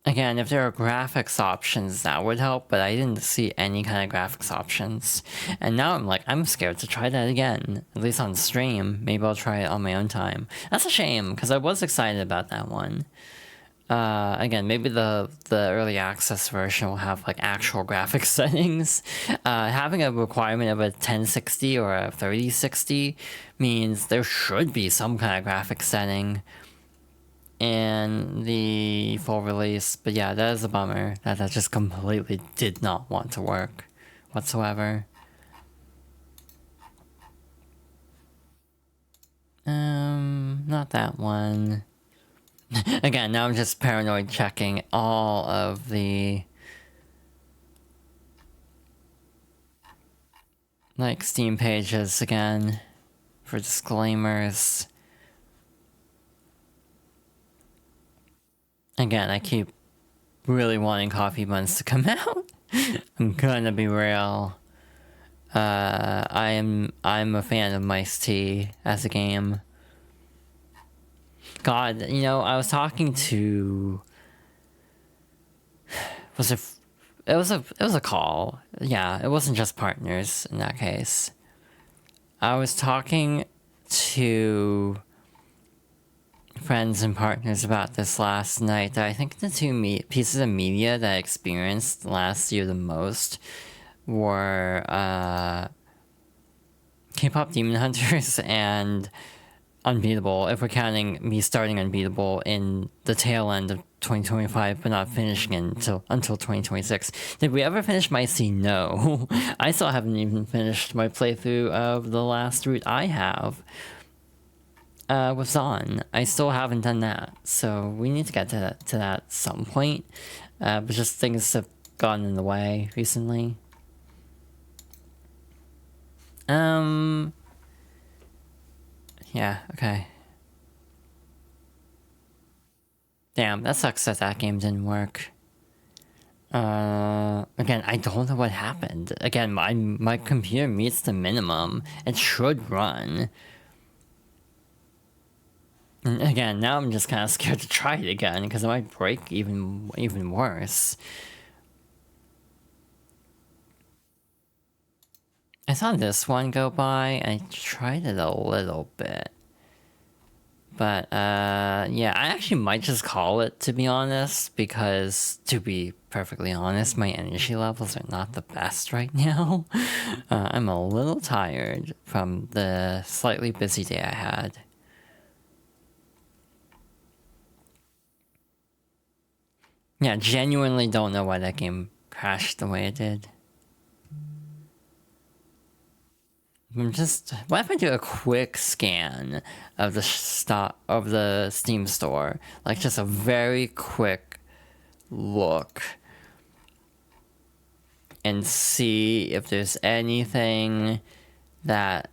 Again, if there are graphics options, that would help, but I didn't see any kind of graphics options. And now I'm like, I'm scared to try that again, at least on stream. Maybe I'll try it on my own time. That's a shame, because I was excited about that one. Again, maybe the early access version will have like actual graphics settings. Having a requirement of a 1060 or a 3060 means there should be some kind of graphics setting in the full release. But yeah, that is a bummer. That just completely did not want to work whatsoever. Not that one. Again, now I'm just paranoid checking all of the like Steam pages again for disclaimers. Again, I keep really wanting Coffee Buns to come out. I'm gonna be real. I'm a fan of Mice Tea as a game. God, you know, I was talking to... it was a call. Yeah, it wasn't just partners in that case. I was talking to friends and partners about this last night. That I think the two pieces of media that I experienced last year the most were K-pop Demon Hunters and Unbeatable, if we're counting me starting Unbeatable in the tail end of 2025 but not finishing until 2026. Did we ever finish Mice Tea? No. I still haven't even finished my playthrough of the last route I have with Zon. I still haven't done that, so we need to get to that at some point. But just things have gotten in the way recently. Yeah, okay. Damn, that sucks that game didn't work. Again, I don't know what happened. Again, my computer meets the minimum. It should run. And again, now I'm just kind of scared to try it again, because it might break even worse. I saw this one go by, and I tried it a little bit. But, yeah, I actually might just call it, to be honest, because, to be perfectly honest, my energy levels are not the best right now. I'm a little tired from the slightly busy day I had. Yeah, genuinely don't know why that game crashed the way it did. What if I do a quick scan of the Steam store? Like, just a very quick look. And see if there's anything that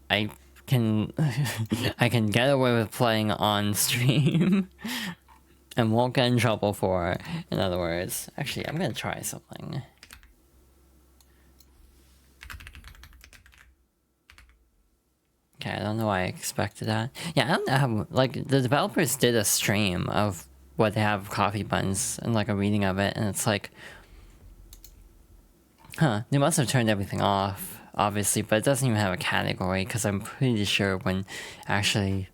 I can get away with playing on stream. And won't get in trouble for, in other words. Actually, I'm gonna try something. Okay, I don't know why I expected that. Yeah, I don't know how, like, the developers did a stream of what they have Coffee Buns and, like, a reading of it, and it's like, huh, they must have turned everything off, obviously, but it doesn't even have a category, because I'm pretty sure when actually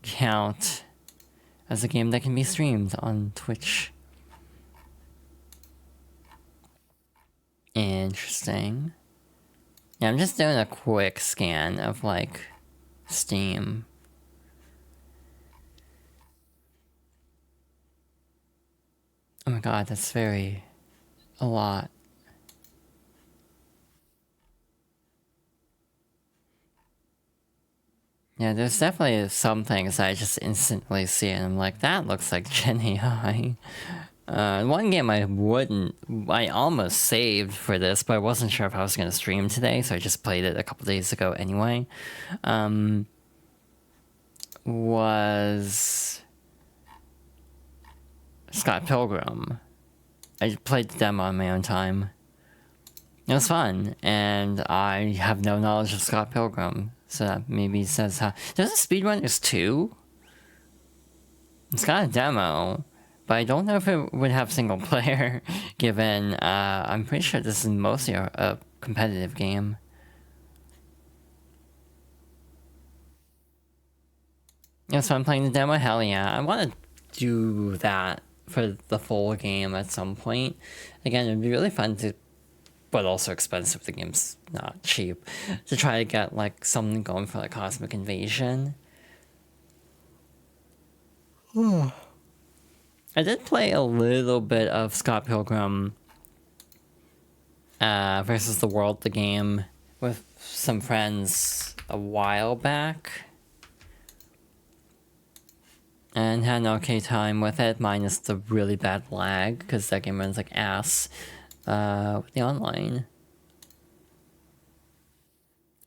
count as a game that can be streamed on Twitch. Interesting. Yeah, I'm just doing a quick scan of, like, Steam. Oh my god, that's a lot. Yeah, there's definitely some things I just instantly see and I'm like, that looks like Gen AI. One game I almost saved for this, but I wasn't sure if I was going to stream today, so I just played it a couple days ago anyway. Was Scott Pilgrim. I played the demo on my own time. It was fun, and I have no knowledge of Scott Pilgrim, so that maybe says how... There's a Speedrunners 2? It's got a demo, but I don't know if it would have single player, given I'm pretty sure this is mostly a competitive game. Yeah, so I'm playing the demo, hell yeah. I want to do that for the full game at some point. Again, it'd be really fun to... But also expensive, the game's not cheap. To try to get, like, something going for, like, Cosmic Invasion. I did play a little bit of Scott Pilgrim versus the World, the game, with some friends a while back. And had an okay time with it, minus the really bad lag, because that game runs like ass. With the online.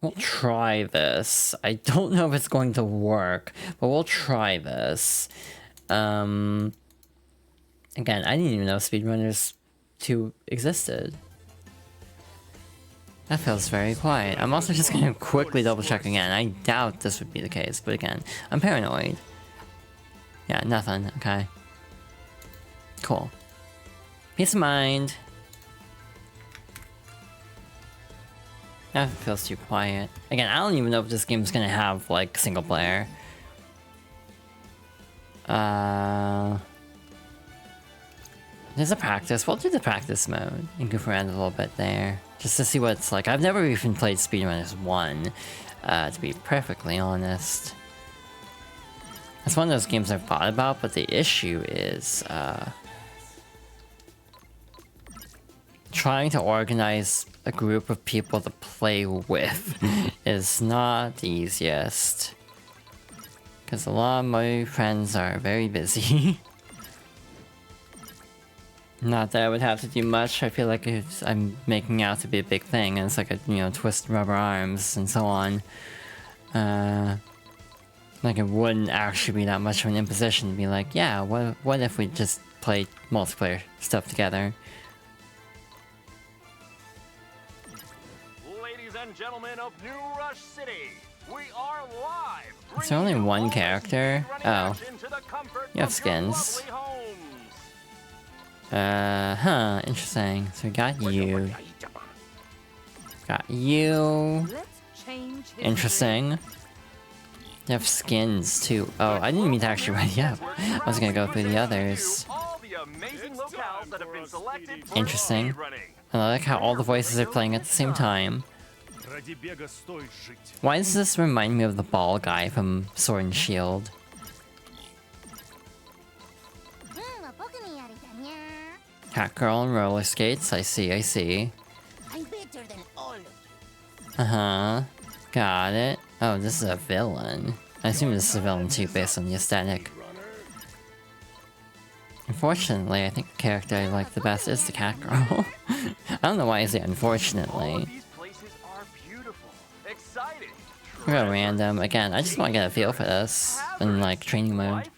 We'll try this. I don't know if it's going to work, but we'll try this. Again, I didn't even know Speedrunners 2 existed. That feels very quiet. I'm also just gonna quickly double check again. I doubt this would be the case, but again, I'm paranoid. Yeah, nothing. Okay. Cool. Peace of mind. That feels too quiet. Again, I don't even know if this game's gonna have, like, single player. There's a practice. We'll do the practice mode and goof around a little bit there. Just to see what it's like. I've never even played Speedrunners 1, to be perfectly honest. It's one of those games I've thought about, but the issue is, trying to organize a group of people to play with is not the easiest. Because a lot of my friends are very busy. Not that I would have to do much. I feel like I'm making out to be a big thing, and it's like a, you know, twist rubber arms and so on. Like it wouldn't actually be that much of an imposition to be like, yeah, what if we just played multiplayer stuff together? Ladies and gentlemen of New Rush City, we are live. Is there only one character? Oh. You have skins. Huh, interesting. So we got you. Got you. Interesting. You have skins too. Oh, I didn't mean to actually write you up. I was gonna go through the others. Interesting. I like how all the voices are playing at the same time. Why does this remind me of the ball guy from Sword and Shield? Cat girl and roller skates. I see, I see. Uh-huh. Got it. Oh, this is a villain. I assume this is a villain too, based on the aesthetic. Unfortunately, I think the character I like the best is the cat girl. I don't know why I say unfortunately. We're gonna random. Again, I just want to get a feel for this in, like, training mode.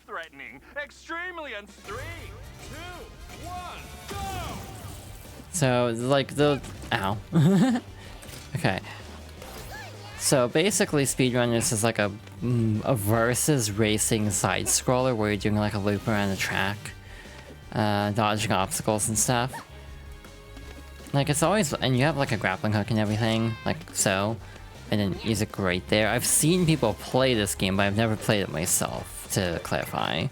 So, like, ow. Okay. So, basically, Speedrunners is like a versus racing side-scroller where you're doing, like, a loop around the track. Dodging obstacles and stuff. Like, it's always... And you have, like, a grappling hook and everything, like so. I didn't use it great there. I've seen people play this game, but I've never played it myself, to clarify.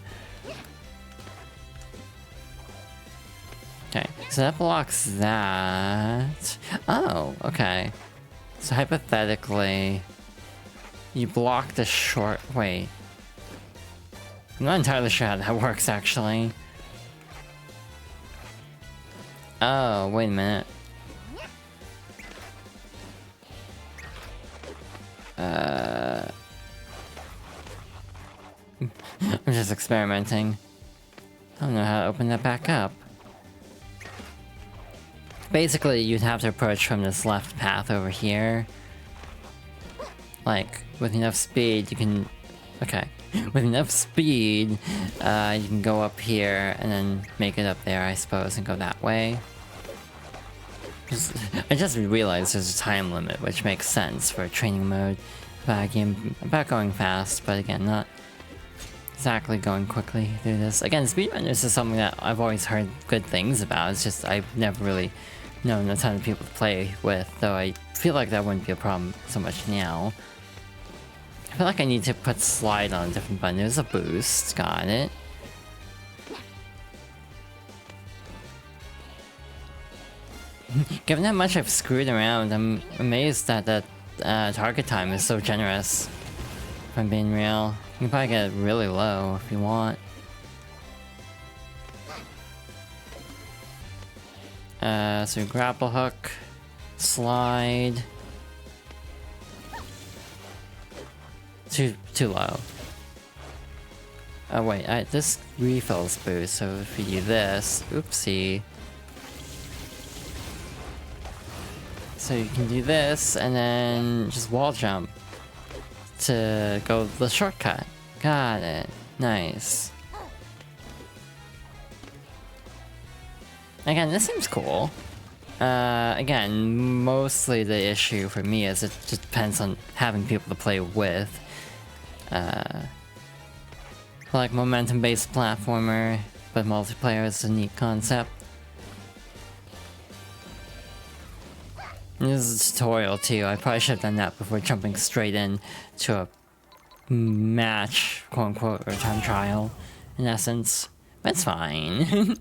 Okay, so that blocks that. Oh, okay. So hypothetically, you block the short... Wait. I'm not entirely sure how that works, actually. Oh, wait a minute. I'm just experimenting. I don't know how to open that back up. Basically, you'd have to approach from this left path over here. Like, with enough speed, you can... Okay. With enough speed, you can go up here and then make it up there, I suppose, and go that way. I just realized there's a time limit, which makes sense for a training mode. About a game about going fast, but again, not exactly going quickly through this. Again, Speedrunners is something that I've always heard good things about. It's just I've never really known a ton of people to play with, though I feel like that wouldn't be a problem so much now. I feel like I need to put slide on a different button. There's a boost, got it. Given how much I've screwed around, I'm amazed that the target time is so generous. If I'm being real. You can probably get it really low if you want. So grapple hook, slide. Too low. Oh wait, this refills boost, so if you do this, oopsie. So you can do this, and then just wall jump to go the shortcut. Got it. Nice. Again, this seems cool. Again, mostly the issue for me is it just depends on having people to play with. Like momentum-based platformer, but multiplayer is a neat concept. This is a tutorial too. I probably should have done that before jumping straight in to a match, quote-unquote, or time trial, in essence. But it's fine.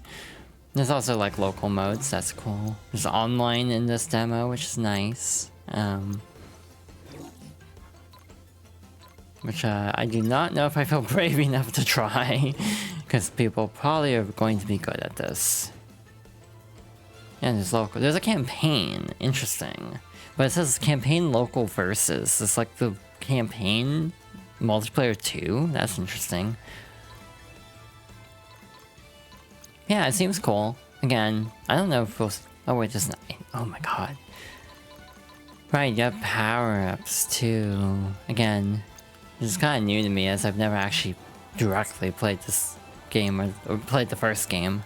There's also like local modes, that's cool. There's online in this demo, which is nice. Which I do not know if I feel brave enough to try, because people probably are going to be good at this. Yeah, there's local. There's a campaign. Interesting. But it says campaign local versus. It's like the campaign multiplayer 2? That's interesting. Yeah, it seems cool. Again, I don't know if we'll... Oh wait, there's not... Oh my god. Right, you have power-ups too. Again, this is kind of new to me as I've never actually directly played this game or played the first game.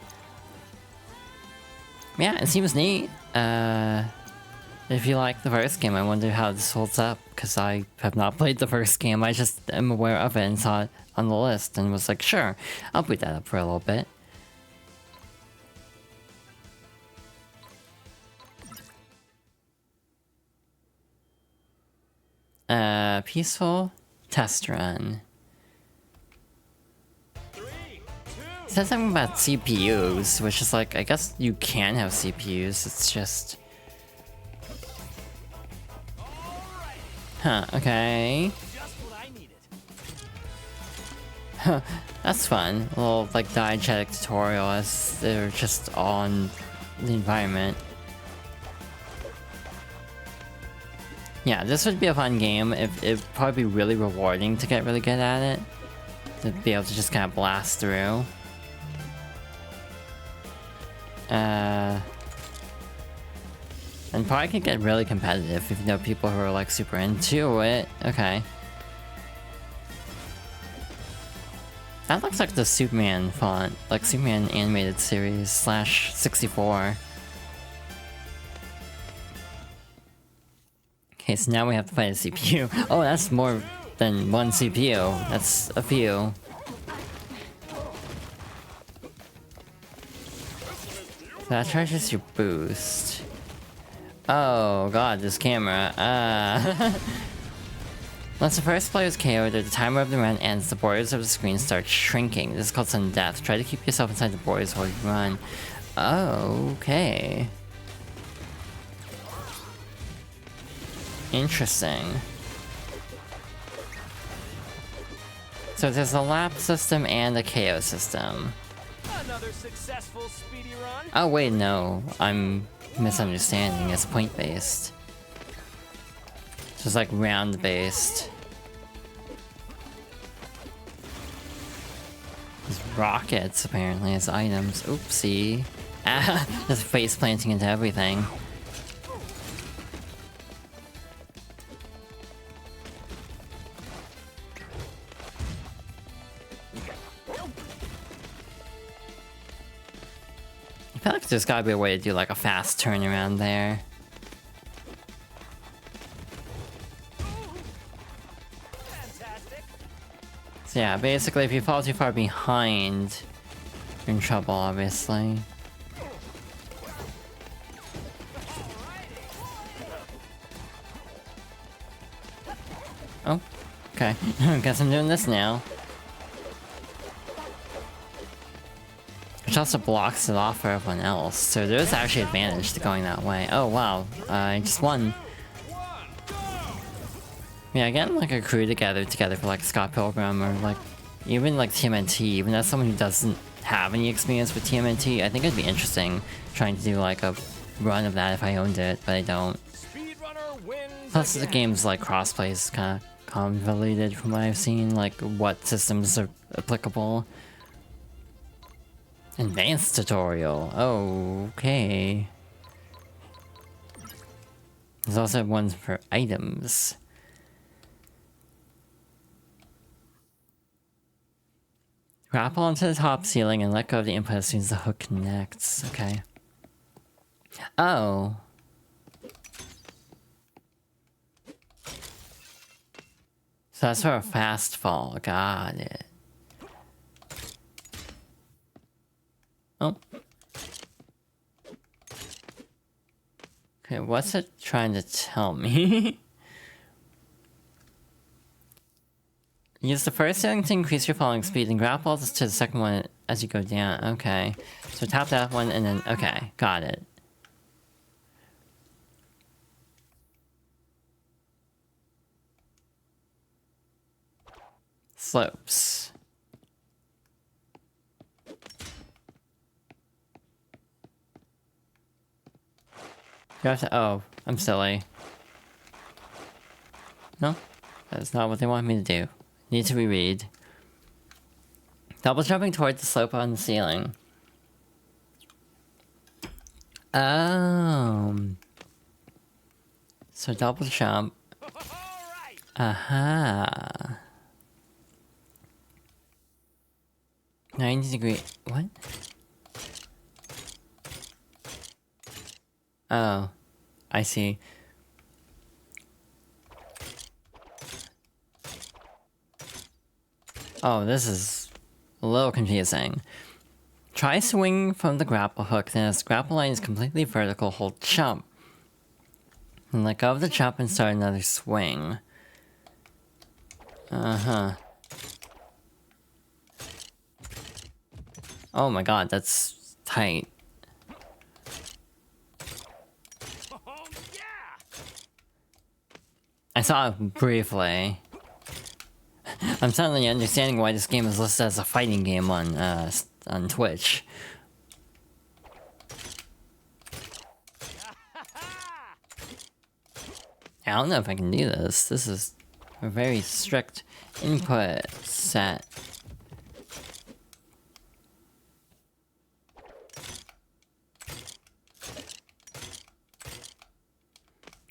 Yeah, it seems neat. If you like the first game, I wonder how this holds up, because I have not played the first game. I just am aware of it and saw it on the list and was like, sure, I'll boot that up for a little bit. Peaceful test run. It says something about CPUs, which is like, I guess you can have CPUs, it's just... Huh, okay. Huh, that's fun. A little, like, diegetic tutorial as they're just on the environment. Yeah, this would be a fun game. It'd probably be really rewarding to get really good at it. To be able to just kind of blast through. And probably could get really competitive if you know people who are like super into it. Okay. That looks like the Superman font, like Superman animated series /64. Okay, so now we have to fight a CPU. Oh, that's more than one CPU. That's a few. So that charges your boost. Oh god, this camera. Once the first player is KO'd or the timer of the run ends, the borders of the screen start shrinking. This is called sudden death. Try to keep yourself inside the borders while you run. Oh, okay. Interesting. So there's a lap system and a KO system. Another successful speedy run. Oh wait, no. I'm misunderstanding. It's point-based. So it's like round-based. There's rockets, apparently, as items. Oopsie. Ah, just face planting into everything. I feel like there's gotta be a way to do like a fast turnaround there. So yeah, basically if you fall too far behind, you're in trouble, obviously. Oh, okay. Guess I'm doing this now. Which also blocks it off for everyone else, so there's actually advantage to going that way. Oh wow, I just won. Yeah, getting like a crew together for like Scott Pilgrim or like even like TMNT, even as someone who doesn't have any experience with TMNT, I think it'd be interesting trying to do like a run of that if I owned it, but I don't. Plus the game's like crossplay is kind of convoluted from what I've seen, like what systems are applicable. Advanced tutorial. Oh, okay. There's also ones for items. Grapple onto the top ceiling and let go of the input as soon as the hook connects. Okay. Oh. So that's for a fast fall. Got it. Oh. Okay, what's it trying to tell me? Use the first setting to increase your falling speed and grapple to the second one as you go down. Okay. So tap that one and then... Okay, got it. Slopes. You have to... Oh, I'm silly. No? That's not what they want me to do. Need to reread. Double jumping towards the slope on the ceiling. So double jump. Aha. 90-degree... What? Oh. I see. Oh, this is a little confusing. Try swing from the grapple hook, then as the grapple line is completely vertical, hold jump. And let go of the jump and start another swing. Uh-huh. Oh my god, that's tight. I saw it briefly. I'm suddenly understanding why this game is listed as a fighting game on Twitch. I don't know if I can do this. This is a very strict input set.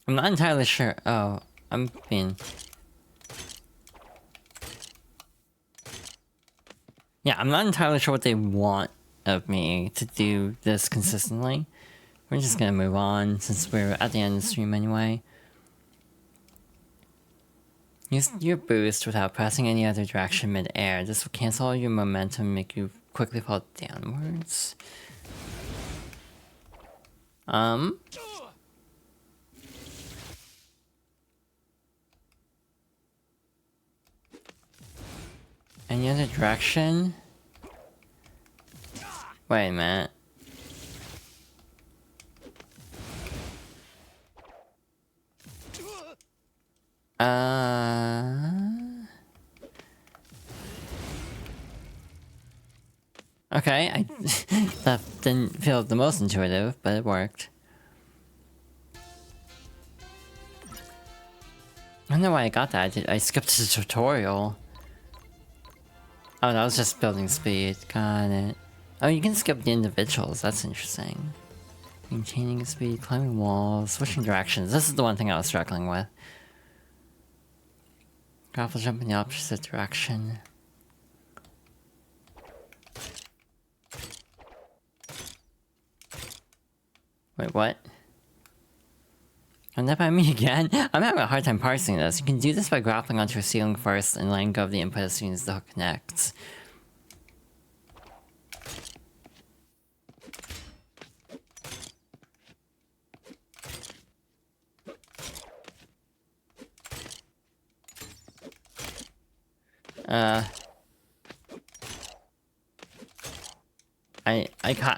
I'm not entirely sure. Oh, I'm being... Yeah, I'm not entirely sure what they want of me to do this consistently. We're just gonna move on since we're at the end of the stream anyway. Use your boost without pressing any other direction mid-air. This will cancel all your momentum and make you quickly fall downwards. Any other direction? Wait a minute. Okay, that didn't feel the most intuitive, but it worked. I don't know why I got that. I skipped the tutorial. Oh, that was just building speed. Got it. Oh, you can skip the individuals. That's interesting. Maintaining speed, climbing walls, switching directions. This is the one thing I was struggling with. Grapple jump in the opposite direction. Wait, what? Run that by me again? I'm having a hard time parsing this. You can do this by grappling onto a ceiling first and letting go of the input as soon as the hook connects.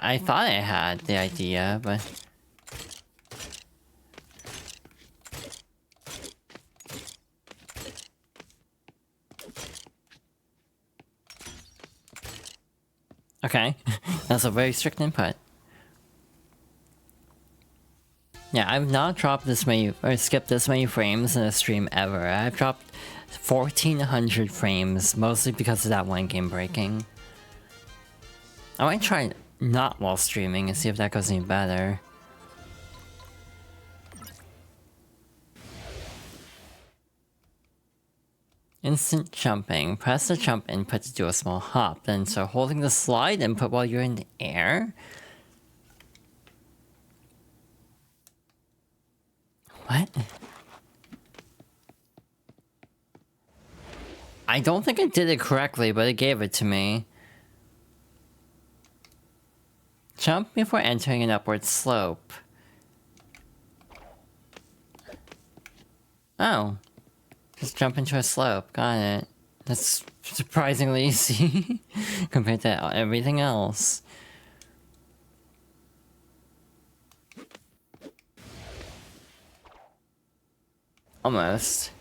I thought I had the idea, but... Okay, that's a very strict input. Yeah, I've not dropped this many, or skipped this many frames in a stream ever. I've dropped 1400 frames, mostly because of that one game breaking. I might try not while streaming and see if that goes any better. Instant jumping. Press the jump input to do a small hop, then start holding the slide input while you're in the air? What? I don't think I did it correctly, but it gave it to me. Jump before entering an upward slope. Oh. Just jump into a slope. Got it. That's surprisingly easy compared to everything else. Almost.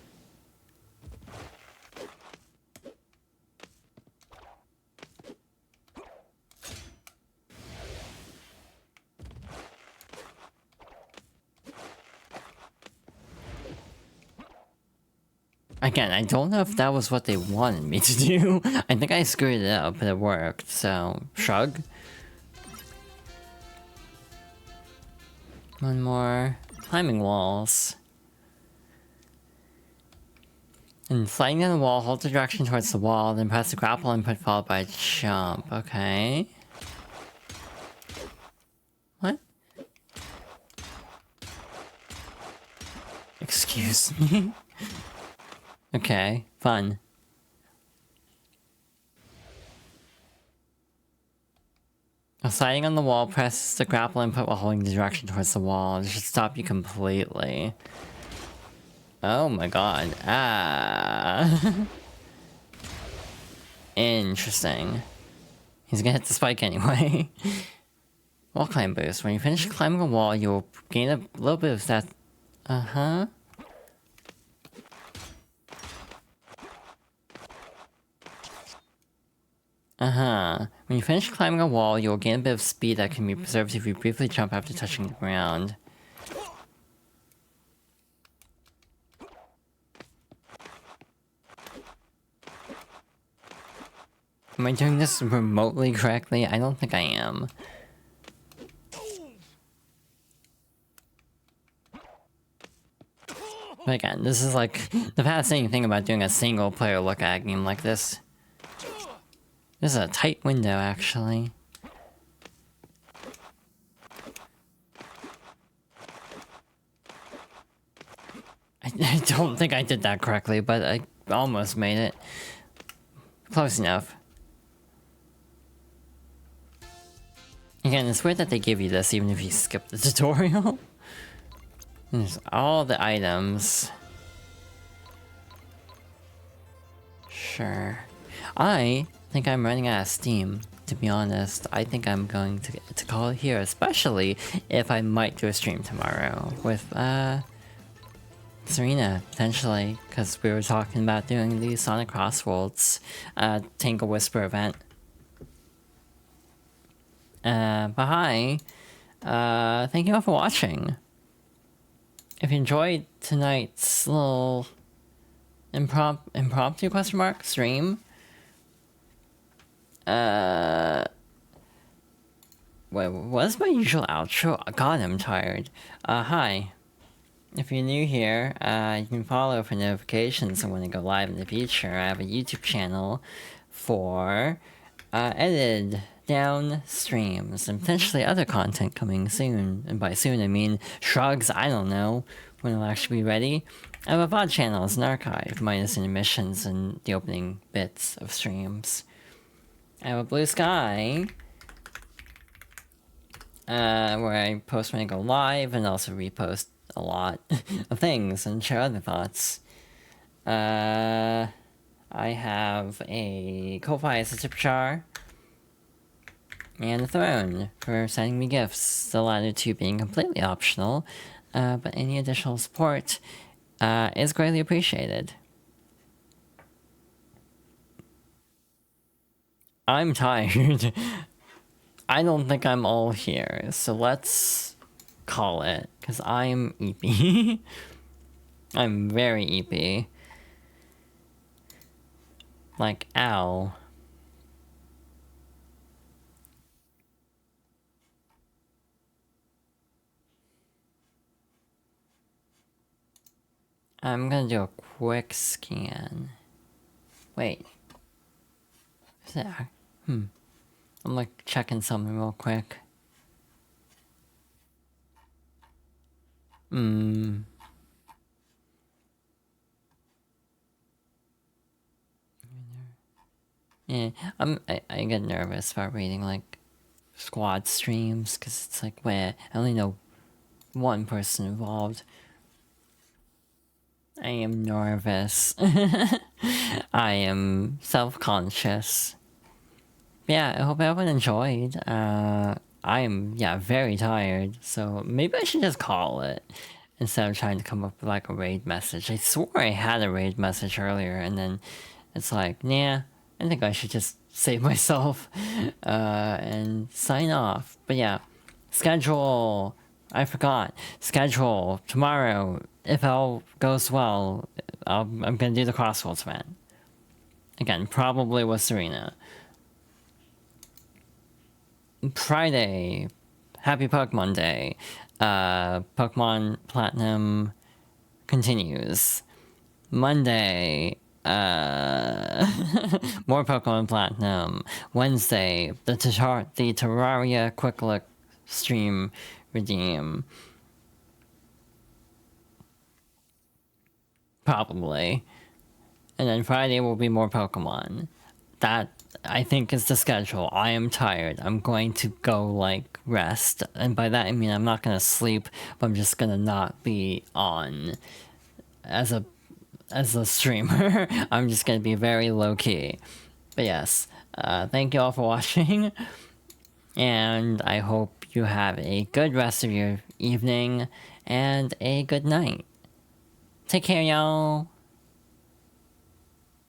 Again, I don't know if that was what they wanted me to do. I think I screwed it up, but it worked, so... Shrug. One more. Climbing walls. And sliding down the wall, hold the direction towards the wall, then press the grapple input followed by a jump. Okay. What? Excuse me? Okay, fun. While sliding on the wall, press the grapple input while holding the direction towards the wall. It should stop you completely. Oh my god. Ah. Interesting. He's gonna hit the spike anyway. Wall climb boost. When you finish climbing a wall, you'll gain a little bit of that... Uh-huh. Uh-huh. When you finish climbing a wall, you'll gain a bit of speed that can be preserved if you briefly jump after touching the ground. Am I doing this remotely correctly? I don't think I am. But again, this is like the fascinating thing about doing a single player look at a game like this. This is a tight window, actually. I don't think I did that correctly, but I almost made it. Close enough. Again, it's weird that they give you this even if you skip the tutorial. There's all the items. Sure. I think I'm running out of steam, to be honest. I think I'm going to call it here, especially if I might do a stream tomorrow with, Serena, potentially, because we were talking about doing the Sonic Crossworlds, Tangle Whisper event. But hi. Thank you all for watching. If you enjoyed tonight's little impromptu stream, what's my usual outro? God, I'm tired. Hi. If you're new here, you can follow for notifications when I go live in the future. I have a YouTube channel for edited down streams and potentially other content coming soon. And by soon, I mean shrugs, I don't know when it'll actually be ready. I have a VOD channel as an archive, minus intermissions and the opening bits of streams. I have a Blue Sky, where I post when I go live and also repost a lot of things and share other thoughts. I have a Ko-Fi as a tip jar, and a throne for sending me gifts, the latter two being completely optional, but any additional support is greatly appreciated. I'm tired. I don't think I'm all here, so let's call it, because I'm eepy. I'm very eepy. Like, ow. I'm gonna do a quick scan. Wait. Is that... I'm like checking something real quick. Yeah, I get nervous about reading like squad streams because it's like where I only know one person involved. I am nervous. I am self-conscious. Yeah, I hope everyone enjoyed. I am, very tired, so maybe I should just call it instead of trying to come up with like a raid message. I swore I had a raid message earlier, and then it's like, nah, I think I should just save myself and sign off. But yeah, schedule. I forgot. Schedule tomorrow. If all goes well, I'm gonna do the Crossroads event. Again, probably with Serena. Friday, Happy Pokemon Day. Pokemon Platinum continues. Monday, more Pokemon Platinum. Wednesday, the Terraria Quick Look stream redeem. Probably. And then Friday will be more Pokemon. That, I think, is the schedule. I am tired. I'm going to go, like, rest. And by that, I mean I'm not gonna sleep, but I'm just gonna not be on as a streamer. I'm just gonna be very low-key. But yes, thank you all for watching. And I hope you have a good rest of your evening and a good night. Take care, y'all.